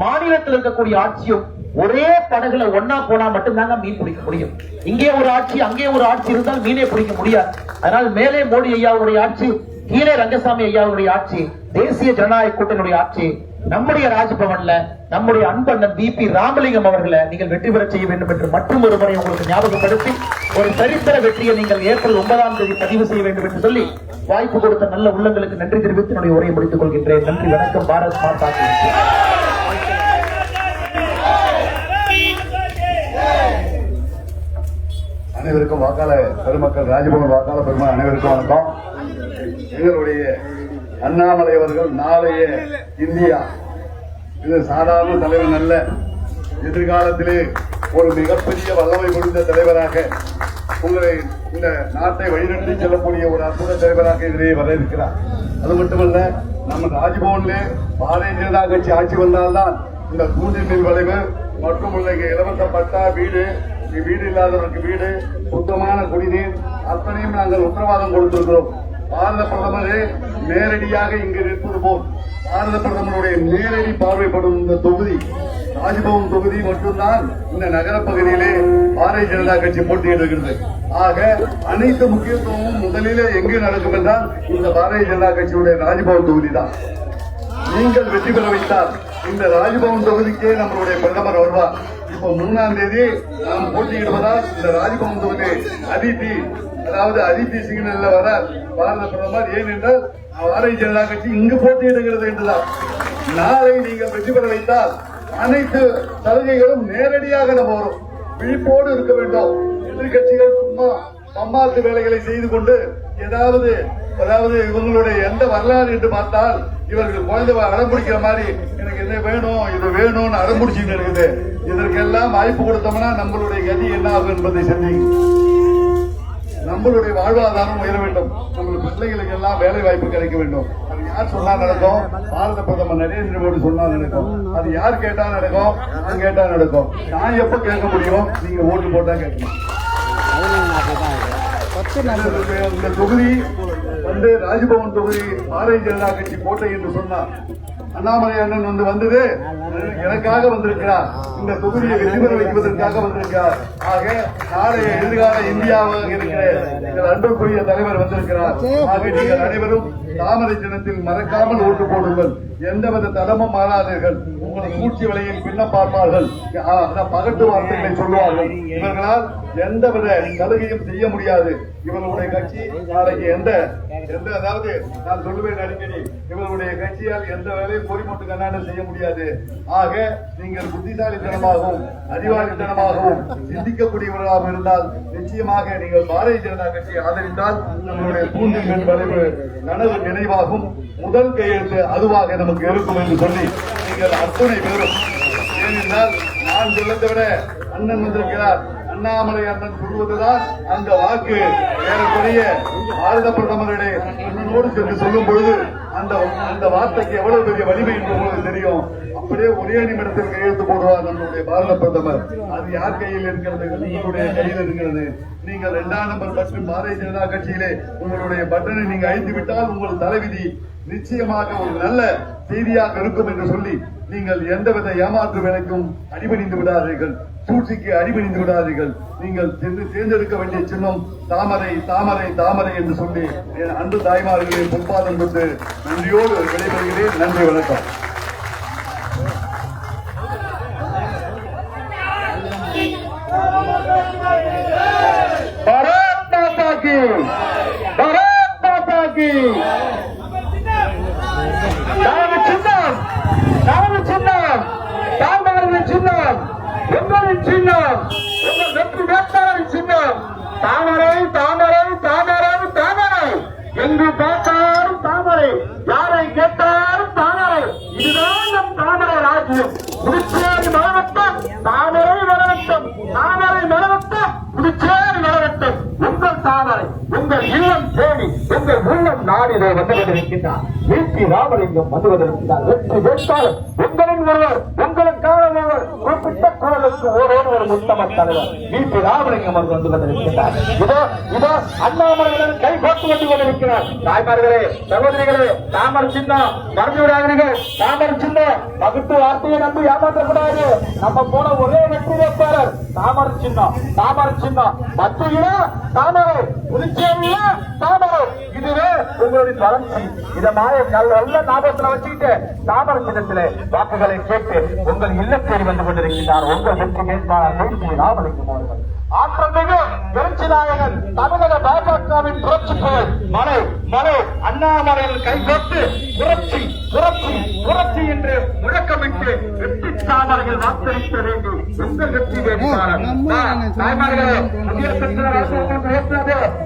[SPEAKER 1] மாநிலத்தில் இருக்கக்கூடிய ஆட்சியும் ஒரே படகுல ஒன்னா போனா மட்டும்தாங்க மீன் பிடிக்க முடியும். இங்கே ஒரு ஆட்சி அங்கே ஒரு ஆட்சி இருந்தால் மீனே பிடிக்க முடியாது. அதனால் மேலே மோடி ஐயாவுடைய ஆட்சி, கீழே ரங்கசாமி ஐயாவுடைய ஆட்சி, தேசிய ஜனநாயக கூட்டணியுடைய ஆட்சி, நம்முடைய ராஜ்பவன்ல நம்முடைய அன்பண்ணன் விபி ராமலிங்கம் அவர்களை நீங்கள் வெற்றி பெற செய்ய வேண்டும் என்று மற்றும் ஒரு முறை உங்களுக்கு ஞாபகப்படுத்தி ஒரு சரித்திர வெற்றியை நீங்கள் ஏப்ரல் 9ஆம் தேதி பதிவு செய்ய வேண்டும் என்று சொல்லி வாய்ப்பு கொடுத்த நல்ல உள்ளங்களுக்கு நன்றி தெரிவித்து என்னுடைய உரையை முடித்துக் கொள்கின்றேன். நன்றி, வணக்கம். பாரத் மாதா கி ஜெய்.
[SPEAKER 3] அனைவருக்கும் வாக்காளர் பெருமக்கள், ராஜ்பவன் வாக்காளர் பெருமக்கள் அனைவருக்கும் வணக்கம். எங்களுடைய அண்ணாமலை அவர்கள் நாளைய இந்தியா, இது சாதாரண தலைவர் அல்ல, எதிர்காலத்திலே ஒரு மிகப்பெரிய வல்லமை புரிந்த தலைவராக உங்களை இந்த நாட்டை வழிநடத்தி செல்லக்கூடிய ஒரு அற்புத தலைவராக இதிலே வர இருக்கிறார். அது மட்டுமல்ல, நம்ம ராஜ்பவனிலே பாரதிய ஜனதா கட்சி ஆட்சி வந்தால்தான் இந்த தூண்டில் விளைவு மற்றும் இலவச பட்டா, வீடு இல்லாதவருக்கு வீடு, சுத்தமான குடிநீர் அத்தனையும் நாங்கள் உத்தரவாதம் கொடுத்திருக்கிறோம். பாரத பிரதமரே நேரடியாக இங்கு நிற்பது போல் பாரத பிரதமருடைய நேரடி பார்வைப்படும் இந்த தொகுதி ராஜ்பவன் தொகுதி மட்டும்தான் இந்த நகர பகுதியிலே பாரதிய ஜனதா கட்சி போட்டியிடுகிறது. ஆக அனைத்து முக்கியத்துவமும் முதலிலே எங்கு நடக்கும் என்றால் இந்த பாரதிய ஜனதா கட்சியுடைய ராஜ்பவன் தொகுதி தான். நீங்கள் வெற்றி பெற வைத்தால் இந்த ராஜ்பவன் தொகுதிக்கே நம்மளுடைய பிரதமர் வருவார். இப்போ 3ஆம் தேதி நாம் போட்டியிடுவதால் இந்த ராஜ்பவன் தொகுதி அதித்தி சிக்னல்ல வர பாரத பிரதமர், ஏனென்றால் பாரதிய ஜனதா கட்சி இங்கு போட்டியிடுகிறது என்றுதான். நாளை நீங்கள் வெற்றி பெற வைத்தால் அனைத்து சலுகைகளும் நேரடியாக நம்ம வரும். விழிப்போடு இருக்க வேண்டும். எதிர்கட்சிகள் சும்மா பம்மாத்து வேலைகளை செய்து கொண்டு அதாவது இவங்களுடைய எந்த வரலாறு என்று பார்த்தால் இவர்கள் குழந்தை அடம்பிடிக்கிற மாதிரி எனக்கு என்ன வேணும் இது வேணும்னு அடம்பிடிச்சுட்டு இருக்குது. இதற்கெல்லாம் வாய்ப்பு கொடுத்தோம்னா நம்மளுடைய கதி என்ன ஆகும் என்பதை சிந்திங்க. நம்மளுடைய வாழ்வாதாரம் உயர வேண்டும். நம்மளுடைய பிள்ளைகளுக்கு எல்லாம் வேலை வாய்ப்பு கிடைக்க வேண்டும். அது யார் சொன்னா நடக்கும்? பாரத பிரதமர் நரேந்திர மோடி சொன்னா நடக்கும். அது யார் கேட்டா நடக்கும்? நான் கேட்டா நடக்கும். நான் எப்ப கேட்க முடியும்? நீங்க ஓட்டு போட்டா கேட்கணும். இந்த தொகுதி ராஜ்பவன் தொகுதி பாரதிய ஜனதா கட்சி கோட்டை என்று சொன்னார். அண்ணாமலை அண்ணன் வந்தது எனக்காக வந்திருக்கிறார். இந்த தொகுதியை வெற்றி பெற வைப்பதற்காக வந்திருக்கிறார். ஆக நாளைய எதிர்கால இந்தியாவாக இருக்கிற எங்கள் அன்புக்குரிய தலைவர் வந்திருக்கிறார். ஆக நீங்கள் அனைவரும் தாமரை சின்னத்தில் மறக்காமல் ஓட்டு போடுங்கள். எந்தவித தடமும் மாறாதீர்கள். உங்களை சூழ்ச்சி வலையில் பின்னம் பார்ப்பார்கள், பகட்டு வார்த்தைகளை சொல்லுவார்கள். இவர்களால் எந்தவித சலுகையும் செய்ய முடியாது. இவர்களுடைய கட்சி நாளைக்கு எந்த அதாவது நான் சொல்லுவேன் அடிக்கடி, இவர்களுடைய கட்சியால் எந்த வேலையும் பொறிமொட்டு கண்ணாண்டு செய்ய முடியாது. ஆக நீங்கள் புத்திசாலித்தனமாகவும் அறிவாளித்தனமாகவும் சிந்திக்கக்கூடியவர்களாக இருந்தால் நிச்சயமாக நீங்கள் பாரதிய ஜனதா கட்சியை ஆதரித்தால் நம்மளுடைய பூண்டில் வளைவு கனவு நினைவாகும். முதல் கையெழுத்து அதுவாக நமக்கு இருக்கும் என்று சொல்லி நீங்கள் அத்தனை பேரும், ஏனென்றால் நான் சொல்லத்தை விட அண்ணன் வந்திருக்கிறார், அண்ணாமலை அண்ணன் சொல்வதுதான் அந்த வாக்கு ஏறக்குறைய பாரத பிரதமருடைய அண்ணனோடு சென்று சொல்லும் பொழுது அந்த வார்த்தைக்கு எவ்வளவு பெரிய வலிமை என்று உங்களுக்கு தெரியும். அப்படியே ஒரே நிமிடத்தில் கையெழுத்து போடுவார் நம்முடைய பாரத பிரதமர். அது யார் கையில் இருக்கிறது? உங்களுடைய கையில் இருக்கிறது. நீங்கள் 2ஆம் நம்பர் பட்டன் பாரதிய ஜனதா கட்சியிலே உங்களுடைய பட்டனை நீங்க அழித்து விட்டால் உங்கள் தலைவிதி நிச்சயமாக ஒரு நல்ல செய்தியாக இருக்கும் என்று சொல்லி நீங்கள் எந்தவித ஏமாற்று வேலைக்கும் அடிபணிந்து விடாதீர்கள், சூழ்ச்சிக்கு அடிபணிந்து விடாதீர்கள். நீங்கள் தேர்ந்தெடுக்க வேண்டிய சின்னம் தாமரை, தாமரை, தாமரை என்று சொல்லி அன்பு தாய்மார்களை பொற்பாதம் கொண்டு நன்றியோடு விடைபெறுகிறேன். நன்றி, வணக்கம். பாரத் மாதா கி, பாரத் மாதா கி. நமது சின்னம், நமது சின்னம், தாமரையின் சின்னம், எங்களின் சின்னம், எங்கள் வெற்றி வேட்பாளரின் சின்னம் தாமரை, தாமரை, தாமரை, தாமரை. எங்கு பார்த்தாலும் தாமரை, யாரை கேட்டாலும் தாமரை. இதுதான் நம் தாமரை ராஜ்யம். புதுச்சேரி மாவட்டம் தாமரை வளரட்டும், தாமரை வளரட்டும், புதுச்சேரி வளரட்டும். உங்கள் தாமரை, உங்கள் இல்லம் தேடி, உங்கள் உள்ளம் நாடிலே வந்து கொண்டிருக்கின்றார். வீட்டி ராமலிங்கம் வந்து கொண்டிருக்கிறார். வெற்றி வேட்பாளர் உங்களின் ஒருவர், உங்களுக்கான ஒருவர், குறிப்பிட்ட குரலுக்கு ஓரோடு ஒரு உத்தம தலைவர் வீட்டி ராமலிங்கம் வந்து கொண்டிருக்கிறார். இதோ இதோ அண்ணாமலையுடன் கை கோர்த்து வந்து கொண்டிருக்கிறார். தாய்மார்களே, சகோதரிகளே, தாமரை சின்னம் மறந்து விடாதீர்கள். தாமரை சின்னம் பகுத்து வார்த்தையை நம்பி ஏமாற்றக்கூடாது. நம்ம போல ஒரே வெற்றி வேட்பாளர் தாமரை சின்னம், தாமரை சின்னம். மத்தியில தாமரை, புதுச்சேரியில தாமரை. இதுவே உங்களுடைய வளர்ச்சி. இதை நல்ல ஞாபகத்தில் வச்சுக்கிட்டு தாமரை சின்னத்திலே வாக்குகளை கேட்டு உங்கள் இல்லம் தேடி வந்து கொண்டிருக்கிறார் உங்கள் வெற்றி வேட்பாளர் ராமலிங்கம் அவர்கள். ஆற்றல் மிகு எழுச்சி நாயகன் தமிழக பாஜகவின் புரட்சி புகழ் மலை மலை அண்ணாமலையில் கைகோட்டு புரட்சி புரட்சி புரட்சி என்று முழக்கமிட்டு வெற்றி தாமரையில் வாக்களிக்க வேண்டும் உங்கள் வெற்றி வேட்பாளர். தாய்மார்களே,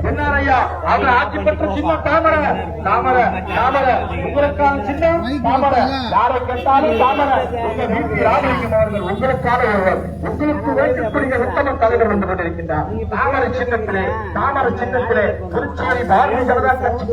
[SPEAKER 3] என்ன ஐயா அவர் ஆட்சி பெற்ற சின்னம் தாமரை, தாமரை, தாமரை. உங்களுக்கான சின்னம் தாமரை, யாரை கேட்டாலும் தாமரை. உங்கள் வீட்டு ராமலிங்கம் அவர்கள் உங்களுக்கான ஒருவர், உங்களுக்கு வேண்டக்கூடிய உத்தம தலைவர் என்று கொண்டிருக்கின்றார். தாமரை சின்னத்திலே, தாமரை சின்னத்திலே புதுச்சேரி பாரதிய ஜனதா கட்சி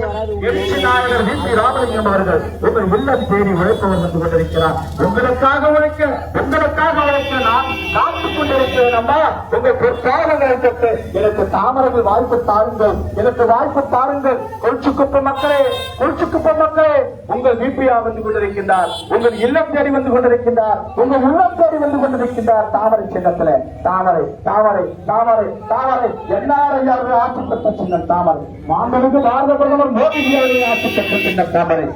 [SPEAKER 3] எழுச்சி நாயகர் வீட்டி ராமலிங்கம் அவர்கள் உங்கள் இல்லம் தேடி உழைப்பவர் வந்து கொண்டிருக்கிறார். உங்களுக்காக உழைக்க, உங்களுக்காக உழைக்க நான் காத்துக் கொண்டிருக்கிறேன். அம்மா, உங்கள் பொற்காலங்களை கட்டு எனக்கு தாமரைகள் வாய்ப்பு தாருங்கள், எனக்கு வாய்ப்பு தாருங்கள். கொள்சுக்குப்ப மக்களே, கொள்சுக்குப்ப மக்களே, உங்கள் வீப்பியா வந்து கொண்டிருக்கின்றார். உங்கள் இல்லம் தேடி வந்து கொண்டிருக்கின்றார். உங்கள் உள்ளம் தேடி வந்து கொண்டிருக்கின்றார். தாமரை சின்னத்திலே தாமரை, தாமரை, தாமரை, தாமரை. எல்லாரையும் ஆட்சி பெற்ற சின்னம் தாமரை. மாண்புமிகு பாரத பிரதமர் மோடிஜி அவர்களை ஆட்சி பெற்ற சின்னம் தாமரை.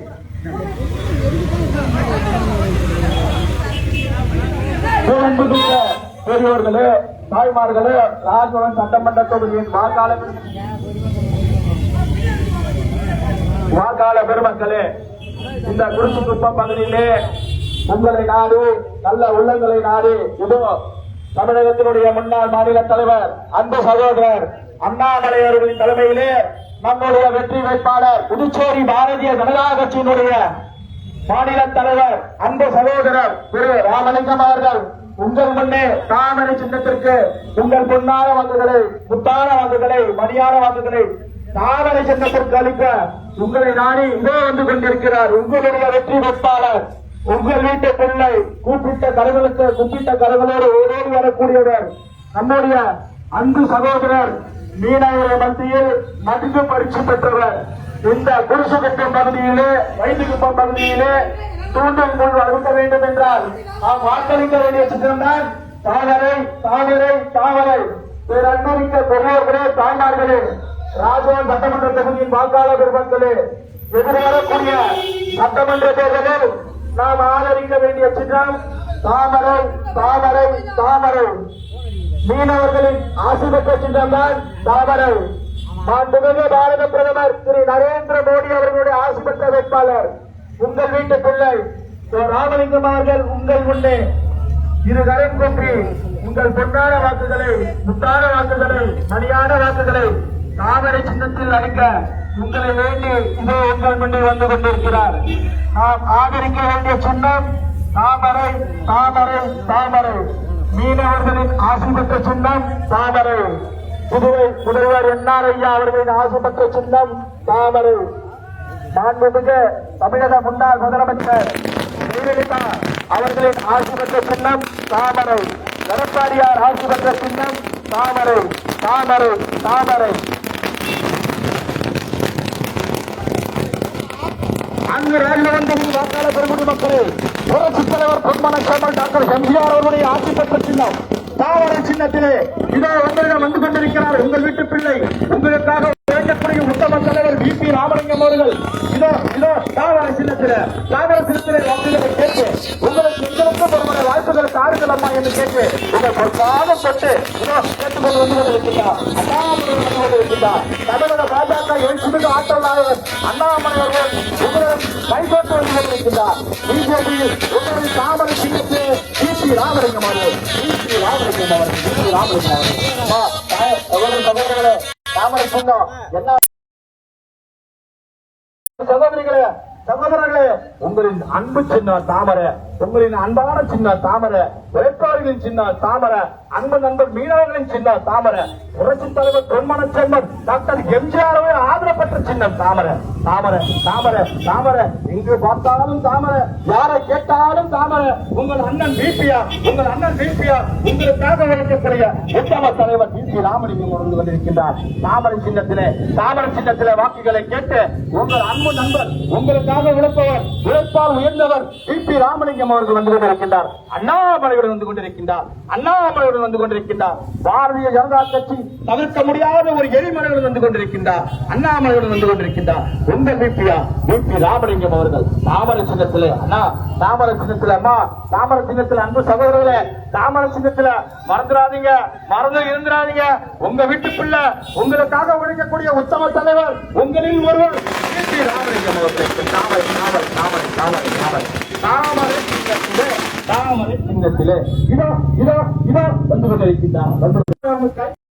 [SPEAKER 3] பெரியோர்களே, தாய்மார்களே, ராஜ்பவன் சட்டமன்ற தொகுதியின் வாக்காள பெருமக்களே, இந்த குறிச்சிக்குப்பம் பகுதியிலே உங்களை நாடு, நல்ல உள்ளங்களை நாடு, இதோ தமிழகத்தினுடைய முன்னாள் மாநில தலைவர் அன்பு சகோதரர் அண்ணாமலை அவர்களின் தலைமையிலே நம்முடைய வெற்றி வேட்பாளர் புதுச்சேரி பாரதிய ஜனதா கட்சியினுடைய மாநில தலைவர் அன்பு சகோதரர் திரு ராமலிங்கம் அவர்கள் உங்கள் முன்னே தாமரை சின்னத்திற்கு உங்கள் பொன்னான வாக்குகளை, முத்தான வாக்குகளை, மணியான வாக்குகளை தாமரை சின்னத்திற்கு அளிக்க உங்களை நாடி இதோ வந்து கொண்டிருக்கிறார் உங்களுடைய வெற்றி வேட்பாளர். உங்கள் வீட்டு பிள்ளை கூப்பிட்ட கரங்களுக்கு கும்பிட்ட கரங்களோடு ஓடோடி வரக்கூடியவர் நம்முடைய அன்பு சகோதரர் மீனவர மத்தியில் நன்கு பரிசு பெற்றவர். இந்த குருசுகுப்பம் பகுதியிலே, வைத்திகுப்பம் பகுதியிலே தூண்டல் முள் அழுத்த வேண்டும் என்றால் நாம் வாக்களிக்க வேண்டிய சின்னம்தான் தாமரை, தாமரை, தாமரை. பேரன்புமிக்க பெரியவர்களே, தாய்மார்களே, ராஜ்பவன் சட்டமன்ற தொகுதியின் வாக்காளர் பெருமக்களே,
[SPEAKER 1] எதிர்வரக்கூடிய சட்டமன்ற தேர்தலில் நாம் ஆதரிக்க வேண்டிய சின்னம் தாமரை தாமரை தாமரை. மீனவர்களின் ஆசி பெற்ற சின்னம்தான் தாமரை. மாண்புமிகு பாரத பிரதமர் திரு நரேந்திர மோடி அவர்களுடைய ஆசி பெற்ற வேட்பாளர் உங்கள் வீட்டு பிள்ளை ராமலிங்கம் அவர்கள் உங்கள் முன்னே இரு கரம் கூப்பி உங்கள் பொன்னான வாக்குகளை, முத்தான வாக்குகளை, மணியான வாக்குகளை தாமரை சின்னத்தில் அளிக்க உங்களை வேண்டி இதோ உங்கள் முன்னே வந்து கொண்டிருக்கிறார். நாம் ஆதரிக்க வேண்டிய சின்னம் தாமரை தாமரை தாமரை. மீனவர்களின் ஆசி பெற்ற சின்னம் தாமரை. புதுவை முதல்வர் என்ஆர் ஐயா அவர்களின் ஆசி பெற்ற சின்னம் தாமரை. மாண்புமிகு தமிழக முன்னாள் முதலமைச்சர் ஜெயலலிதா அவர்களின் ஆசி பெற்ற சின்னம் தாமரை. எடப்பாடியார் ஆசி பெற்ற சின்னம் தாமரை தாமரை தாமரை. அங்கு ராஜ்யவந்தரின் வாக்காள பெருங்குடி மக்களே, புரட்சித் தலைவர் பொன்மன செம்மல் டாக்டர் எம்ஜிஆர் அவர்களுடைய ஆட்சி பெற்ற சின்னம் தாமரை சின்னத்திலே இதோ உங்களிடம் வந்து கொண்டிருக்கிறார் உங்கள் வீட்டு பிள்ளை. உங்களுக்காக வேண்டக்கூடிய உத்தம தலைவர் வி.பி. ராமலிங்கம் அவர்கள் இதோ இதோ தாமரை சின்னத்திலே வாக்குகளை கேட்டு உங்களுக்கு எங்களுக்கும் ஒரு வாய்ப்புகள் தாருங்கள் அம்மா என்று கேட்டு உங்கள் பொற்காலம் தொட்டு இதோ கேட்டுக்கொண்டு வந்து கொண்டிருக்கிறார். அண்ணாமலை வந்து கொண்டிருக்கிறார். தமிழக பாஜக எழுச்சிமிகு ஆற்றல் நாயகர் அண்ணாமலை அவர்கள் உங்களிடம் கைகோட்டு வந்து கொண்டிருக்கிறார். பிஜேபி உங்களின் தாமரை சின்னத்திலே வி.பி. ராமலிங்கம் அவர்கள் சகோதரர்களே, தாமரை சின்னம் என்ன சகோதரிகளே சகோதரர்களே, உங்களின் அன்பு சின்னம் தாமரை. உங்களின் அன்பான சின்னம் தாமரை. உழைப்பாளிகளின் சின்னம் தாமரை. அன்பு நண்பர் மீனவர்களின் சின்னம் தாமரை. புரட்சித் தலைவர் பொன்மன செம்மல் டாக்டர் எம்ஜிஆர் ஆதரப்பட்ட சின்னம் தாமரை தாமரை தாமரை தாமரை. எங்கு பார்த்தாலும் தாமரை, யாரை கேட்டாலும் தாமரை. உங்கள் அண்ணன் பிபிஆர் உங்களுக்காக உழைக்கக்கூடிய உத்தம தலைவர் வி.பி. ராமலிங்கம் வந்து கொண்டிருக்கின்றார். தாமரை சின்னத்திலே வாக்குகளை கேட்டு உங்கள் அன்பு நண்பர் உங்களுக்காக உழைப்பவர், உழைப்பால் உயர்ந்தவர் வி.பி. ராமலிங்கம் அவர்கள் வந்து கொண்டிருக்கின்றார். அண்ணாமலையுடன் வந்து கொண்டிருக்கின்றார். பாரதிய ஜனதா கட்சி தவிர்க்க முடியாத ஒரு எரிமலையுடன் வந்து கொண்டிருக்கின்றார். அண்ணாமலையுடன் வந்து கொண்டிருக்கின்றார். உங்கள் வி.பி. ராமலிங்கம் அவர்கள் தாமரை சின்னத்திலே தாமரை சின்னத்தில் அன்பு சகோதரர்களே, தாமரை சின்னத்தில் மறந்துடாதீங்க, மறந்து இருந்துடாதீங்க. உங்க வீட்டு பிள்ளை, உங்களுக்காக உழைக்கக்கூடிய உத்தம தலைவர் உங்களில் ஒருவர் வி.பி. ராமலிங்கம் அவர்கள் தாமரை சின்னத்திலே இதோ இதோ இதோ வந்து கொண்டிருக்கின்றார்.